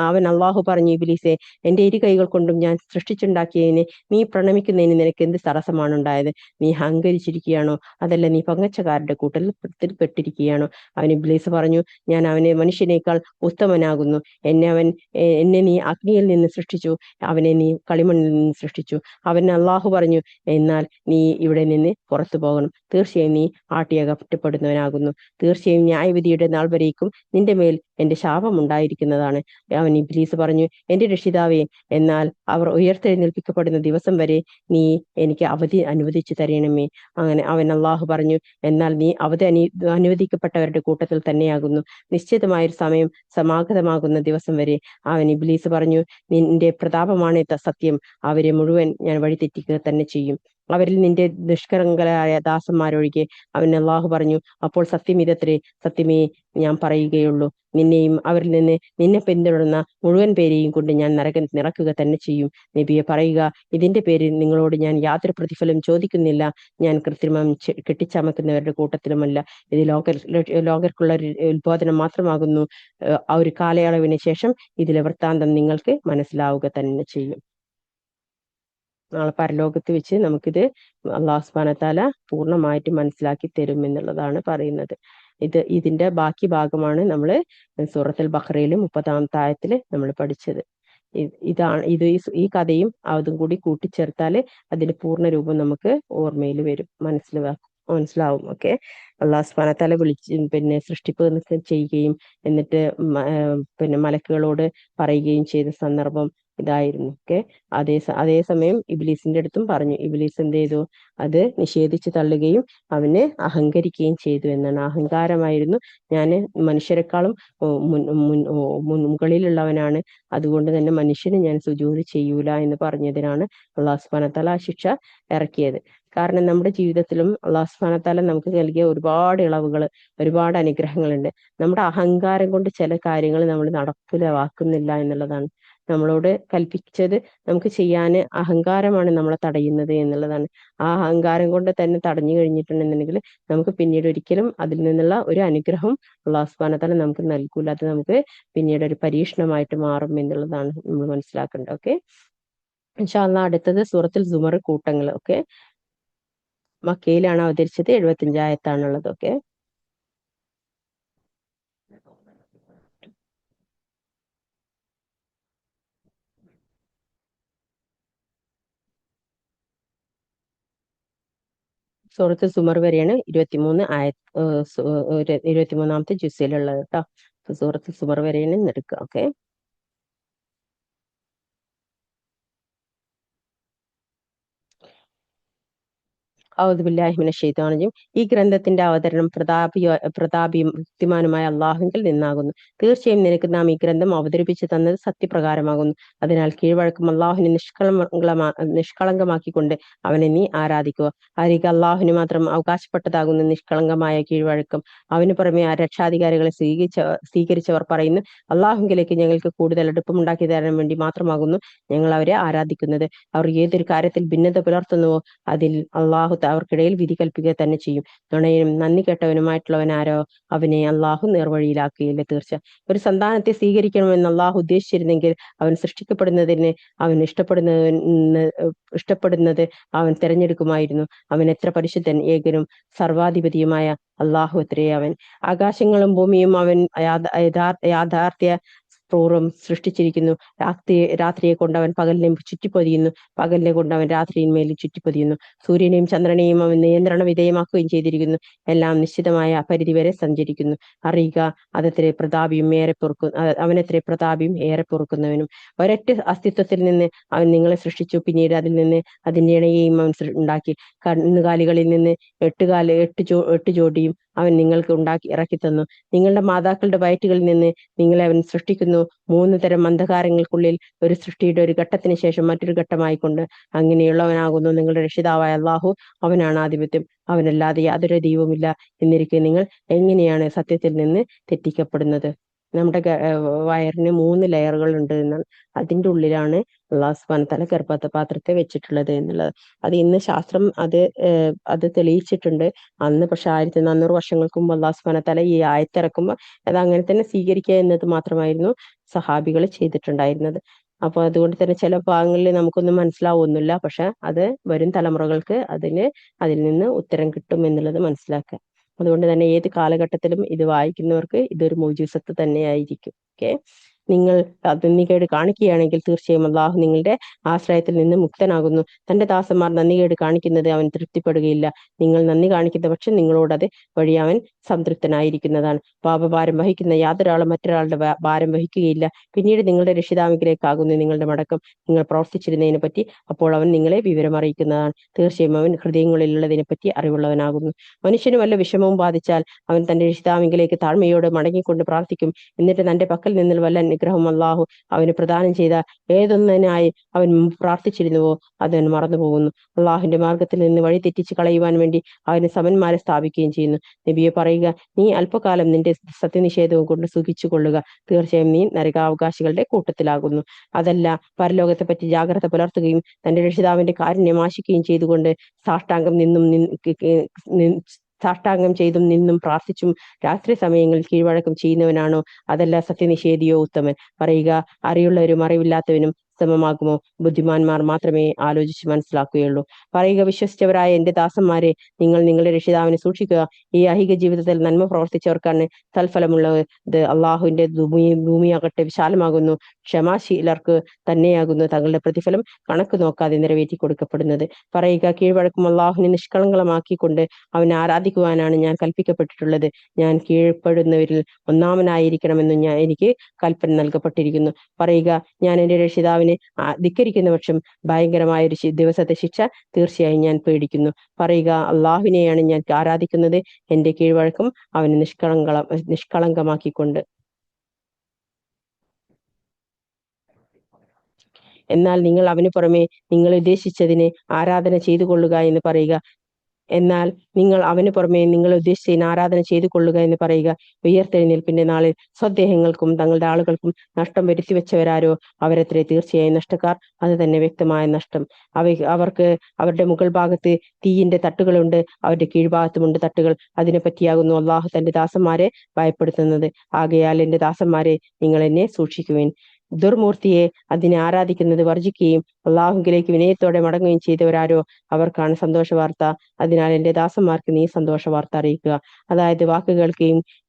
A: അവൻ അള്ളാഹു പറഞ്ഞു, ഇബ്ലീസെ, എന്റെ ഇരു കൈകൾ കൊണ്ടും ഞാൻ സൃഷ്ടിച്ചുണ്ടാക്കിയതിനെ നീ പ്രണമിക്കുന്നതിന് നിനക്ക് എന്ത് തടസ്സമാണ് ഉണ്ടായത്? നീ അഹങ്കരിച്ചിരിക്കുകയാണോ? അതല്ല നീ പങ്കച്ചക്കാരുടെ കൂട്ടത്തിൽ പെട്ടിരിക്കുകയാണോ? അവൻ ഇബ്ലീസ് പറഞ്ഞു, ഞാൻ അവനെ മനുഷ്യനേക്കാൾ ഉത്തമനാകുന്നു. എന്നെ നീ അഗ്നിയിൽ നിന്ന് സൃഷ്ടിച്ചു, അവനെ നീ കളിമണ്ണിൽ നിന്ന് സൃഷ്ടിച്ചു. അവൻ അള്ളാഹു പറഞ്ഞു, എന്നാൽ നീ ഇവിടെ നിന്ന് പുറത്തു പോകണം. തീർച്ചയായും നീ ആട്ടിയകറ്റപ്പെടുന്നവനാകുന്നു. തീർച്ചയായും ന്യായവിധിയുടെ നാൾ വരേക്കും നിന്റെ മേൽ എന്റെ ശാപം ഉണ്ടായിരിക്കുന്നതാണ്. അവൻ ഇബ്ലീസ് പറഞ്ഞു, എന്റെ രക്ഷിതാവേ, എന്നാൽ അവർ ഉയർത്തെഴുന്നേൽപ്പിക്കപ്പെടുന്ന ദിവസം വരെ നീ എനിക്ക് അവധി അനുവദിച്ചു തരണമേ. അങ്ങനെ അവൻ അള്ളാഹു പറഞ്ഞു, എന്നാൽ നീ അവധി അനുവദിക്കപ്പെട്ടവരുടെ കൂട്ടത്തിൽ തന്നെയാകുന്നു, നിശ്ചിതമായൊരു സമയം സമാഗതമാകുന്ന ദിവസം വരെ. അവൻ ഇബ്ലീസ് പറഞ്ഞു, നിന്റെ പ്രതാപമാണ് സത്യം, അവരെ മുഴുവൻ ഞാൻ വഴിതെറ്റിക്കുക തന്നെ ചെയ്യും, അവരിൽ നിന്റെ നിഷ്കളങ്കരായ ദാസന്മാരൊഴികെ. അവൻ അള്ളാഹു പറഞ്ഞു, അപ്പോൾ സത്യം ഇതത്രേ, സത്യമേ ഞാൻ പറയുകയുള്ളൂ, നിന്നെയും അവരിൽ നിന്ന് നിന്നെ പിന്തുടർന്ന മുഴുവൻ പേരെയും കൊണ്ട് ഞാൻ നരകം നിറക്കുക തന്നെ ചെയ്യും. നബിയെ പറയുക, ഇതിന്റെ പേരിൽ നിങ്ങളോട് ഞാൻ യാതൊരു പ്രതിഫലം ചോദിക്കുന്നില്ല. ഞാൻ കൃത്രിമം കെട്ടിച്ചമക്കുന്നവരുടെ കൂട്ടത്തിലുമല്ല. ഇത് ലോകർക്കുള്ള ഒരു ഉത്ബോധനം മാത്രമാകുന്നു. ആ ഒരു കാലയളവിന് ശേഷം ഇതിലെ വൃത്താന്തം നിങ്ങൾക്ക് മനസ്സിലാവുക തന്നെ ചെയ്യും. നാളെ പരലോകത്ത് വെച്ച് നമുക്കിത് അള്ളാഹു സുബ്ഹാനഹു വ തആല പൂർണ്ണമായിട്ട് മനസ്സിലാക്കി തരും എന്നുള്ളതാണ് പറയുന്നത്. ഇതിന്റെ ബാക്കി ഭാഗമാണ് നമ്മൾ സൂറത്തുൽ ബഖറയിൽ 30-ാമത്തെ ആയത്തിൽ നമ്മൾ പഠിച്ചത്. ഈ കഥയും അതും കൂടി കൂട്ടിച്ചേർത്താൽ അതിന്റെ പൂർണ്ണ രൂപം നമുക്ക് ഓർമ്മയിൽ വരും, മനസ്സിലാക്കും. മനസ്സിലാവും. ഓക്കെ. അള്ളാഹു സുബ്ഹാനഹു വ തആല പിന്നെ സൃഷ്ടിപ്പ് ചെയ്യുകയും എന്നിട്ട് പിന്നെ മലക്കുകളോട് പറയുകയും ചെയ്ത സന്ദർഭം ഇതായിരുന്നു. ഓക്കെ. അതേസമയം ഇബ്ലീസിന്റെ അടുത്തും പറഞ്ഞു. ഇബ്ലീസ് എന്ത് ചെയ്തു? അത് നിഷേധിച്ച് തള്ളുകയും അവന് അഹങ്കരിക്കുകയും ചെയ്തു എന്നാണ്. അഹങ്കാരമായിരുന്നു. ഞാൻ മനുഷ്യരെക്കാളും മുകളിലുള്ളവനാണ്, അതുകൊണ്ട് തന്നെ മനുഷ്യന് ഞാൻ സുജൂദ് ചെയ്യൂല എന്ന് പറഞ്ഞതിനാണ് അള്ളാഹു സുബ്ഹാനഹു വ തആല ആ ശിക്ഷ ഇറക്കിയത്. കാരണം നമ്മുടെ ജീവിതത്തിലും അള്ളാഹു സുബ്ഹാനഹു വ തആല നമുക്ക് നൽകിയ ഒരുപാട് ഇളവുകൾ, ഒരുപാട് അനുഗ്രഹങ്ങളുണ്ട്. നമ്മുടെ അഹങ്കാരം കൊണ്ട് ചില കാര്യങ്ങൾ നമ്മൾ നടപ്പിലാക്കുന്നില്ല എന്നുള്ളതാണ്. നമ്മളോട് കൽപ്പിച്ചത് നമുക്ക് ചെയ്യാൻ അഹങ്കാരമാണ് നമ്മളെ തടയുന്നത് എന്നുള്ളതാണ്. ആ അഹങ്കാരം കൊണ്ട് തന്നെ തടഞ്ഞു കഴിഞ്ഞിട്ടുണ്ടെന്നുണ്ടെങ്കിൽ നമുക്ക് പിന്നീട് ഒരിക്കലും അതിൽ നിന്നുള്ള ഒരു അനുഗ്രഹം അള്ളാഹു സുബ്ഹാനഹു വ തആല നമുക്ക് നൽകൂല. അത് നമുക്ക് പിന്നീട് ഒരു പരീക്ഷണമായിട്ട് മാറും എന്നുള്ളതാണ് നമ്മൾ മനസ്സിലാക്കേണ്ടത്. ഓക്കെ. ഇൻഷാ അള്ളാഹ് അടുത്തത് സൂറത്തുൽ സുമർ കൂട്ടങ്ങൾ. ഓക്കെ. മക്കയിലാണ് അവതരിച്ചത്. 75 ആയത്താണുള്ളത്. ഓക്കെ. സൂറത്തുൽ സുമർ വരെയാണ് 23 23ാമത്തെ ജുസിലുള്ളത് കേട്ടോ. സൂറത്തുൽ സുമർ വരെയാണ് ഇന്ന് എടുക്കുക. ഓക്കെ. ഔദു ബില്ലാഹി മിനശ് ശൈത്വാനിർ റജീം. ഈ ഗ്രന്ഥത്തിന്റെ അവതരണം പ്രതാപിയുക്തിമാനുമായ അള്ളാഹുവിൽ നിന്നാകുന്നു. തീർച്ചയായും നിനക്ക് നാം ഈ ഗ്രന്ഥം അവതരിപ്പിച്ചു തന്നത് സത്യപ്രകാരമാകുന്നു. അതിനാൽ കീഴ്വഴക്കം അള്ളാഹുവിനെ നിഷ്കളങ്കമാക്കിക്കൊണ്ട് അവനെ നീ ആരാധിക്കുക. ആരിക അള്ളാഹുവിന് മാത്രം അവകാശപ്പെട്ടതാകുന്ന നിഷ്കളങ്കമായ കീഴ്വഴക്കം. അവന് പുറമെ ആ രക്ഷാധികാരികളെ സ്വീകരിച്ചവർ പറയുന്നു, അള്ളാഹുവിലേക്ക് ഞങ്ങൾക്ക് കൂടുതൽ അടുപ്പമുണ്ടാക്കി തരാൻ വേണ്ടി മാത്രമാകുന്നു ഞങ്ങൾ അവരെ ആരാധിക്കുന്നത്. അവർ ഏതൊരു കാര്യത്തിൽ ഭിന്നത പുലർത്തുന്നുവോ അതിൽ അള്ളാഹു അവർക്കിടയിൽ വിധി കൽപ്പിക്കുക തന്നെ ചെയ്യും. നുണയനും നന്ദി കെട്ടവനുമായിട്ടുള്ളവനാരോ അവനെ അള്ളാഹു നേർവഴിയിലാക്കുകയില്ല. തീർച്ച ഒരു സന്താനത്തെ സ്വീകരിക്കണമെന്ന് അള്ളാഹു ഉദ്ദേശിച്ചിരുന്നെങ്കിൽ അവൻ സൃഷ്ടിക്കപ്പെടുന്നതിന് അവൻ ഇഷ്ടപ്പെടുന്നത് അവൻ തിരഞ്ഞെടുക്കുമായിരുന്നു. അവൻ എത്ര പരിശുദ്ധൻ, ഏകനും സർവാധിപതിയുമായ അള്ളാഹു എത്രയേ അവൻ. ആകാശങ്ങളും ഭൂമിയും അവൻ യാഥാർത്ഥ്യ പൂർവ്വം സൃഷ്ടിച്ചിരിക്കുന്നു. രാത്രിയെ കൊണ്ട് അവൻ പകലിനെ ചുറ്റിപ്പൊതിയുന്നു, പകലിനെ കൊണ്ട് അവൻ രാത്രിയിന്മേൽ ചുറ്റിപ്പൊതിയുന്നു. സൂര്യനെയും ചന്ദ്രനെയും അവൻ നിയന്ത്രണ വിധേയമാക്കുകയും ചെയ്തിരിക്കുന്നു. എല്ലാം നിശ്ചിതമായ പരിധി വരെ സഞ്ചരിക്കുന്നു. അറിയുക, അവനെത്ര പ്രതാപിയും ഏറെ പൊറുക്കുന്നവനും. ഒരൊറ്റ അസ്തിത്വത്തിൽ നിന്ന് അവൻ നിങ്ങളെ സൃഷ്ടിച്ചു. പിന്നീട് അതിൽ നിന്ന് അതിന്റെ ഇണയെയും അവൻ ഉണ്ടാക്കി. കന്നുകാലികളിൽ നിന്ന് എട്ട് ജോഡിയും അവൻ നിങ്ങൾക്ക് ഇറക്കി തന്നു. നിങ്ങളുടെ മാതാക്കളുടെ വയറ്റുകളിൽ നിന്ന് നിങ്ങളെ അവൻ സൃഷ്ടിക്കുന്നു. 3 തരം അന്ധകാരങ്ങൾക്കുള്ളിൽ ഒരു സൃഷ്ടിയുടെ ഒരു ഘട്ടത്തിന് ശേഷം മറ്റൊരു ഘട്ടമായിക്കൊണ്ട്. അങ്ങനെയുള്ളവനാകുന്നു നിങ്ങളുടെ രക്ഷിതാവായ അള്ളാഹു. അവനാണ് ആധിപത്യം, അവനല്ലാതെ യാതൊരു ദൈവവുമില്ല എന്നിരിക്കെ നിങ്ങൾ എങ്ങനെയാണ് സത്യത്തിൽ നിന്ന് തെറ്റിക്കപ്പെടുന്നത്? നമ്മുടെ വയറിന് 3 ലെയറുകൾ ഉണ്ട് എന്നാണ്. അതിന്റെ ഉള്ളിലാണ് അള്ളാഹു സുബ്ഹാനഹു വ തആല ഗർഭപാത്രത്തെ വെച്ചിട്ടുള്ളത് എന്നുള്ളത്. അത് ഇന്ന് ശാസ്ത്രം അത് തെളിയിച്ചിട്ടുണ്ട്. അന്ന് പക്ഷെ 1400 വർഷങ്ങൾക്ക് മുമ്പ് അള്ളാഹു സുബ്ഹാനഹു വ തആല ഈ ആയത്തിറക്കുമ്പോൾ അത് അങ്ങനെ തന്നെ സ്വീകരിക്കുക എന്നത് മാത്രമായിരുന്നു സഹാബികൾ ചെയ്തിട്ടുണ്ടായിരുന്നത്. അപ്പൊ അതുകൊണ്ട് തന്നെ ചില ഭാഗങ്ങളിൽ നമുക്കൊന്നും മനസ്സിലാവുന്നില്ല. പക്ഷെ അത് വരും തലമുറകൾക്ക് അതിൽ നിന്ന് ഉത്തരം കിട്ടും എന്നുള്ളത് മനസ്സിലാക്കുക. അതുകൊണ്ട് തന്നെ ഏത് കാലഘട്ടത്തിലും ഇത് വായിക്കുന്നവർക്ക് ഇതൊരു മുഅ്ജിസത്ത് തന്നെയായിരിക്കും. ഓക്കെ. നിങ്ങൾ നന്ദികേട് കാണിക്കുകയാണെങ്കിൽ തീർച്ചയായും അള്ളാഹു നിങ്ങളുടെ ആശ്രയത്തിൽ നിന്ന് മുക്തനാകുന്നു. തന്റെ ദാസന്മാർ നന്ദികേട് കാണിക്കുന്നത് അവൻ തൃപ്തിപ്പെടുകയില്ല. നിങ്ങൾ നന്ദി കാണിക്കുന്ന പക്ഷം നിങ്ങളോടത് വഴി അവൻ സംതൃപ്തനായിരിക്കുന്നതാണ്. പാപഭാരം വഹിക്കുന്ന യാതൊരാളും മറ്റൊരാളുടെ ഭാരം വഹിക്കുകയില്ല. പിന്നീട് നിങ്ങളുടെ രക്ഷിതാവിലേക്കാകുന്നു നിങ്ങളുടെ മടക്കം. നിങ്ങൾ പ്രവർത്തിച്ചിരുന്നതിനെ പറ്റി അപ്പോൾ അവൻ നിങ്ങളെ വിവരം അറിയിക്കുന്നതാണ്. തീർച്ചയായും അവൻ ഹൃദയങ്ങളിലുള്ളതിനെ പറ്റി അറിവുള്ളവനാകുന്നു. മനുഷ്യന് വല്ല വിഷമവും ബാധിച്ചാൽ അവൻ തന്റെ രക്ഷിതാവിലേക്ക് താഴ്മയോട് മടങ്ങിക്കൊണ്ട് പ്രാർത്ഥിക്കും. എന്നിട്ട് തന്റെ പക്കൽ നിന്ന് വല്ല അനുഗ്രഹം അള്ളാഹു അവന് പ്രദാനം ചെയ്ത ഏതൊന്നിനായി അവൻ പ്രാർത്ഥിച്ചിരുന്നുവോ അതവൻ മറന്നു പോകുന്നു. അള്ളാഹുവിന്റെ മാർഗത്തിൽ നിന്ന് വഴി തെറ്റിച്ച് കളയുവാൻ വേണ്ടി അവന് സമന്മാരെ സ്ഥാപിക്കുകയും ചെയ്യുന്നു. നബിയെ പറയുക, നീ അല്പകാലം നിന്റെ സത്യനിഷേധവും കൊണ്ട് സുഖിച്ചു കൊള്ളുക. തീർച്ചയായും നീ നരകാവകാശികളുടെ കൂട്ടത്തിലാകുന്നു. അതല്ല, പരലോകത്തെ പറ്റി ജാഗ്രത പുലർത്തുകയും തന്റെ രക്ഷിതാവിന്റെ കാരുണ്യം ആശിക്കുകയും ചെയ്തുകൊണ്ട് സാഷ്ടാംഗം ചെയ്തും നിന്നും പ്രാർത്ഥിച്ചും രാത്രി സമയങ്ങളിൽ കീഴ്വഴക്കം ചെയ്യുന്നവനാണോ അതല്ല സത്യനിഷേധിയോ ഉത്തമൻ? പറയുക, അറിയുള്ളവരും അറിവില്ലാത്തവനും വാസ്തവമാകുമോ? ബുദ്ധിമാന്മാർ മാത്രമേ ആലോചിച്ച് മനസ്സിലാക്കുകയുള്ളൂ. പറയുക, വിശ്വസിച്ചവരായ എന്റെ ദാസന്മാരെ, നിങ്ങൾ നിങ്ങളുടെ രക്ഷിതാവിനെ സൂക്ഷിക്കുക. ഈ ഐഹിക ജീവിതത്തിൽ നന്മ പ്രവർത്തിച്ചവർക്കാണ് തൽഫലമുള്ളത്. അള്ളാഹുവിന്റെ ഭൂമിയാകട്ടെ വിശാലമാകുന്നു. ക്ഷമാശീലർക്ക് തന്നെയാകുന്നു തങ്ങളുടെ പ്രതിഫലം കണക്ക് നോക്കാതെ നിറവേറ്റി കൊടുക്കപ്പെടുന്നത്. പറയുക, കീഴ്വഴക്കം അള്ളാഹുവിനെ നിഷ്കളങ്കമാക്കിക്കൊണ്ട് അവനെ ആരാധിക്കുവാനാണ് ഞാൻ കൽപ്പിക്കപ്പെട്ടിട്ടുള്ളത്. ഞാൻ കീഴ്പ്പെടുന്നവരിൽ ഒന്നാമനായിരിക്കണമെന്ന് എനിക്ക് കൽപ്പന നൽകപ്പെട്ടിരിക്കുന്നു. പറയുക, ഞാൻ എന്റെ രക്ഷിതാവിനെ ധിക്കരിക്കുന്ന പക്ഷം ഭയങ്കരമായ ഒരു ദിവസത്തെ ശിക്ഷ തീർച്ചയായും ഞാൻ പേടിക്കുന്നു. പറയുക, അള്ളാഹുവിനെയാണ് ഞാൻ ആരാധിക്കുന്നത്, എന്റെ കീഴ്വഴക്കം അവനെ നിഷ്കളങ്കമാക്കിക്കൊണ്ട്. എന്നാൽ നിങ്ങൾ അവന് പുറമെ നിങ്ങൾ ഉദ്ദേശിച്ചതിന് ആരാധന ചെയ്തു കൊള്ളുക എന്ന് പറയുക. എന്നാൽ നിങ്ങൾ അവന് പുറമെ നിങ്ങൾ ഉദ്ദേശിച്ചതിന് ആരാധന ചെയ്തു കൊള്ളുക എന്ന് പറയുക. ഉയർത്തെഴുന്നേൽപ്പിന്റെ നാളിൽ സ്വദേഹങ്ങൾക്കും തങ്ങളുടെ ആളുകൾക്കും നഷ്ടം വരുത്തി വെച്ചവരാരോ അവരത്രേ തീർച്ചയായും നഷ്ടക്കാർ. അത് തന്നെ വ്യക്തമായ നഷ്ടം. അവർക്ക് അവരുടെ മുകൾ ഭാഗത്ത് തീയിന്റെ തട്ടുകളുണ്ട്, അവരുടെ കീഴ്ഭാഗത്തുമുണ്ട് തട്ടുകൾ. അതിനെപ്പറ്റിയാകുന്നു അള്ളാഹു തന്റെ ദാസന്മാരെ ഭയപ്പെടുത്തുന്നത്. ആകയാൽ എന്റെ ദാസന്മാരെ, നിങ്ങൾ എന്നെ സൂക്ഷിക്കുവിൻ. ദുർമൂർത്തിയെ അതിനെ ആരാധിക്കുന്നത് വർജിക്കുകയും അള്ളാഹുങ്കിലേക്ക് വിനയത്തോടെ മടങ്ങുകയും ചെയ്തവരാരോ അവർക്കാണ് സന്തോഷ വാർത്ത. അതിനാൽ എന്റെ ദാസന്മാർക്ക് നീ സന്തോഷ വാർത്ത അറിയിക്കുക. അതായത്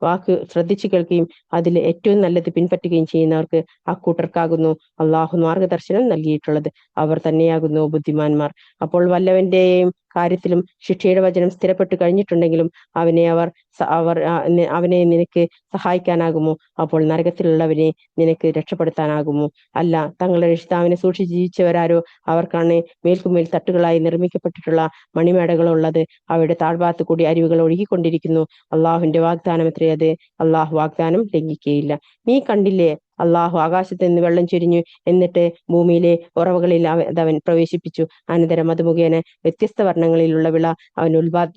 A: വാക്ക് ശ്രദ്ധിച്ചു കേൾക്കുകയും അതിൽ ഏറ്റവും നല്ലത് പിൻപറ്റുകയും ചെയ്യുന്നവർക്ക് അക്കൂട്ടർക്കാകുന്നു അള്ളാഹു മാർഗദർശനം നൽകിയിട്ടുള്ളത്. അവർ തന്നെയാകുന്നു ബുദ്ധിമാന്മാർ. അപ്പോൾ വല്ലവന്റെയും കാര്യത്തിലും ശിക്ഷയുടെ വചനം സ്ഥിരപ്പെട്ടു കഴിഞ്ഞിട്ടുണ്ടെങ്കിലും അവനെ നിനക്ക് സഹായിക്കാനാകുമോ? അപ്പോൾ നരകത്തിലുള്ളവനെ നിനക്ക് രക്ഷപ്പെടുത്താനാകുമോ? അല്ല, തങ്ങളുടെ രക്ഷിതാവിനെ സൂക്ഷിച്ച് ജീവിച്ചവരാരോ അവർക്കാണ് മേൽക്കുമേൽ തട്ടുകളായി നിർമ്മിക്കപ്പെട്ടിട്ടുള്ള മണിമേടകളുള്ളത്. അവയുടെ താഴ്ഭാഗത്ത് കൂടി അരുവികൾ ഒഴുകിക്കൊണ്ടിരിക്കുന്നു. അള്ളാഹുവിന്റെ വാഗ്ദാനം എത്രയത്! അള്ളാഹു വാഗ്ദാനം ലംഘിക്കുകയില്ല. നീ കണ്ടില്ലേ, അള്ളാഹു ആകാശത്ത് നിന്ന് വെള്ളം ചൊരിഞ്ഞു, എന്നിട്ട് ഭൂമിയിലെ ഉറവകളിൽ അവൻ പ്രവേശിപ്പിച്ചു. അനന്തരം അത് മുഖേന വ്യത്യസ്ത വർണ്ണങ്ങളിലുള്ള വിള അവൻ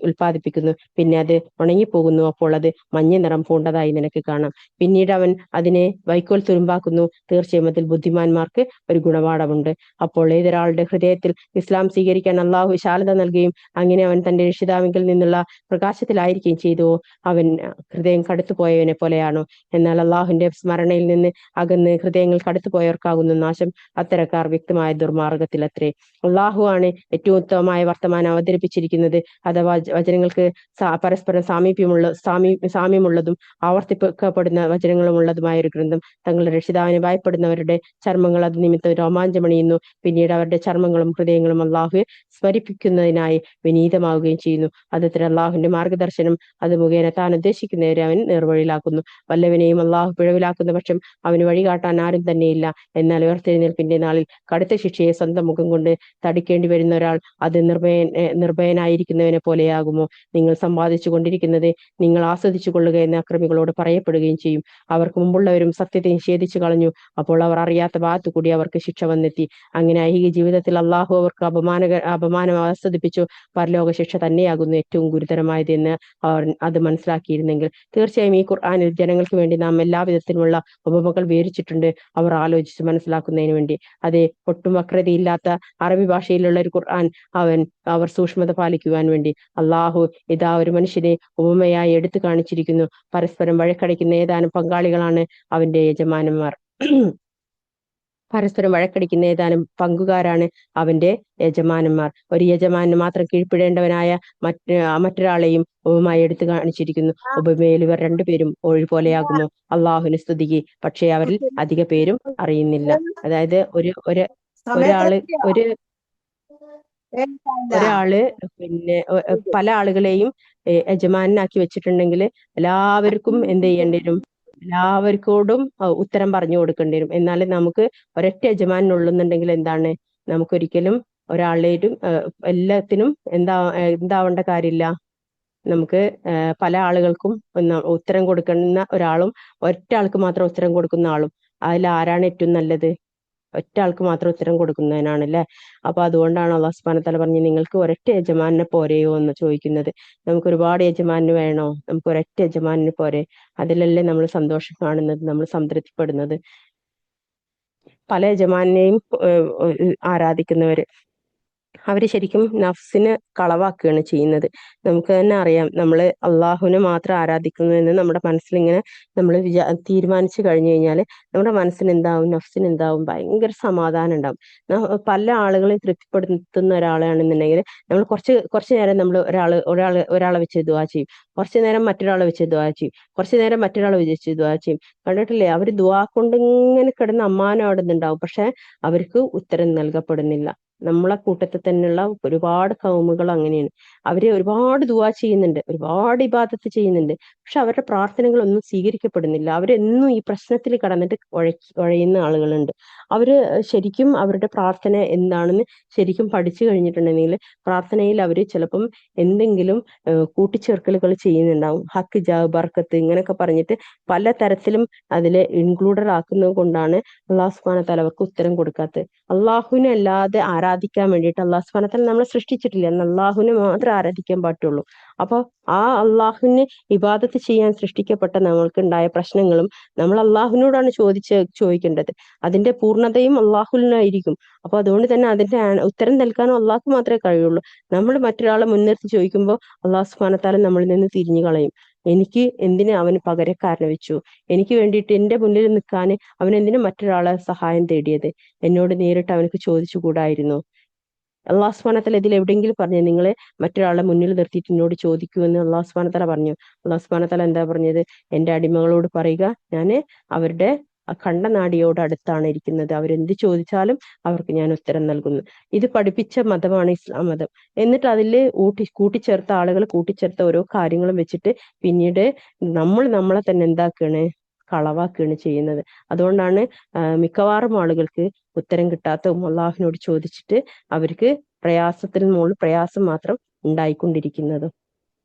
A: ഉൽപ്പാദിപ്പിക്കുന്നു. പിന്നെ അത് ഉണങ്ങിപ്പോകുന്നു. അപ്പോൾ അത് മഞ്ഞ നിറം പൂണ്ടതായി നിനക്ക് കാണാം. പിന്നീട് അവൻ അതിനെ വൈക്കോൽ തുരുമ്പാക്കുന്നു. തീർച്ചയായും അതിൽ ബുദ്ധിമാന്മാർക്ക് ഒരു ഗുണപാഠമുണ്ട്. അപ്പോൾ ഏതൊരാളുടെ ഹൃദയത്തിൽ ഇസ്ലാം സ്വീകരിക്കാൻ അള്ളാഹു വിശാലത നൽകുകയും അങ്ങനെ അവൻ തന്റെ രക്ഷിതാവിങ്കിൽ നിന്നുള്ള പ്രകാശത്തിലായിരിക്കുകയും ചെയ്തു, അവൻ ഹൃദയം കടുത്തുപോയവനെ പോലെയാണോ? എന്നാൽ അള്ളാഹുവിന്റെ സ്മരണയിൽ നിന്ന് അകന്ന് ഹൃദയങ്ങൾ കടുത്തുപോയവർക്കാകുന്നു നാശം. അത്തരക്കാർ വ്യക്തമായ ദുർമാർഗത്തിലത്രേ. അള്ളാഹു ആണ് ഏറ്റവും ഉത്തമമായ വർത്തമാനം അവതരിപ്പിച്ചിരിക്കുന്നത്. അഥവാ വചനങ്ങൾക്ക് പരസ്പരം സാമ്യമുള്ളതും ആവർത്തിക്കപ്പെടുന്ന വചനങ്ങളുമുള്ളതുമായ ഒരു ഗ്രന്ഥം. തങ്ങളുടെ രക്ഷിതാവിനെ ഭയപ്പെടുന്നവരുടെ ചർമ്മങ്ങൾ അത് നിമിത്തം രോമാഞ്ചമണിയുന്നു. പിന്നീട് അവരുടെ ചർമ്മങ്ങളും ഹൃദയങ്ങളും അള്ളാഹുവെ സ്മരിപ്പിക്കുന്നതിനായി വിനീതമാവുകയും ചെയ്യുന്നു. അതത്ര അള്ളാഹുവിന്റെ മാർഗദർശനം. അത് മുഖേന താൻ ഉദ്ദേശിക്കുന്നവരെ അവൻ നേർവഴിയിലാക്കുന്നു. വല്ലവനെയും അള്ളാഹു പിഴവിലാക്കുന്ന പക്ഷം അവന് വഴികാട്ടാൻ ആരും തന്നെയില്ല. എന്നാൽ ഉയർത്തെഴുന്നേൽപ്പിന്റെ നാളിൽ കടുത്ത ശിക്ഷയെ സ്വന്തം മുഖം കൊണ്ട് തടിക്കേണ്ടി വരുന്ന ഒരാൾ അത് നിർഭയനായിരിക്കുന്നവനെ പോലെയാകുമോ? നിങ്ങൾ സമ്പാദിച്ചു കൊണ്ടിരിക്കുന്നത് നിങ്ങൾ ആസ്വദിച്ചു കൊള്ളുക എന്ന് അക്രമികളോട് പറയപ്പെടുകയും ചെയ്യും. അവർക്ക് മുമ്പുള്ളവരും സത്യത്തെ നിഷേധിച്ചു കളഞ്ഞു. അപ്പോൾ അവർ അറിയാത്ത ഭാഗത്തു കൂടി അവർക്ക് ശിക്ഷ വന്നെത്തി. അങ്ങനെ ഐഹിക ജീവിതത്തിൽ അള്ളാഹു അവർക്ക് അപമാനം ആസ്വദിപ്പിച്ചു. പരലോക ശിക്ഷ തന്നെയാകുന്നു ഏറ്റവും ഗുരുതരമായത് എന്ന് അവർ അത് മനസ്സിലാക്കിയിരുന്നെങ്കിൽ തീർച്ചയായും ഈ ഖുർആനിൽ ജനങ്ങൾക്ക് വേണ്ടി നാം എല്ലാവിധത്തിലുമുള്ള ഉപമകൾ വിവരിച്ചിട്ടുണ്ട്, അവർ ആലോചിച്ച് മനസ്സിലാക്കുന്നതിന് വേണ്ടി. അതെ, ഒട്ടും വക്രതയില്ലാത്ത അറബി ഭാഷയിലുള്ള ഒരു ഖുർആൻ അവർ സൂക്ഷ്മത പാലിക്കുവാൻ വേണ്ടി. അള്ളാഹു ഇതാ ഒരു മനുഷ്യനെ ഉപമയായി എടുത്തു കാണിച്ചിരിക്കുന്നു. പരസ്പരം വഴക്കടിക്കുന്ന ഏതാനും പങ്കാളികളാണ് അവന്റെ യജമാനന്മാർ. പരസ്പരം വഴക്കടിക്കുന്ന ഏതാനും പങ്കുകാരാണ് അവന്റെ യജമാനന്മാർ. ഒരു യജമാനന് മാത്രം കീഴ്പ്പെടേണ്ടവനായ മറ്റൊരാളെയും ഉപമായി എടുത്തു കാണിച്ചിരിക്കുന്നു. ഉപമയിൽ ഇവർ രണ്ടുപേരും ഒഴിപോലെയാകുമോ? അള്ളാഹുവിന് സ്തുതിക്ക്, പക്ഷേ അവരിൽ അധിക പേരും അറിയുന്നില്ല. അതായത് ഒരാള് പിന്നെ പല ആളുകളെയും യജമാനാക്കി വെച്ചിട്ടുണ്ടെങ്കിൽ എല്ലാവർക്കും എന്ത് ചെയ്യേണ്ടി വരും? എല്ലാവർക്കോടും ഉത്തരം പറഞ്ഞു കൊടുക്കേണ്ടി വരും. എന്നാലും നമുക്ക് ഒരൊറ്റ യജമാനുള്ളുന്നുണ്ടെങ്കിൽ എന്താണ്, നമുക്കൊരിക്കലും ഒരാളേലും എല്ലാത്തിനും എന്താവേണ്ട കാര്യമില്ല. നമുക്ക് പല ആളുകൾക്കും ഉത്തരം കൊടുക്കുന്ന ഒരാളും ഒറ്റ ആൾക്ക് മാത്രം ഉത്തരം കൊടുക്കുന്ന ആളും അതിൽ ആരാണ് ഏറ്റവും നല്ലത്? ഒറ്റ ആൾക്ക് മാത്രം ഉത്തരം കൊടുക്കുന്നതിനാണല്ലേ. അപ്പൊ അതുകൊണ്ടാണ് അള്ളാഹു സുബ്ഹാനഹു വ തആല പറഞ്ഞ് നിങ്ങൾക്ക് ഒരൊറ്റ യജമാനെ പോരെയോ എന്ന് ചോദിക്കുന്നത്. നമുക്ക് ഒരുപാട് യജമാനന് വേണോ? നമുക്ക് ഒരൊറ്റ യജമാനന് പോരെ? അതിലല്ലേ നമ്മൾ സന്തോഷം കാണുന്നത്, നമ്മൾ സംതൃപ്തിപ്പെടുന്നത്. പല യജമാനെയും ആരാധിക്കുന്നവര് അവർ ശരിക്കും നഫ്സിനെ കളവാക്കുകയാണ് ചെയ്യുന്നത്. നമുക്ക് തന്നെ അറിയാം, നമ്മൾ അള്ളാഹുവിനെ മാത്രം ആരാധിക്കുന്നതെന്ന് നമ്മുടെ മനസ്സിലിങ്ങനെ നമ്മൾ തീരുമാനിച്ചു കഴിഞ്ഞു കഴിഞ്ഞാൽ നമ്മുടെ മനസ്സിന് എന്താവും, നഫ്സിന് എന്താവും, ഭയങ്കര സമാധാനം ഉണ്ടാവും. പല ആളുകളെ തൃപ്തിപ്പെടുത്തുന്ന ഒരാളാണെന്നുണ്ടെങ്കിൽ നമ്മൾ കുറച്ച് നേരം നമ്മൾ ഒരാളെ വെച്ച് ദുആ ചെയ്യും, കുറച്ച് നേരം മറ്റൊരാളെ വെച്ച് ദുആ ചെയ്യും, കുറച്ച് നേരം മറ്റൊരാളെ വെച്ച് ദുആ ചെയ്യും. കണ്ടിട്ടില്ലേ, അവർ ദുആ കൊണ്ട് ഇങ്ങനെ കിടന്ന് അമ്മാനമാടുന്നുണ്ടാവും, പക്ഷെ അവർക്ക് ഉത്തരം നൽകപ്പെടുന്നില്ല. നമ്മളെ കൂട്ടത്തിൽ തന്നെയുള്ള ഒരുപാട് കൗമുകൾ അങ്ങനെയാണ്. അവര് ഒരുപാട് ദുആ ചെയ്യുന്നുണ്ട്, ഒരുപാട് ഇബാദത്ത് ചെയ്യുന്നുണ്ട്, പക്ഷെ അവരുടെ പ്രാർത്ഥനകളൊന്നും സ്വീകരിക്കപ്പെടുന്നില്ല. അവരെന്നും ഈ പ്രശ്നത്തിൽ കടന്നിട്ട് ഉഴയുന്ന ആളുകളുണ്ട്. അവര് ശരിക്കും അവരുടെ പ്രാർത്ഥന എന്താണെന്ന് ശരിക്കും പഠിച്ചു കഴിഞ്ഞിട്ടുണ്ടെങ്കിൽ പ്രാർത്ഥനയിൽ അവര് ചിലപ്പം എന്തെങ്കിലും കൂട്ടിച്ചേർക്കലുകൾ ചെയ്യുന്നുണ്ടാവും. ഹക്ക് ജാ ബർക്കത്ത് ഇങ്ങനെയൊക്കെ പറഞ്ഞിട്ട് പല തരത്തിലും അതിൽ ഇൻക്ലൂഡഡ് ആക്കുന്നത് കൊണ്ടാണ് അള്ളാഹു സുബ്ഹാനഹു വ തആല അവർക്ക് ഉത്തരം കൊടുക്കാത്തത്. അള്ളാഹുവിനെ അല്ലാതെ ആരാധിക്കാൻ വേണ്ടിയിട്ട് അള്ളാഹു സുബ്ഹാനഹു വ തആല നമ്മളെ സൃഷ്ടിച്ചിട്ടില്ല. അള്ളാഹുവിനെ മാത്രമേ ആരാധിക്കാൻ പറ്റുള്ളൂ. അപ്പൊ ആ അള്ളാഹുവിനെ ഇബാദത്ത് ചെയ്യാൻ സൃഷ്ടിക്കപ്പെട്ട നമ്മൾക്കുണ്ടായ പ്രശ്നങ്ങളും നമ്മൾ അള്ളാഹുവിനോടാണ് ചോദിക്കേണ്ടത്. അതിന്റെ പൂർണ്ണതയും അള്ളാഹുവിനായിരിക്കും. അപ്പൊ അതുകൊണ്ട് തന്നെ അതിന്റെ ഉത്തരം നൽകാനും അള്ളാഹു മാത്രമേ കഴിയുള്ളൂ. നമ്മൾ മറ്റൊരാളെ മുൻനിർത്തി ചോദിക്കുമ്പോൾ അള്ളാഹു സുബ്ഹാനഹു വ തആല നമ്മളിൽ നിന്ന് തിരിഞ്ഞു കളയും. എനിക്ക് എന്തിനു അവന് പകരക്കാരനെ വെച്ചു, എനിക്ക് വേണ്ടിയിട്ട് എന്റെ മുന്നിൽ നിൽക്കാൻ അവൻ എന്തിനു മറ്റൊരാളെ സഹായം തേടിയത്, എന്നോട് നേരിട്ട് അവനക്ക് ചോദിച്ചുകൂടായിരുന്നു. അള്ളാഹു സുബ്ഹാനഹു വ തആല ഇതിൽ എവിടെയെങ്കിലും പറഞ്ഞു നിങ്ങളെ മറ്റൊരാളെ മുന്നിൽ നിർത്തിയിട്ട് എന്നോട് ചോദിക്കുമെന്ന് അള്ളാഹു സുബ്ഹാനഹു വ തആല പറഞ്ഞു? അള്ളാഹു സുബ്ഹാനഹു വ തആല എന്താ പറഞ്ഞത്? എന്റെ അടിമകളോട് പറയുക, ഞാൻ അവരുടെ ഖണ്ഡനാടിയോട് അടുത്താണ് ഇരിക്കുന്നത്, അവരെന്ത് ചോദിച്ചാലും അവർക്ക് ഞാൻ ഉത്തരം നൽകുന്നു. ഇത് പഠിപ്പിച്ച മതമാണ് ഇസ്ലാം മതം. എന്നിട്ട് അതിൽ കൂട്ടിച്ചേർത്ത ആളുകൾ കൂട്ടിച്ചേർത്ത ഓരോ കാര്യങ്ങളും വെച്ചിട്ട് പിന്നീട് നമ്മളെ തന്നെ എന്താക്കുകയാണ്, കളവാക്കുകയാണ് ചെയ്യുന്നത്. അതുകൊണ്ടാണ് മിക്കവാറും ആളുകൾക്ക് ഉത്തരം കിട്ടാത്തതും അള്ളാഹുവിനോട് ചോദിച്ചിട്ട് അവർക്ക് പ്രയാസത്തിന് മുകളിൽ പ്രയാസം മാത്രം ഉണ്ടായിക്കൊണ്ടിരിക്കുന്നതും.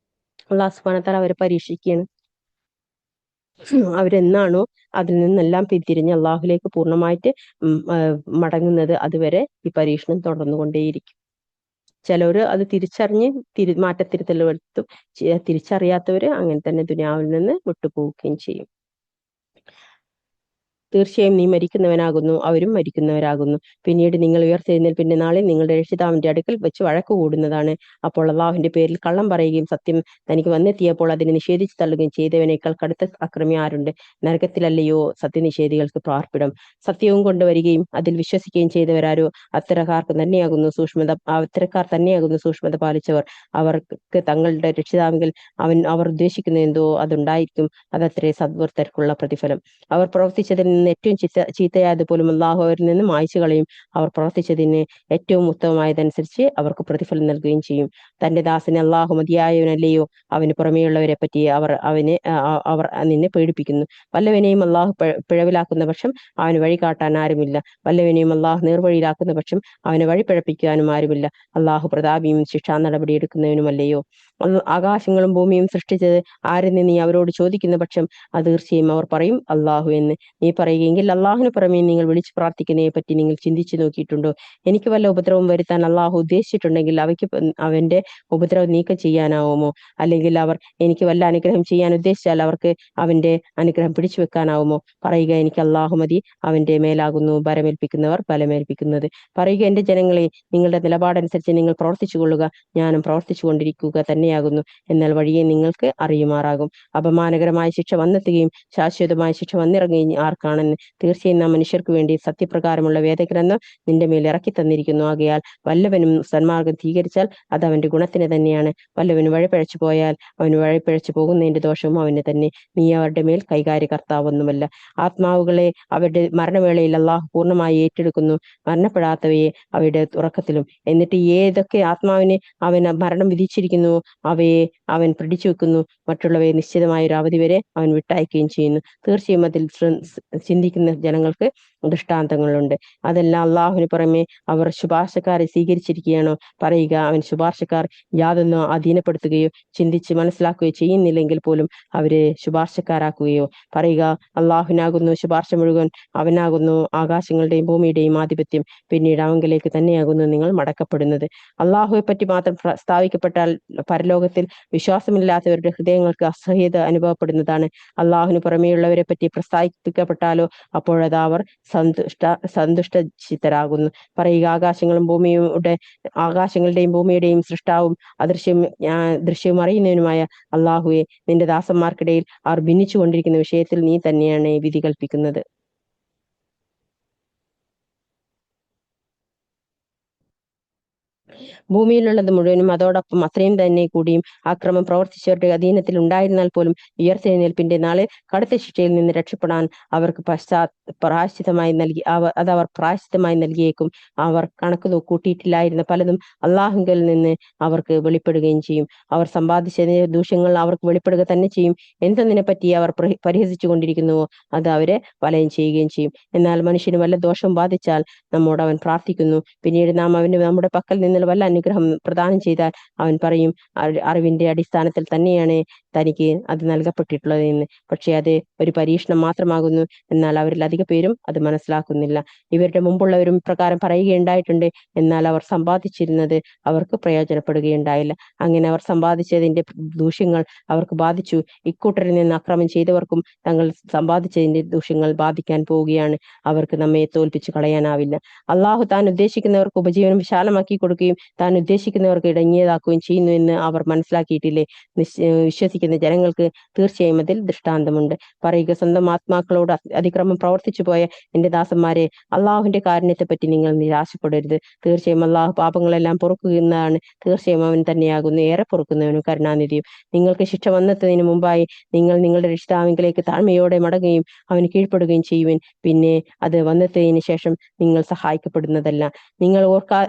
A: അള്ളാഹു സുബ്ഹാനഹു വ തആല അവരെ പരീക്ഷിക്കുകയാണ്. അവരെന്നാണോ അതിൽ നിന്നെല്ലാം പിന്തിരിഞ്ഞ് അള്ളാഹുലേക്ക് പൂർണ്ണമായിട്ട് മടങ്ങുന്നത്, അതുവരെ ഈ പരീക്ഷണം തുടർന്നുകൊണ്ടേയിരിക്കും. ചിലവര് അത് തിരിച്ചറിഞ്ഞ് മാറ്റത്തിരുത്തൽ വരുത്തും, തിരിച്ചറിയാത്തവര് അങ്ങനെ തന്നെ ദുനിയാവിൽ നിന്ന് വിട്ടുപോവുകയും ചെയ്യും. തീർച്ചയായും നീ മരിക്കുന്നവനാകുന്നു, അവരും മരിക്കുന്നവരാകുന്നു. പിന്നീട് നിങ്ങൾ ഉയർത്തെഴുന്നേൽപ്പിന്റെ നാളിൽ നിങ്ങളുടെ രക്ഷിതാവിന്റെ അടുക്കൽ വെച്ച് വഴക്ക് കൂടുന്നതാണ്. അപ്പോൾ അള്ളാഹുവിന്റെ പേരിൽ കള്ളം പറയുകയും സത്യം തനിക്ക് വന്നെത്തിയപ്പോൾ അതിനെ നിഷേധിച്ചു തള്ളുകയും ചെയ്തവനേക്കാൾ കടുത്ത അക്രമി ആരുണ്ട്? നരകത്തിലല്ലയോ സത്യനിഷേധികൾക്ക് പാർപ്പിടം. സത്യവും കൊണ്ടുവരികയും അതിൽ വിശ്വസിക്കുകയും ചെയ്തവരാരോ അത്തരക്കാർ തന്നെയാകുന്നു സൂക്ഷ്മത പാലിച്ചവർ. അവർക്ക് തങ്ങളുടെ രക്ഷിതാവിൽ അവർ ഉദ്ദേശിക്കുന്ന എന്തോ അതുണ്ടായിരിക്കും, അതത്രേ സദ്വൃത്തർക്കുള്ള പ്രതിഫലം. അവർ പ്രവർത്തിച്ചതിൽ നിന്ന് ഏറ്റവും ചീത്തയായത് പോലും അള്ളാഹു അവരിൽ നിന്ന് മായ്ച്ചു കളയും. അവർ പ്രവർത്തിച്ചതിന് ഏറ്റവും ഉത്തമമായതനുസരിച്ച് അവർക്ക് പ്രതിഫലം നൽകുകയും ചെയ്യും. തന്റെ ദാസന് അള്ളാഹു മതിയായവനല്ലയോ? അവന് പുറമേയുള്ളവരെ പറ്റി അവർ നിന്നെ പേടിപ്പിക്കുന്നു. വല്ലവനെയും അള്ളാഹു പിഴവിലാക്കുന്ന പക്ഷം അവന് വഴി കാട്ടാൻ ആരുമില്ല. വല്ലവനെയും അള്ളാഹു നേർവഴിയിലാക്കുന്ന പക്ഷം അവനെ വഴി പിഴപ്പിക്കാനും ആരുമില്ല. അള്ളാഹു പ്രതാപിയും ശിക്ഷാ നടപടിയെടുക്കുന്നവനുമല്ലയോ? ആകാശങ്ങളും ഭൂമിയും സൃഷ്ടിച്ചത് ആരെന്ന് നീ അവരോട് ചോദിക്കുന്ന പക്ഷം അത് തീർച്ചയായും അവർ പറയും അള്ളാഹു എന്ന്. നീ പറയുകയെങ്കിൽ അള്ളാഹുവിന് പുറമേ നിങ്ങൾ വിളിച്ചു പ്രാർത്ഥിക്കുന്നതിനെ പറ്റി നിങ്ങൾ ചിന്തിച്ചു നോക്കിയിട്ടുണ്ടോ? എനിക്ക് വല്ല ഉപദ്രവം വരുത്താൻ അള്ളാഹു ഉദ്ദേശിച്ചിട്ടുണ്ടെങ്കിൽ അവന്റെ ഉപദ്രവം നീക്കം ചെയ്യാനാവുമോ? അല്ലെങ്കിൽ അവർ എനിക്ക് വല്ല അനുഗ്രഹം ചെയ്യാൻ ഉദ്ദേശിച്ചാൽ അവർക്ക് അവന്റെ അനുഗ്രഹം പിടിച്ചു വെക്കാനാവുമോ? പറയുക, എനിക്ക് അള്ളാഹു മതി, അവന്റെ മേലാകുന്നു ഭരമേൽപ്പിക്കുന്നവർ ബലമേൽപ്പിക്കുന്നത്. പറയുക, എന്റെ ജനങ്ങളെ, നിങ്ങളുടെ നിലപാടനുസരിച്ച് നിങ്ങൾ പ്രവർത്തിച്ചു കൊള്ളുക, ഞാനും പ്രവർത്തിച്ചു കൊണ്ടിരിക്കുക തന്നെയാകുന്നു. എന്നാൽ വഴിയെ നിങ്ങൾക്ക് അറിയുമാറാകും. അപമാനകരമായ ശിക്ഷ വന്നെത്തുകയും ശാശ്വതമായ ശിക്ഷ വന്നിറങ്ങുകയും ആർക്കാണെന്ന്? തീർച്ചയായും നാം മനുഷ്യർക്ക് വേണ്ടി സത്യപ്രകാരമുള്ള വേദഗ്രന്ഥം നിന്റെ മേൽ ഇറക്കി തന്നിരിക്കുന്നു. ആകയാൽ വല്ലവനും സന്മാർഗം സ്വീകരിച്ചാൽ അത് അവന്റെ ഗുണത്തിന് തന്നെയാണ്. വല്ലവന് വഴിപിഴച്ചു പോയാൽ അവന് വഴിപിഴച്ചു പോകുന്നതിന്റെ ദോഷവും അവന് തന്നെ. നീ അവരുടെ മേൽ കൈകാര്യകർത്താവൊന്നുമല്ല. ആത്മാവുകളെ അവരുടെ മരണവേളയിൽ അള്ളാഹു പൂർണ്ണമായി ഏറ്റെടുക്കുന്നു, മരണപ്പെടാത്തവയെ അവയുടെ ഉറക്കത്തിലും. എന്നിട്ട് ഏതൊക്കെ ആത്മാവിനെ അവൻ മരണം വിധിച്ചിരിക്കുന്നു അവയെ അവൻ പിടിച്ചു വെക്കുന്നു, മറ്റുള്ളവയെ നിശ്ചിതമായ ഒരു അവധി വരെ അവൻ വിട്ടയക്കുകയും ചെയ്യുന്നു. തീർച്ചയായും അതിൽ ചിന്തിക്കുന്ന ജനങ്ങൾക്ക് ദൃഷ്ടാന്തങ്ങളുണ്ട്. അതെല്ലാം അള്ളാഹുവിന് പുറമെ അവർ ശുപാർശക്കാരെ സ്വീകരിച്ചിരിക്കുകയാണോ? പറയുക, അവൻ ശുപാർശക്കാർ യാതൊന്നോ അധീനപ്പെടുത്തുകയോ ചിന്തിച്ച് മനസ്സിലാക്കുകയോ ചെയ്യുന്നില്ലെങ്കിൽ പോലും അവരെ ശുപാർശക്കാരാക്കുകയോ? പറയുക, അള്ളാഹുവിനാകുന്നു ശുപാർശ മുഴുവൻ, അവനാകുന്നു ആകാശങ്ങളുടെയും ഭൂമിയുടെയും ആധിപത്യം, പിന്നീട് അവങ്കിലേക്ക് തന്നെയാകുന്നു നിങ്ങൾ മടക്കപ്പെടുന്നത്. അള്ളാഹുവെ പറ്റി മാത്രം സ്ഥാപിക്കപ്പെട്ടാൽ പരലോകത്തിൽ വിശ്വാസമില്ലാത്തവരുടെ ഹൃദയങ്ങൾക്ക് അസഹ്യത അനുഭവപ്പെടുന്നതാണ്. അള്ളാഹുവിന് പുറമെയുള്ളവരെ പറ്റി പ്രസ്താവിക്കപ്പെട്ടാലോ അപ്പോഴത് അവർ സന്തുഷ്ട ചിത്തരാകുന്നു. പറയുക, ആകാശങ്ങളുടെയും ഭൂമിയുടെയും സൃഷ്ടാവും ദൃശ്യവും അറിയുന്നവനുമായ അള്ളാഹുവെ, നിന്റെ ദാസന്മാർക്കിടയിൽ അവർ ഭിന്നിച്ചുകൊണ്ടിരിക്കുന്ന വിഷയത്തിൽ നീ തന്നെയാണ് വിധി കൽപ്പിക്കുന്നത്. ഭൂമിയിലുള്ളത് മുഴുവനും അതോടൊപ്പം അത്രയും തന്നെ കൂടിയും അക്രമം പ്രവർത്തിച്ചവരുടെ അധീനത്തിൽ ഉണ്ടായിരുന്നാൽ പോലും ഉയർത്തെഴുന്നേൽപ്പിന്റെ നാളിൽ കടുത്ത ശിക്ഷയിൽ നിന്ന് രക്ഷപ്പെടാൻ അവർക്ക് പ്രായശ്ചിത്തമായി നൽകിയേക്കും. അവർ കണക്ക് കൂട്ടിയിട്ടില്ലായിരുന്ന പലതും അള്ളാഹുവിൽ നിന്ന് അവർക്ക് വെളിപ്പെടുകയും ചെയ്യും. അവർ സമ്പാദിച്ചതിന്റെ ദൂഷ്യങ്ങൾ അവർക്ക് വെളിപ്പെടുക തന്നെ ചെയ്യും. എന്തെന്നിനെ പറ്റി അവർ പരിഹസിച്ചു കൊണ്ടിരിക്കുന്നുവോ അത് അവരെ വലയം ചെയ്യുകയും ചെയ്യും. എന്നാൽ മനുഷ്യന് വല്ല ദോഷവും ബാധിച്ചാൽ നമ്മോട് അവൻ പ്രാർത്ഥിക്കുന്നു. പിന്നീട് നാം നമ്മുടെ പക്കൽ നിന്നുള്ള വല്ല അനുഗ്രഹം പ്രദാനം ചെയ്താൽ അവൻ പറയും, അറിവിന്റെ അടിസ്ഥാനത്തിൽ തന്നെയാണ് തനിക്ക് അത് നൽകപ്പെട്ടിട്ടുള്ളത് എന്ന്. പക്ഷെ അത് ഒരു പരീക്ഷണം മാത്രമാകുന്നു. എന്നാൽ അവരിൽ അധിക പേരും അത് മനസ്സിലാക്കുന്നില്ല. ഇവരുടെ മുമ്പുള്ളവരും പ്രകാരം പറയുകയുണ്ടായിട്ടുണ്ട്. എന്നാൽ അവർ സമ്പാദിച്ചിരുന്നത് അവർക്ക് പ്രയോജനപ്പെടുകയുണ്ടായില്ല. അങ്ങനെ അവർ സമ്പാദിച്ചതിന്റെ ദൂഷ്യങ്ങൾ അവർക്ക് ബാധിച്ചു. ഇക്കൂട്ടരിൽ നിന്ന് അക്രമം ചെയ്തവർക്കും തങ്ങൾ സമ്പാദിച്ചതിന്റെ ദൂഷ്യങ്ങൾ ബാധിക്കാൻ പോവുകയാണ്. അവർക്ക് നമ്മെ തോൽപ്പിച്ചു കളയാനാവില്ല. അള്ളാഹു താൻ ഉദ്ദേശിക്കുന്നവർക്ക് ഉപജീവനം വിശാലമാക്കി കൊടുക്കുകയും താൻ ഉദ്ദേശിക്കുന്നവർക്ക് ഇടങ്ങിയതാക്കുകയും ചെയ്യുന്നു എന്ന് അവർ മനസ്സിലാക്കിയിട്ടില്ലേ? വിശ്വസിക്കുന്ന ജനങ്ങൾക്ക് തീർച്ചയായും അതിൽ ദൃഷ്ടാന്തമുണ്ട്. പറയുക, സ്വന്തം ആത്മാക്കളോട് അതിക്രമം പ്രവർത്തിച്ചു പോയ എന്റെ ദാസന്മാരെ, അള്ളാഹുവിന്റെ കാരുണ്യത്തെപ്പറ്റി നിങ്ങൾ നിരാശപ്പെടരുത്. തീർച്ചയായും അള്ളാഹു പാപങ്ങളെല്ലാം പൊറുക്കുന്നതാണ്. തീർച്ചയായും അവൻ തന്നെയാകുന്നു ഏറെ പൊറുക്കുന്നവനും കരുണാനിധിയും. നിങ്ങൾക്ക് ശിക്ഷ വന്നെത്തുന്നതിന് മുമ്പായി നിങ്ങൾ നിങ്ങളുടെ രക്ഷിതാവിലേക്ക് താഴ്മയോടെ മടങ്ങുകയും അവന് കീഴ്പ്പെടുകയും ചെയ്യുവിൻ. പിന്നെ അത് വന്നെത്തിയതിനു ശേഷം നിങ്ങൾ സഹായിക്കപ്പെടുന്നതല്ല. നിങ്ങൾ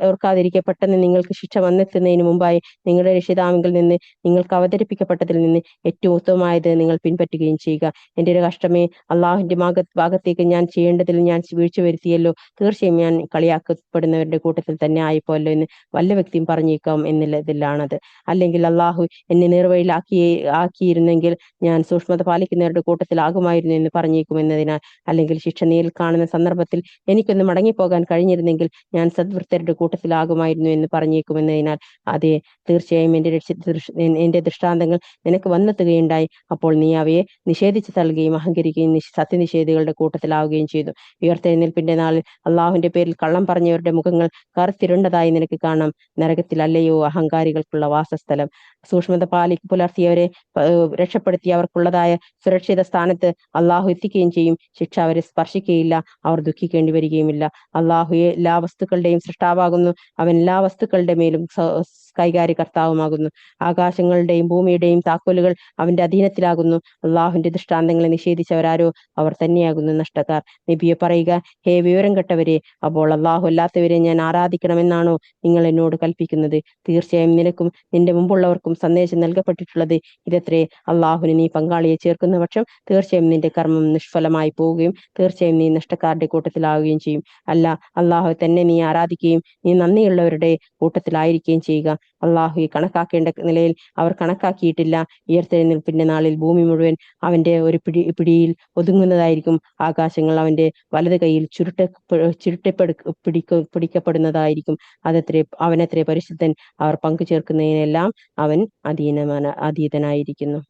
A: ഓർക്കാതിരിക്കെ പെട്ടെന്ന് നിങ്ങൾക്ക് ശിക്ഷ വന്നെത്തുന്നതിന് മുമ്പായി നിങ്ങളുടെ രക്ഷിതാവിങ്കിൽ നിന്ന് നിങ്ങൾക്ക് അവതരിപ്പിക്കപ്പെട്ടതിൽ നിന്ന് ഏറ്റവും ഉത്തമമായത് നിങ്ങൾ പിൻപറ്റുകയും ചെയ്യുക. എന്റെ ഒരു കഷ്ടമേ, അള്ളാഹുവിന്റെ ഭാഗത്തേക്ക് ഞാൻ ചെയ്യേണ്ടതിൽ ഞാൻ വീഴ്ച വരുത്തിയല്ലോ. തീർച്ചയായും ഞാൻ കളിയാക്കപ്പെടുന്നവരുടെ കൂട്ടത്തിൽ തന്നെ ആയിപ്പോയല്ലോ എന്ന് വല്ല വ്യക്തിയും പറഞ്ഞേക്കാം എന്നുള്ളതിലാണത്. അല്ലെങ്കിൽ അള്ളാഹു എന്നെ ആക്കിയിരുന്നെങ്കിൽ ഞാൻ സൂക്ഷ്മത പാലിക്കുന്നവരുടെ കൂട്ടത്തിലാകുമായിരുന്നു എന്ന് പറഞ്ഞേക്കും എന്നതിനാൽ, അല്ലെങ്കിൽ ശിക്ഷ നേരിൽ കാണുന്ന സന്ദർഭത്തിൽ എനിക്കൊന്ന് മടങ്ങിപ്പോകാൻ കഴിഞ്ഞിരുന്നെങ്കിൽ ഞാൻ സദ്വൃത്തരുടെ കൂട്ടത്തിലാകുമായിരുന്നു എന്ന് പറഞ്ഞേക്കുമെന്നതിനാൽ, അതെ, തീർച്ചയായും എന്റെ ദൃഷ്ടാന്തങ്ങൾ നിനക്ക് വന്നെത്തുകയുണ്ടായി. അപ്പോൾ നീ അവയെ നിഷേധിച്ചു തള്ളുകയും അഹങ്കരിക്കുകയും സത്യനിഷേധികളുടെ കൂട്ടത്തിലാവുകയും ചെയ്തു. ഉയർത്തെഴുന്നേൽപ്പിന്റെ നാളിൽ അള്ളാഹുവിന്റെ പേരിൽ കള്ളം പറഞ്ഞവരുടെ മുഖങ്ങൾ കറുത്തിരുണ്ടതായി നിനക്ക് കാണാം. നരകത്തിലല്ലയോ അഹങ്കാരികൾക്കുള്ള വാസസ്ഥലം. സൂക്ഷ്മത പുലർത്തിയവരെ രക്ഷപ്പെടുത്തി അവർക്കുള്ളതായ സുരക്ഷിത സ്ഥാനത്ത് അള്ളാഹു എത്തിക്കുകയും ചെയ്യും. ശിക്ഷ അവരെ സ്പർശിക്കുകയില്ല, അവർ ദുഃഖിക്കേണ്ടി വരികയുമില്ല. അള്ളാഹു എല്ലാ വസ്തുക്കളുടെയും സൃഷ്ടാവാകുന്നു. അവൻ എല്ലാ വസ്തുക്കളുടെ മേലും കൈകാര്യകർത്താവുമാകുന്നു. ആകാശങ്ങളുടെയും ഭൂമിയുടെയും താക്കോലുകൾ അവന്റെ അധീനത്തിലാകുന്നു. അള്ളാഹുവിന്റെ ദൃഷ്ടാന്തങ്ങളെ നിഷേധിച്ചവരാരോ അവർ തന്നെയാകുന്നു നഷ്ടക്കാർ. നബിയെ പറയുക, ഹേ വിവരം കെട്ടവരെ, അപ്പോൾ അള്ളാഹു അല്ലാത്തവരെ ഞാൻ ആരാധിക്കണമെന്നാണോ നിങ്ങൾ എന്നോട് കൽപ്പിക്കുന്നത്? തീർച്ചയായും നിനക്കും നിന്റെ മുമ്പുള്ളവർക്കും സന്ദേശം നൽകപ്പെട്ടിട്ടുള്ളത് ഇതത്രേ, അള്ളാഹുവിന് നീ പങ്കാളിയെ ചേർക്കുന്ന പക്ഷം തീർച്ചയായും നിന്റെ കർമ്മം നിഷ്ഫലമായി പോവുകയും തീർച്ചയായും നീ നഷ്ടക്കാരുടെ കൂട്ടത്തിലാവുകയും ചെയ്യും. അല്ല, അള്ളാഹു തന്നെ നീ ആരാധിക്കുകയും നീ നന്ദിയുള്ളവരുടെ കൂട്ടത്തിലായിരിക്കുകയും ചെയ്യുക. അള്ളാഹുയെ കണക്കാക്കേണ്ട നിലയിൽ അവർ കണക്കാക്കിയിട്ടില്ല. ഉയർത്തെഴുന്നേൽപ്പിന്റെ നാളിൽ ഭൂമി മുഴുവൻ അവന്റെ ഒരു പിടിയിൽ ഒതുങ്ങുന്നതായിരിക്കും. ആകാശങ്ങൾ അവന്റെ വലത് കൈയിൽ പിടിക്കപ്പെടുന്നതായിരിക്കും. അവനത്രേ പരിശുദ്ധൻ. അവർ പങ്കു ചേർക്കുന്നതിനെല്ലാം അവൻ അതീതനായിരിക്കുന്നു.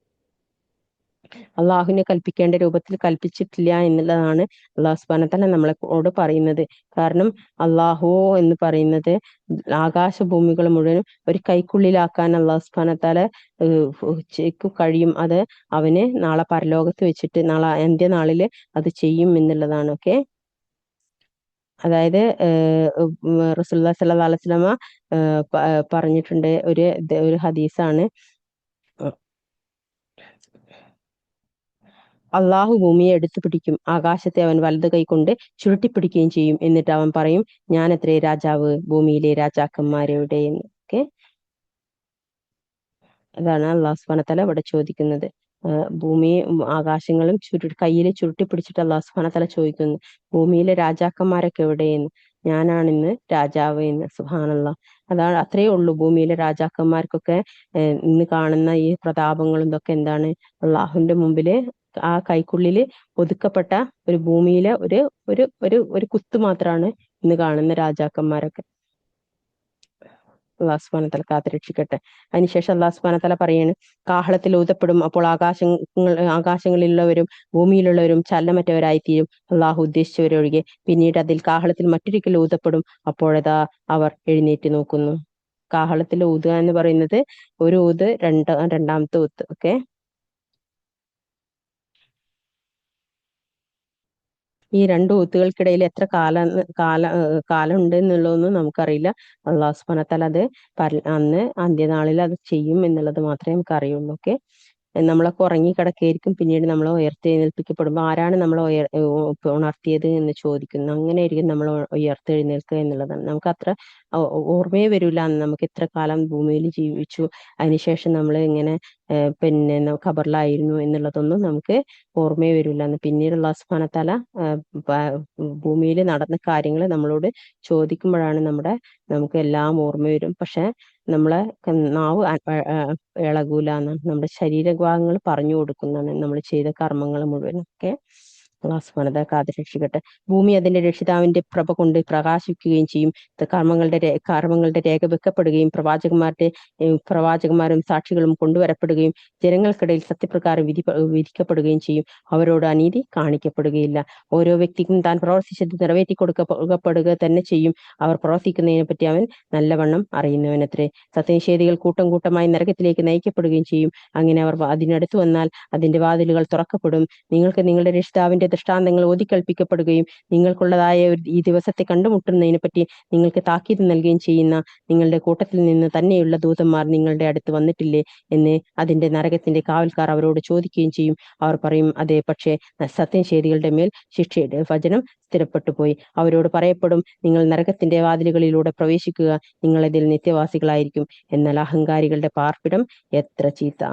A: അള്ളാഹുവിനെ കൽപ്പിക്കേണ്ട രൂപത്തിൽ കൽപ്പിച്ചിട്ടില്ല എന്നുള്ളതാണ് അള്ളാഹു സുബ്ഹാനഹു വ തആല നമ്മളോട് പറയുന്നത്. കാരണം അള്ളാഹു എന്ന് പറയുന്നത് ആകാശഭൂമികൾ മുഴുവനും ഒരു കൈക്കുള്ളിലാക്കാൻ അള്ളാഹു സുബ്ഹാനഹു വ തആല കഴിയും. അത് അവന് നാളെ പരലോകത്ത് വെച്ചിട്ട് നാളെ അന്ത്യനാളില് അത് ചെയ്യും എന്നുള്ളതാണ്. ഓക്കെ, അതായത് റസൂലുള്ളാഹി സ്വല്ലല്ലാഹു അലൈഹി വസല്ലമ പറഞ്ഞിട്ടുണ്ട്, ഒരു ഹദീസാണ്. അള്ളാഹു ഭൂമിയെ എടുത്തു പിടിക്കും, ആകാശത്തെ അവൻ വലത് കൈകൊണ്ട് ചുരുട്ടിപ്പിടിക്കുകയും ചെയ്യും. എന്നിട്ട് അവൻ പറയും, ഞാൻ എത്രേ രാജാവ്, ഭൂമിയിലെ രാജാക്കന്മാരെവിടെ എന്ന്. ഓക്കെ, അതാണ് അള്ളാഹു സുബ്ഹാനഹു വ തആല ഇവിടെ ചോദിക്കുന്നത്. ഭൂമിയെ ആകാശങ്ങളും കയ്യിൽ ചുരുട്ടിപ്പിടിച്ചിട്ട് അള്ളാഹു സുബ്ഹാനഹു വ തആല ചോദിക്കുന്നു, ഭൂമിയിലെ രാജാക്കന്മാരൊക്കെ എവിടെയെന്ന്. ഞാനാണിന്ന് രാജാവ് എന്ന്. സുബ്ഹാനല്ലാഹ്. അതാണ്, അത്രയേ ഉള്ളൂ. ഭൂമിയിലെ രാജാക്കന്മാർക്കൊക്കെ ഇന്ന് കാണുന്ന ഈ പ്രതാപങ്ങളും ഇതൊക്കെ എന്താണ്? അള്ളാഹുവിന്റെ മുമ്പില് ആ കൈക്കുള്ളില് ഒതുക്കപ്പെട്ട ഒരു ഭൂമിയിലെ ഒരു ഒരു ഒരു ഒരു കുത്തു മാത്രമാണ് ഇന്ന് കാണുന്ന രാജാക്കന്മാരൊക്കെ. അള്ളാഹു സുബ്ഹാനഹു വ തആല കാത്തുരക്ഷിക്കട്ടെ. അതിനുശേഷം അള്ളാഹു സുബ്ഹാനഹു വ തആല പറയാണ്, കാഹളത്തിൽ ഊതപ്പെടും, അപ്പോൾ ആകാശങ്ങളിലുള്ളവരും ഭൂമിയിലുള്ളവരും ചലനമറ്റവരായിത്തീരും, അള്ളാഹു ഉദ്ദേശിച്ചവരൊഴികെ. പിന്നീട് അതിൽ കാഹളത്തിൽ മറ്റൊരിക്കൽ ഊതപ്പെടും, അപ്പോഴതാ അവർ എഴുന്നേറ്റ് നോക്കുന്നു. കാഹളത്തിൽ ഊതുക എന്ന് പറയുന്നത് ഒരു ഊത്, രണ്ടാമത്തെ ഊത്ത്. ഓക്കെ, ഈ രണ്ട് ഊത്തുകൾക്കിടയിൽ എത്ര കാലം ഉണ്ട് എന്നുള്ളതൊന്നും നമുക്കറിയില്ല. അള്ളാഹു സുബ്ഹാനഹു വ തആല അത് അന്ന് അന്ത്യനാളിൽ അത് ചെയ്യും എന്നുള്ളത് മാത്രമേ നമുക്ക് അറിയുള്ളൂ. ഓക്കെ, നമ്മളൊക്കെ ഉറങ്ങിക്കിടക്കുകയായിരിക്കും. പിന്നീട് നമ്മൾ ഉയർത്തെഴുന്നേൽപ്പിക്കപ്പെടുമ്പോൾ ആരാണ് നമ്മളെ ഉണർത്തിയത് എന്ന് ചോദിക്കുന്നു. അങ്ങനെയായിരിക്കും നമ്മൾ ഉയർത്തെഴുന്നേൽക്കുക എന്നുള്ളതാണ്. നമുക്ക് അത്ര ഓർമ്മയെ വരില്ല നമുക്ക് എത്ര കാലം ഭൂമിയിൽ ജീവിച്ചു, അതിനുശേഷം നമ്മൾ ഇങ്ങനെ പിന്നെ ഖബറിലായിരുന്നു എന്നുള്ളതൊന്നും നമുക്ക് ഓർമ്മയെ വരില്ല എന്ന്. പിന്നീട് അല്ലാഹു സുബ്ഹാനഹു വ തആല ഭൂമിയിൽ നടന്ന കാര്യങ്ങൾ നമ്മളോട് ചോദിക്കുമ്പോഴാണ് നമുക്ക് എല്ലാം ഓർമ്മ വരും. പക്ഷെ നമ്മളെ നാവ് ഇളകൂല എന്നാണ്, നമ്മുടെ ശരീരഭാഗങ്ങൾ പറഞ്ഞു കൊടുക്കുന്നതാണ് നമ്മൾ ചെയ്ത കർമ്മങ്ങൾ മുഴുവനും. ഒക്കെ അല്ലാഹു സുബ്ഹാനഹു വ തആല കാത്തുരക്ഷിക്കട്ടെ. ഭൂമി അതിന്റെ രക്ഷിതാവിന്റെ പ്രഭ കൊണ്ട് പ്രകാശിക്കുകയും ചെയ്യും. കർമ്മങ്ങളുടെ രേഖ വെക്കപ്പെടുകയും പ്രവാചകന്മാരും സാക്ഷികളും കൊണ്ടുവരപ്പെടുകയും ജനങ്ങൾക്കിടയിൽ സത്യപ്രകാരം വിധിക്കപ്പെടുകയും ചെയ്യും. അവരോട് അനീതി കാണിക്കപ്പെടുകയില്ല. ഓരോ വ്യക്തിക്കും താൻ പ്രവർത്തിച്ചത് നിറവേറ്റി കൊടുക്കപ്പെടുക തന്നെ ചെയ്യും. അവർ പ്രവർത്തിക്കുന്നതിനെ പറ്റി അവൻ നല്ലവണ്ണം അറിയുന്നവനത്രേ. സത്യനിഷേധികൾ കൂട്ടം കൂട്ടമായി നരകത്തിലേക്ക് നയിക്കപ്പെടുകയും ചെയ്യും. അങ്ങനെ അവർ അതിനടുത്ത് വന്നാൽ അതിന്റെ വാതിലുകൾ തുറക്കപ്പെടും. നിങ്ങൾക്ക് നിങ്ങളുടെ രക്ഷിതാവിന്റെ ദൃഷ്ടാന്തങ്ങൾ ഓതിക്കൽപ്പിക്കപ്പെടുകയും നിങ്ങൾക്കുള്ളതായ ഈ ദിവസത്തെ കണ്ടുമുട്ടുന്നതിനെ പറ്റി നിങ്ങൾക്ക് താക്കീത് നൽകുകയും ചെയ്യുന്ന നിങ്ങളുടെ കൂട്ടത്തിൽ നിന്ന് തന്നെയുള്ള ദൂതന്മാർ നിങ്ങളുടെ അടുത്ത് വന്നിട്ടില്ലേ എന്ന് അതിന്റെ നരകത്തിന്റെ കാവൽക്കാർ അവരോട് ചോദിക്കുകയും ചെയ്യും. അവർ പറയും, അതെ, പക്ഷേ സത്യനിഷേധികളുടെ മേൽ ശിക്ഷയുടെ വചനം സ്ഥിരപ്പെട്ടു പോയി. അവരോട് പറയപ്പെടും, നിങ്ങൾ നരകത്തിന്റെ വാതിലുകളിലൂടെ പ്രവേശിക്കുക, നിങ്ങൾ ഇതിൽ നിത്യവാസികളായിരിക്കും. എന്നാൽ അഹങ്കാരികളുടെ പാർപ്പിടം എത്ര ചീത്ത.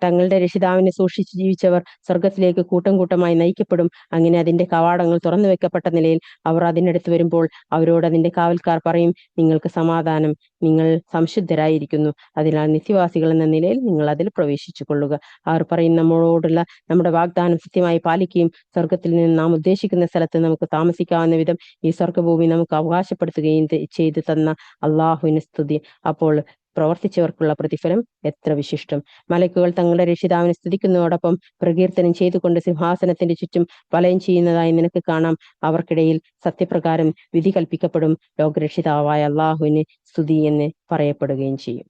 A: തങ്ങളുടെ രക്ഷിതാവിനെ സൂക്ഷിച്ച് ജീവിച്ചവർ സ്വർഗത്തിലേക്ക് കൂട്ടം കൂട്ടമായി നയിക്കപ്പെടും. അങ്ങനെ അതിന്റെ കവാടങ്ങൾ തുറന്നു വെക്കപ്പെട്ട നിലയിൽ അവർ അതിനടുത്ത് വരുമ്പോൾ അവരോട് അതിന്റെ കാവൽക്കാർ പറയും, നിങ്ങൾക്ക് സമാധാനം, നിങ്ങൾ സംശുദ്ധരായിരിക്കുന്നു, അതിനാൽ നിത്യവാസികൾ എന്ന നിലയിൽ നിങ്ങൾ അതിൽ പ്രവേശിച്ചു കൊള്ളുക. അവർ പറയും, നമ്മളോടുള്ള നമ്മുടെ വാഗ്ദാനം സത്യമായി പാലിക്കുകയും സ്വർഗത്തിൽ നിന്ന് നാം ഉദ്ദേശിക്കുന്ന സ്ഥലത്ത് നമുക്ക് താമസിക്കാവുന്ന വിധം ഈ സ്വർഗഭൂമി നമുക്ക് അവകാശപ്പെടുത്തുകയും ചെയ്തു തന്ന അള്ളാഹുവിന് സ്തുതി. അപ്പോൾ പ്രവർത്തിച്ചവർക്കുള്ള പ്രതിഫലം എത്ര വിശിഷ്ടം. മലക്കുകൾ തങ്ങളുടെ രക്ഷിതാവിനെ സ്തുതിക്കുന്നതോടൊപ്പം പ്രകീർത്തനം ചെയ്തുകൊണ്ട് സിംഹാസനത്തിന്റെ ചുറ്റും വലയം ചെയ്യുന്നതായി നിനക്ക് കാണാം. അവർക്കിടയിൽ സത്യപ്രകാരം വിധി കൽപ്പിക്കപ്പെടും. ലോകരക്ഷിതാവായ അള്ളാഹുവിന് സ്തുതി എന്ന് പറയപ്പെടുകയും ചെയ്യും.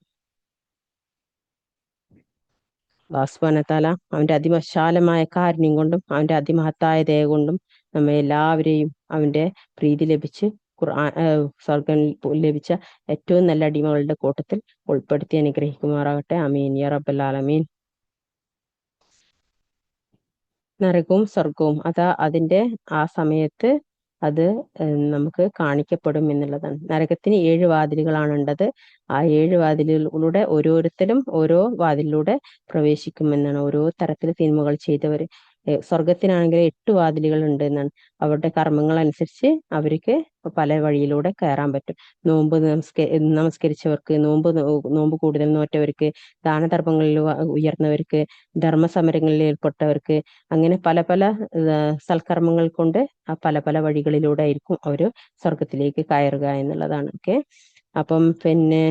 A: അല്ലാഹു സുബ്ഹാനഹു വ തആല അവന്റെ അതിവിശാലമായ കാരുണ്യം കൊണ്ടും അവന്റെ അതിമഹത്തായ ദയ കൊണ്ടും നമ്മെ എല്ലാവരെയും അവന്റെ പ്രീതി ലഭിച്ച് സ്വർഗം ലഭിച്ച ഏറ്റവും നല്ല അടിമകളുടെ കൂട്ടത്തിൽ ഉൾപ്പെടുത്തി അനുഗ്രഹിക്കുമാറാകട്ടെ. ആമീൻ യാ റബ്ബൽ ആലമീൻ. നരകവും സ്വർഗവും അതാ അതിന്റെ ആ സമയത്ത് അത് നമുക്ക് കാണിക്കപ്പെടും എന്നുള്ളതാണ്. നരകത്തിന് 7 വാതിലുകളാണ് ഉള്ളത്. ആ 7 വാതിലുകളിലൂടെ ഓരോരുത്തരും ഓരോ വാതിലിലൂടെ പ്രവേശിക്കുമെന്നാണ്, ഓരോ തരത്തിൽ തിന്മകൾ ചെയ്തവർ. സ്വർഗത്തിനാണെങ്കിൽ 8 വാതിലുകൾ ഉണ്ട് എന്നാണ്. അവരുടെ കർമ്മങ്ങൾ അനുസരിച്ച് അവർക്ക് പല വഴിയിലൂടെ കയറാൻ പറ്റും. നോമ്പ് നമസ്കരിച്ചവർക്ക്, നോമ്പ് കൂടുതൽ നോറ്റവർക്ക്, ദാനധർമ്മങ്ങളിൽ ഉയർന്നവർക്ക്, ധർമ്മസമരങ്ങളിൽ ഏർപ്പെട്ടവർക്ക്, അങ്ങനെ പല പല സൽക്കർമ്മങ്ങൾ കൊണ്ട് പല പല വഴികളിലൂടെ ആയിരിക്കും അവർ സ്വർഗത്തിലേക്ക് കയറുക എന്നുള്ളതാണ്. ഓക്കെ, അപ്പം പിന്നെ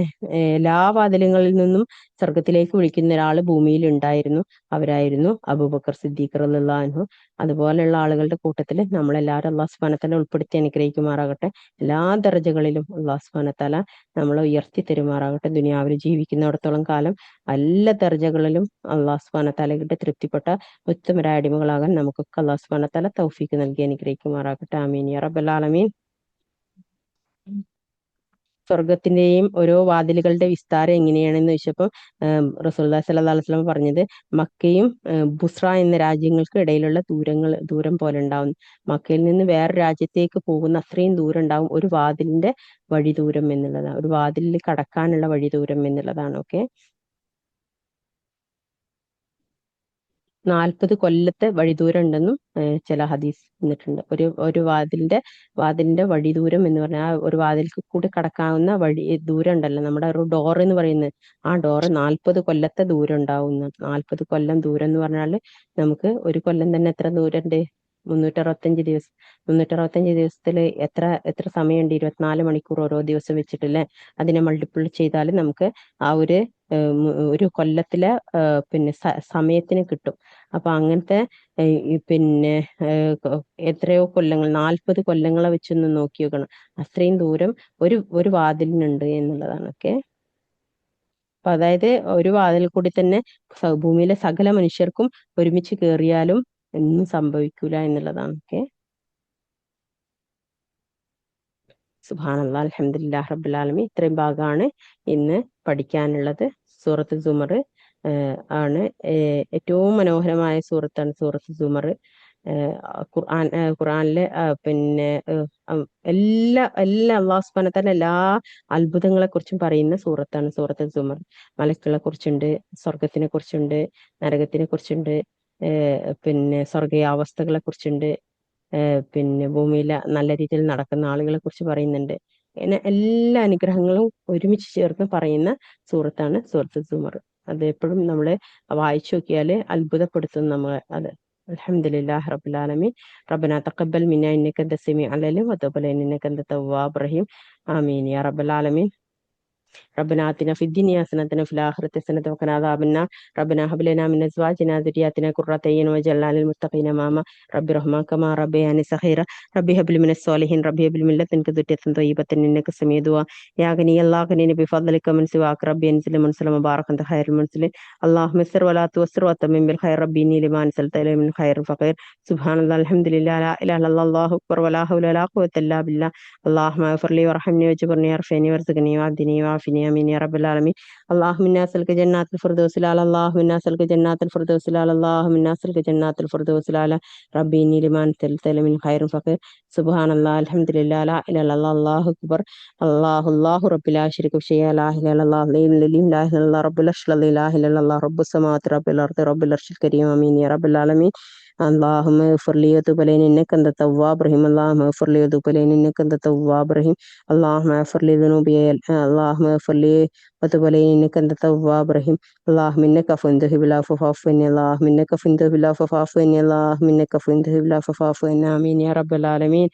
A: എല്ലാ വാതിലുകളിൽ നിന്നും സ്വർഗത്തിലേക്ക് വിളിക്കുന്ന ഒരാൾ ഭൂമിയിൽ ഉണ്ടായിരുന്നു. അവരായിരുന്നു അബൂബക്കർ സിദ്ദീഖ് റളിയല്ലാഹു അൻഹു. അതുപോലെയുള്ള ആളുകളുടെ കൂട്ടത്തിൽ നമ്മളെല്ലാവരും അല്ലാഹു സുബ്ഹാനഹു വ തആല ഉൾപ്പെടുത്തി അനുഗ്രഹിക്കുമാറാകട്ടെ. എല്ലാ ദർജകളിലും അല്ലാഹു സുബ്ഹാനഹു വ തആല നമ്മളെ ഉയർത്തി തരുമാറാകട്ടെ. ദുനിയാവിൽ ജീവിക്കുന്നിടത്തോളം കാലം എല്ലാ ദർജകളിലും അല്ലാഹു സുബ്ഹാനഹു വ തആലയുടെ തൃപ്തിപ്പെട്ട ഉത്തമരായ അടിമകളാകാൻ നമുക്കൊക്കെ അല്ലാഹു സുബ്ഹാനഹു വ തആല തൗഫീഖ് നൽകി അനുഗ്രഹിക്കുമാറാകട്ടെ. ആമീൻ യാ റബ്ബൽ ആലമീൻ. സ്വർഗത്തിന്റെയും ഓരോ വാതിലുകളുടെ വിസ്താരം എങ്ങനെയാണെന്ന് ചോദിച്ചപ്പോൾ റസൂലുള്ളാഹി സ്വല്ലല്ലാഹു അലൈഹി വസല്ലം പറഞ്ഞത്, മക്കയും ബുസ്ര എന്ന രാജ്യങ്ങൾക്ക് ഇടയിലുള്ള ദൂരം പോലെ ഉണ്ടാവും. മക്കയിൽ നിന്ന് വേറെ രാജ്യത്തേക്ക് പോകുന്ന അത്രയും ദൂരം ഉണ്ടാവും ഒരു വാതിലിന്റെ വഴി ദൂരം എന്നുള്ളതാണ്, ഒരു വാതിലിൽ കടക്കാനുള്ള വഴി ദൂരം എന്നുള്ളതാണ്. ഓക്കെ, 40 കൊല്ലത്തെ വഴിദൂരം ഉണ്ടെന്നും ചില ഹദീസ് വന്നിട്ടുണ്ട്. ഒരു വാതിലിന്റെ വഴി ദൂരം എന്ന് പറഞ്ഞാൽ ഒരു വാതിൽക്ക് കൂടി കടക്കാവുന്ന വഴി ദൂരം ഉണ്ടല്ലോ, നമ്മുടെ ഒരു ഡോർ എന്ന് പറയുന്നത്, ആ ഡോറ് 40 കൊല്ലത്തെ ദൂരം ഉണ്ടാവുന്ന. 40 കൊല്ലം ദൂരം എന്ന് പറഞ്ഞാൽ നമുക്ക് ഒരു കൊല്ലം തന്നെ എത്ര ദൂരം ഉണ്ട്? 365 ദിവസം. 365 ദിവസത്തിൽ എത്ര എത്ര സമയമുണ്ട്? 24 മണിക്കൂർ ഓരോ ദിവസം വെച്ചിട്ടല്ലേ? അതിനെ മൾട്ടിപ്പിൾ ചെയ്താൽ നമുക്ക് ആ ഒരു കൊല്ലത്തിലെ പിന്നെ സമയത്തിന് കിട്ടും. അപ്പൊ അങ്ങനത്തെ പിന്നെ എത്രയോ കൊല്ലങ്ങൾ, 40 കൊല്ലങ്ങളെ വെച്ചൊന്ന് നോക്കി നോക്കണം. അത്രയും ദൂരം ഒരു വാതിലിനുണ്ട് എന്നുള്ളതാണ്. ഓക്കെ. അപ്പൊ അതായത് ഒരു വാതിൽ കൂടി തന്നെ ഭൂമിയിലെ സകല മനുഷ്യർക്കും ഒരുമിച്ച് കയറിയാലും ഒന്നും സംഭവിക്കൂല എന്നുള്ളതാണ്. ഓക്കെ. സുബ്ഹാനല്ലാഹ്, അൽഹംദുലില്ലാഹി റബ്ബിൽ ആലമീൻ. ഇത്രയും ഭാഗമാണ് ഇന്ന് പഠിക്കാനുള്ളത്. സൂറത്ത് സുമർ ആണ് ഏറ്റവും മനോഹരമായ സൂറത്താണ് സൂറത്ത് സുമർ. ഖുർആനിലെ പിന്നെ എല്ലാ എല്ലാ അള്ളാഹു സുബ്ഹാനഹു വ തആല എല്ലാ അത്ഭുതങ്ങളെ കുറിച്ചും പറയുന്ന സൂറത്താണ് സൂറത്ത് സുമർ. മലക്കുകളെ കുറിച്ചുണ്ട്, സ്വർഗത്തിനെ കുറിച്ചുണ്ട്, നരകത്തിനെ കുറിച്ചുണ്ട്, പിന്നെ സ്വർഗീയാവസ്ഥകളെ കുറിച്ചുണ്ട്, പിന്നെ ഭൂമിയിലെ നല്ല രീതിയിൽ നടക്കുന്ന ആളുകളെ കുറിച്ച് പറയുന്നുണ്ട്. ഇങ്ങനെ എല്ലാ അനുഗ്രഹങ്ങളും ഒരുമിച്ച് ചേർന്ന് പറയുന്ന സൂറത്താണ് സൂറത്ത് സുമർ. അത് എപ്പോഴും നമ്മൾ വായിച്ചു നോക്കിയാൽ അത്ഭുതപ്പെടുത്തും നമ്മളെ. അത് അൽഹംദുലില്ലാഹി റബ്ബിൽ ആലമീൻ. റബ്ബനാ തഖബ്ബൽ മിന്നാ ഇന്നക അൻത സമീഉൽ അലീം വതുബ് അലൈനാ ഇന്നക അൻത തവ്വാബുർ റഹീം. ആമീൻ യാ റബ്ബൽ ആലമീൻ. ربنا آتنا في الدنيا حسنة وفي الآخرة حسنة وقنا عذاب النار. ربنا هب لنا من أزواجنا وذرياتنا قرة أعين واجعلنا للمتقين إماما. رب ارحمهما كما ربياني صغيرا. رب هب لي من الصالحين. رب هب لي من لدنك ذرية طيبة إنك سميع دعاء. يا غني الله غنيني بفضلك من سواك. ربي انزل منزل مبارك أنت خير المنزلين. اللهم يسر ولا تعسر وتمم بالخير. ربي إني لما أنزلت إلي من خير فقير. سبحان الله، الحمد لله، لا إله إلا الله، الله أكبر، ولا حول ولا قوة إلا بالله. اللهم اغفر لي وارحمني واجبرني وارفعني وارزقني واهدني وعافني. آمين يا رب العالمين. اللهم إنا نسألك جنات الفردوس الأعلى. اللهم إنا نسألك جنات الفردوس الأعلى. اللهم إنا نسألك جنات الفردوس الأعلى. ربي إني لما أنزلت إلي من خير فقير. سبحان الله، الحمد لله، لا إله إلا الله، الله أكبر، الله رب لا شريك له شيء، لا إله إلا الله، لا إله إلا الله، رب العرش العظيم، لا إله إلا الله، رب السماوات رب الأرض رب العرش الكريم. آمين يا رب العالمين. اللهم اغفر لي وتب علي إنك أنت التواب الرحيم. اللهم اغفر لي وتب علي إنك أنت التواب الرحيم. اللهم اغفر لي ذنوبي. اللهم اغفر لي وتب علي إنك أنت التواب الرحيم. اللهم إنك عفو تحب العفو فاعف عني. اللهم إنك عفو تحب العفو فاعف عني. اللهم إنك عفو تحب العفو فاعف عني. آمين يا رب العالمين.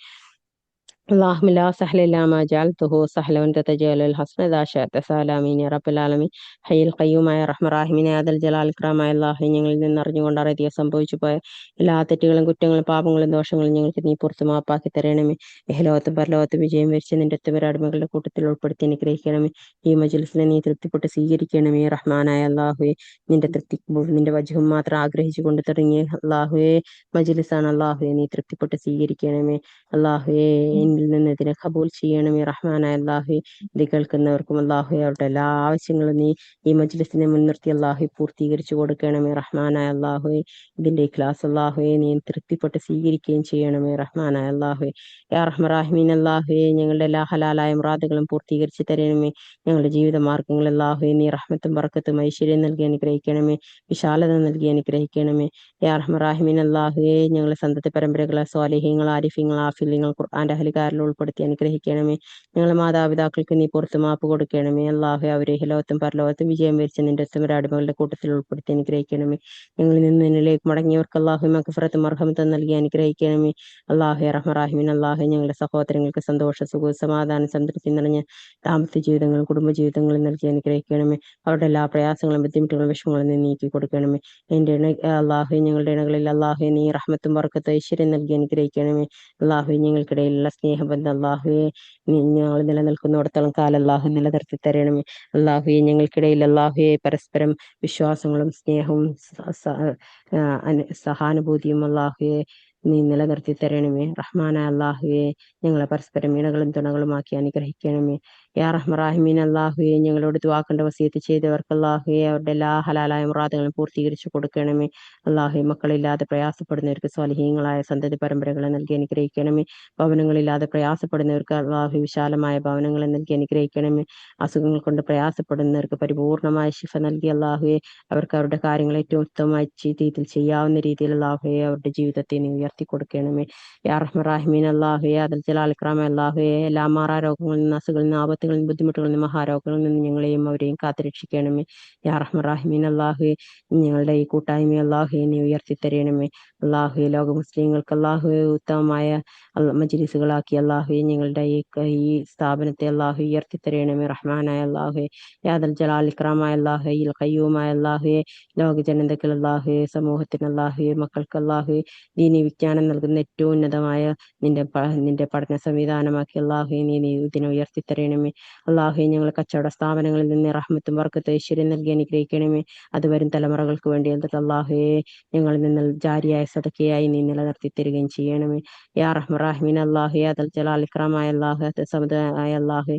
A: اللهم لا سهل إلا ما جعلته سهلا وأنت تجعل الحسن إذا شئت سهلا. آمين يا റബ്ബൽ ആലമീൻ. ഹയ്യിൽ ഖയ്യൂമായ റഹ്മാൻ റഹീമിനെ അദൽ ജലാൽ ഇക്റാമായ അല്ലാഹു, ഞങ്ങളിൽ നിന്ന് അറിഞ്ഞുകൊണ്ട് അറിയാതെ സംഭവിച്ചു പോയ എല്ലാ തെറ്റുകളും കുറ്റങ്ങളും പാപങ്ങളും ദോഷങ്ങളും ഞങ്ങൾക്ക് നീ പുറത്ത് മാപ്പാക്കി തരണമേ. ഇഹലോകത്തും പരലോകത്തും വിജയം വരിച്ച നിന്റെ അടിമകളുടെ കൂട്ടത്തിൽ ഉൾപ്പെടുത്തി അനുഗ്രഹിക്കണമേ. ഈ മജ്‌ലിസിനെ നീ തൃപ്തിപ്പെട്ട് സ്വീകരിക്കണമേ റഹ്മാനായ അല്ലാഹുവേ. നിന്റെ തൃപ്തിക്ക് നിന്റെ വജ്ഹും മാത്രം ആഗ്രഹിച്ചു കൊണ്ട് തുടങ്ങിയ അല്ലാഹുവേ മജ്‌ലിസാണ്. അല്ലാഹുവേ നീ തൃപ്തിപ്പെട്ട് സ്വീകരിക്കണമേ. അല്ലാഹുവേ എന്നിൽ നിന്ന് ഇതിനെ കബൂൽ ചെയ്യണമേ റഹ്മാനായ അല്ലാഹുവേ. ഇത് കേൾക്കുന്നവർക്കും അല്ലാഹുവേ അവരുടെ എല്ലാ ആവശ്യങ്ങളും നീ ഈ മജ്‌ലിസിനെ മുൻനിർത്തി അല്ലാഹു പൂർത്തീകരിച്ചു കൊടുക്കണമേ റഹ്മാനായ അല്ലാഹുവേ. ഇതിന്റെ ക്ലാസ് അല്ലാഹുവേ നീ തൃപ്തിപ്പെട്ട് സ്വീകരിക്കുകയും ചെയ്യണമേ റഹ്മാനായ അല്ലാഹുവേ. യാ റഹ്മാൻ റഹീം അല്ലാഹുവേ, ഞങ്ങളുടെ എല്ലാ ഹലാലായ മുറാദുകളും പൂർത്തീകരിച്ചു തരണമേ. ഞങ്ങളുടെ ജീവിത മാർഗങ്ങൾ അല്ലാഹുവേ നീ റഹ്മത്തും ബർക്കത്തും ഐശ്വര്യം നൽകി അനുഗ്രഹിക്കണമേ. വിശാലത നൽകി അനുഗ്രഹിക്കണമേ. യാ റഹ്മാൻ റഹീം അല്ലാഹുവേ, ഞങ്ങളുടെ സന്തതി പരമ്പരകളെ സ്വാലിഹീങ്ങൾ, ആരിഫീങ്ങൾ, ആഫിലീങ്ങൾ ഖുർആന്റെ അഹ്ലുകാരിൽ ഉൾപ്പെടുത്തി അനുഗ്രഹിക്കണമേ. ഞങ്ങളുടെ മാതാപിതാക്കൾക്ക് നീ പുറത്ത് മാപ്പ് കൊടുക്കണമേ. അല്ലാഹുവേ അവരെ ഇഹലോകത്തും പരലോകത്തും വിജയം വരിച്ച നിന്റെ അടിമകളുടെ കൂട്ടത്തിൽ ഉൾപ്പെടുത്തി അനുഗ്രഹിക്കണമേ. ഞങ്ങളിൽ നിന്ന് നിന്നിലേക്ക് മടങ്ങിയവർക്ക് അല്ലാഹു മഗ്ഫിറത്തും മർഹമത്തും നൽകി അനുഗ്രഹിക്കണമേ. അല്ലാഹുവേ റഹ്മാൻ റഹീം അല്ലാഹുവേ, ഞങ്ങളുടെ സഹോദരങ്ങൾക്ക് സന്തോഷ സുഖവും സമാധാനം സംതൃപ്തി നിറഞ്ഞ ദാമ്പത്യ ജീവിതങ്ങളും കുടുംബ ജീവിതങ്ങളും നൽകി അനുഗ്രഹിക്കണമേ. അവരുടെ എല്ലാ പ്രയാസങ്ങളും ബുദ്ധിമുട്ടുകളും വിഷമങ്ങളും നീ നീക്കി കൊടുക്കണമേ. അല്ലാഹുവേ ഞങ്ങളുടെ ഇണകളിൽ അല്ലാഹുവേ നീ റഹ്മത്തും ബർക്കത്തും ഐശ്വര്യം നൽകി അനുഗ്രഹിക്കണമേ. അല്ലാഹുവേ ഞങ്ങൾക്കിടയിലുള്ള സ്നേഹബന്ധം അല്ലാഹുവേ ഞങ്ങൾ നിലനിൽക്കുന്നിടത്തോളം കാലം അല്ലാഹു നിലനിർത്തി തരണമേ. അല്ലാഹുവേ ഞങ്ങൾക്കിടയിൽ അല്ലാഹുവേ പരസ്പരം വിശ്വാസങ്ങളും സ്നേഹവും സഹാനുഭൂതിയും അല്ലാഹുവേ നീ നിലനിർത്തി തരണമേ. റഹ്മാനായ അല്ലാഹുവേ ഞങ്ങളെ പരസ്പരം ഇണകളും തുണകളുമാക്കി അനുഗ്രഹിക്കണമേ. യാ റഹ്മാൻ റഹീം അല്ലാഹുവേ, ഞങ്ങളോട് ദുആ കൊണ്ട് വസിയത്ത് ചെയ്തവർക്ക് അല്ലാഹുവേ അവരുടെ എല്ലാ ഹലാലായ മുറാദുകളും പൂർത്തീകരിച്ചു കൊടുക്കണമേ. അല്ലാഹുവേ മക്കളില്ലാതെ പ്രയാസപ്പെടുന്നവർക്ക് സ്വാലിഹീങ്ങളായ സന്തതി പരമ്പരകളെ നൽകി അനുഗ്രഹിക്കണമേ. ഭവനങ്ങളില്ലാതെ പ്രയാസപ്പെടുന്നവർക്ക് അല്ലാഹു വിശാലമായ ഭവനങ്ങളെ നൽകി അനുഗ്രഹിക്കണമേ. അസുഖങ്ങൾ കൊണ്ട് പ്രയാസപ്പെടുന്നവർക്ക് പരിപൂർണമായ ശിഫ നൽകി അല്ലാഹുവേ അവർക്ക് അവരുടെ കാര്യങ്ങൾ ഏറ്റവും ഉത്തമമായി രീതിയിൽ ചെയ്യാവുന്ന രീതിയിൽ അല്ലാഹുവേ അവരുടെ ജീവിതത്തെ നീ ഉയർത്തി കൊടുക്കണമേ. യാ റഹ്മാൻ റഹീം അല്ലാഹുവേ അദൽ ജലാൽ ഇക്റാം അല്ലാഹുവേ എല്ലാ മാറാ രോഗങ്ങളിൽ നിന്ന്, അസുഖങ്ങളിൽ നിന്ന്, ആപത്തുകളിൽ നിന്ന്, ബുദ്ധിമുട്ടുകളിൽ നിന്ന്, മഹാരോഗങ്ങളിൽ നിന്ന് ഞങ്ങളെയും അവരെയും കാത്തുരക്ഷിക്കണമേ. യാ റഹ്മാൻ റഹീം അല്ലാഹുവേ ഞങ്ങളുടെ ഈ കൂട്ടായ്മ അല്ലാഹുവേ നീ ഉയർത്തി തരണമേ. അള്ളാഹുവെ ലോക മുസ്ലിങ്ങൾക്ക് അള്ളാഹുവെ ഉത്തമമായ മജ്ലിസുകളാക്കി അള്ളാഹുവെ ഞങ്ങളുടെ ഈ സ്ഥാപനത്തെ അള്ളാഹു ഉയർത്തിത്തരയണമേ. റഹ്മാനായ അള്ളാഹുവെ യാദൽ ജലാൽ ഇക്രാമായ അള്ളാഹുവെ ഇൽ ഖയ്യൂമായ അള്ളാഹുവെ ലോക ജനതയ്ക്ക് അള്ളാഹുവെ സമൂഹത്തിന് അള്ളാഹുവെ മക്കൾക്ക് അള്ളാഹുവെ ദീനി വിജ്ഞാനം നൽകുന്ന ഏറ്റവും ഉന്നതമായ നിന്റെ പഠന സംവിധാനമാക്കി അള്ളാഹുവെ നീ ഇതിനെ ഉയർത്തിത്തരയണമേ. അള്ളാഹുവെ ഞങ്ങൾ കച്ചവട സ്ഥാപനങ്ങളിൽ നിന്ന് റഹ്മത്തും ബർക്കത്തും ഐശ്വര്യം നൽകി അനുഗ്രഹിക്കണമേ. അത് വരും തലമുറകൾക്ക് വേണ്ടി എന്നിട്ട് അള്ളാഹുവെ ഞങ്ങളിൽ നിന്ന് ജാരിയായ സദക്കയായി നീ നിലനിർത്തി തരികയും ചെയ്യണമേ. യാ റഹ്മറാഹിമീൻ അള്ളാഹു യാദൽ ജലാൽ ഇക്രാമായ അള്ളാഹു സമുദായ അള്ളാഹു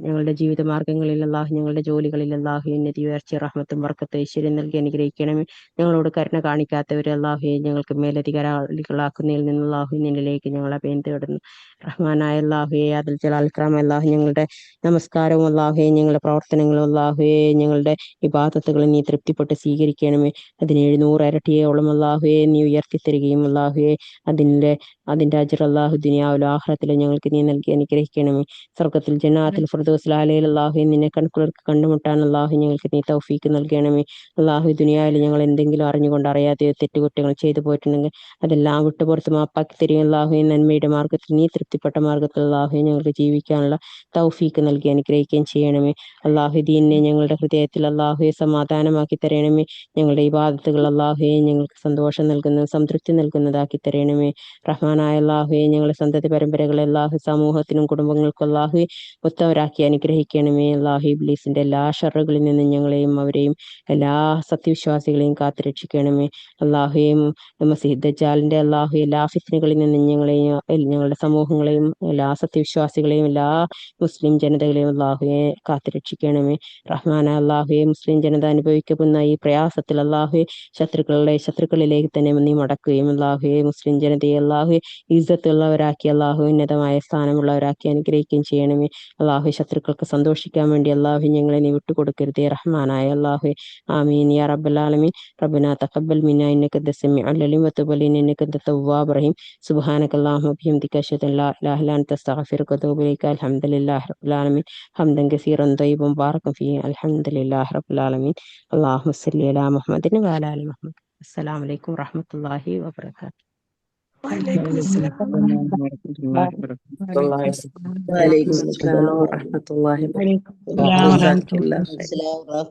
A: ഞങ്ങളുടെ ജീവിത മാർഗങ്ങളിൽ അള്ളാഹു ഞങ്ങളുടെ ജോലികളിൽ അള്ളാഹു ഉന്നതി ഉയർച്ച റഹ്മത്തും ബർക്കത്തും ഐശ്വര്യം നൽകി അനുഗ്രഹിക്കണമേ. ഞങ്ങളോട് കരുണ കാണിക്കാത്തവരെ അള്ളാഹുവെ ഞങ്ങൾക്ക് മേലധികാരികളാക്കുന്നതിൽ നിന്ന് അള്ളാഹു നിന്നിലേക്ക് ഞങ്ങൾ അഭയം തേടുന്നു. റഹ്മാനായ അള്ളാഹുവെ യാദൽ ജലാൽ ഇക്രാമായ അള്ളാഹു ഞങ്ങളുടെ നമസ്കാരവും അള്ളാഹുവെ ഞങ്ങളുടെ പ്രവർത്തനങ്ങളും അള്ളാഹുവെ ഞങ്ങളുടെ ഇബാദത്തുകളും നീ തൃപ്തിപ്പെട്ട് സ്വീകരിക്കണമേ. അതിന് 700 ഇരട്ടിയോളം അള്ളാഹുവെ നീ ഉയർത്തിത്തരികയും അള്ളാഹുവെ അതിന്റെ അജ്ർ അള്ളാഹു ദുനിയാവിലും ആഖിറത്തിലും ഞങ്ങൾക്ക് നീ നൽകി അനുഗ്രഹിക്കണമേ. സ്വർഗത്തിൽ ജന്നാത്തുൽ ഫിർദൗസിൽ ആലയിൽ അള്ളാഹു നിന്നെ കൺകുളിർക്ക് കണ്ടുമുട്ടാൻ അള്ളാഹു ഞങ്ങൾക്ക് നീ തൗഫീക്ക് നൽകണമേ. അള്ളാഹു ദുനിയാവിൽ ഞങ്ങൾ എന്തെങ്കിലും അറിഞ്ഞുകൊണ്ട് അറിയാതെ തെറ്റുകുറ്റങ്ങൾ ചെയ്തു പോയിട്ടുണ്ടെങ്കിൽ അതെല്ലാം വിട്ടുപുറത്ത് മാപ്പാക്കി തരികയും അള്ളാഹു നന്മയുടെ മാർഗത്തിൽ നീ തൃപ്തിപ്പെട്ട മാർഗത്തിൽ അള്ളാഹു ഞങ്ങൾക്ക് ജീവിക്കാനുള്ള തൗഫീക്ക് നൽകി അനുഗ്രഹിക്കുകയും ചെയ്യണമേ. അള്ളാഹു ദീനിനെ ഞങ്ങളുടെ ഹൃദയത്തിൽ അള്ളാഹുയെ സമാധാനമാക്കി തരണമേ. ഞങ്ങളുടെ ഇബാദത്തുകൾ അള്ളാഹുയെ ഞങ്ങൾക്ക് സന്തോഷം നൽകുന്ന സംതൃപ്തി നൽകുന്നതാക്കി തരണമേ. റഹ്മാനായ അള്ളാഹുയെ ഞങ്ങളുടെ സന്തതി പരമ്പരകളെ അള്ളാഹു സമൂഹത്തിനും കുടുംബങ്ങൾക്കും അള്ളാഹു ഉത്തവരാക്കി അനുഗ്രഹിക്കണമേ. അള്ളാഹു ഇബ്ലീസിന്റെ എല്ലാ ഷറുകളിൽ നിന്നും ഞങ്ങളെയും അവരെയും എല്ലാ സത്യവിശ്വാസികളെയും കാത്തുരക്ഷിക്കണമേ. അള്ളാഹുയെയും മസീഹ് ദജ്ജാലിന്റെ അള്ളാഹു എല്ലാ ഫിത്നകളിൽ നിന്നും ഞങ്ങളെയും ഞങ്ങളുടെ സമൂഹങ്ങളെയും എല്ലാ സത്യവിശ്വാസികളെയും എല്ലാ മുസ്ലിം ജനതകളെയും അള്ളാഹുയെ കാത്തുരക്ഷിക്കണമേ. റഹ്മാന അള്ളാഹുയെ മുസ്ലിം ജനത അനുഭവിക്കുന്ന ഈ പ്രയാസത്തിൽ അള്ളാഹുയെ ശത്രുക്കളിലേക്ക് തന്നെ നീ മടക്കുകയും അള്ളാഹുയെ മുസ്ലിം ജനതയെ അള്ളാഹു ഇസ്സത്തുള്ളവരാക്കി അള്ളാഹു ഉന്നതമായ സ്ഥാനമുള്ളവരാക്കി അനുഗ്രഹിക്കുകയും ചെയ്യണമേ. അള്ളാഹു ശത്രുക്കൾക്ക് സന്തോഷിക്കാൻ വേണ്ടി അള്ളാഹു ഞങ്ങളെ നീ വിട്ടുകൊടുക്കരുതേ. റഹ്മാനായ അള്ളാഹു ആമീൻ യാ റബ്ബൽ ആലമീൻ. റബ്ബനാ തഖബ്ബൽ മിന്നാ ഇന്നക അൻത സമീഉൽ അലീം വതുബ് അലൈനാ ഇന്നക അൻത തവ്വാബുർ റഹീം. സുബ്ഹാനകല്ലാഹുമ്മ വബിഹംദിക അശ്ഹദു അൻ ലാ ഇലാഹ ഇല്ലാ അൻത അസ്തഗ്ഫിറുക വഅതൂബു ഇലൈക. അൽഹംദുലില്ലാഹി റബ്ബിൽ ആലമീൻ ഹംദൻ കസീറൻ ത്വയ്യിബൻ മുബാറകൻ ഫീഹി. അൽഹംദുലില്ലാഹി റബ്ബിൽ ആലമീൻ. അല്ലാഹുമ്മ സ്വല്ലി അലാ മുഹമ്മദിൻ വഅലാ ആലി മുഹമ്മദ്. അസ്സലാമു അലൈക്കും വറഹ്മത്തുള്ളാഹി വബറകാതുഹു.
B: വഅലൈക്കും അസ്സലാം വറഹ്മത്തുള്ളാഹി
C: വഅലൈക്കും അസ്സലാം വറഹ്മത്തുള്ളാഹി വബറകാതുഹു.
B: വബറകാതുഹു.
C: ജസാക്കല്ലാഹ് ഖൈർ.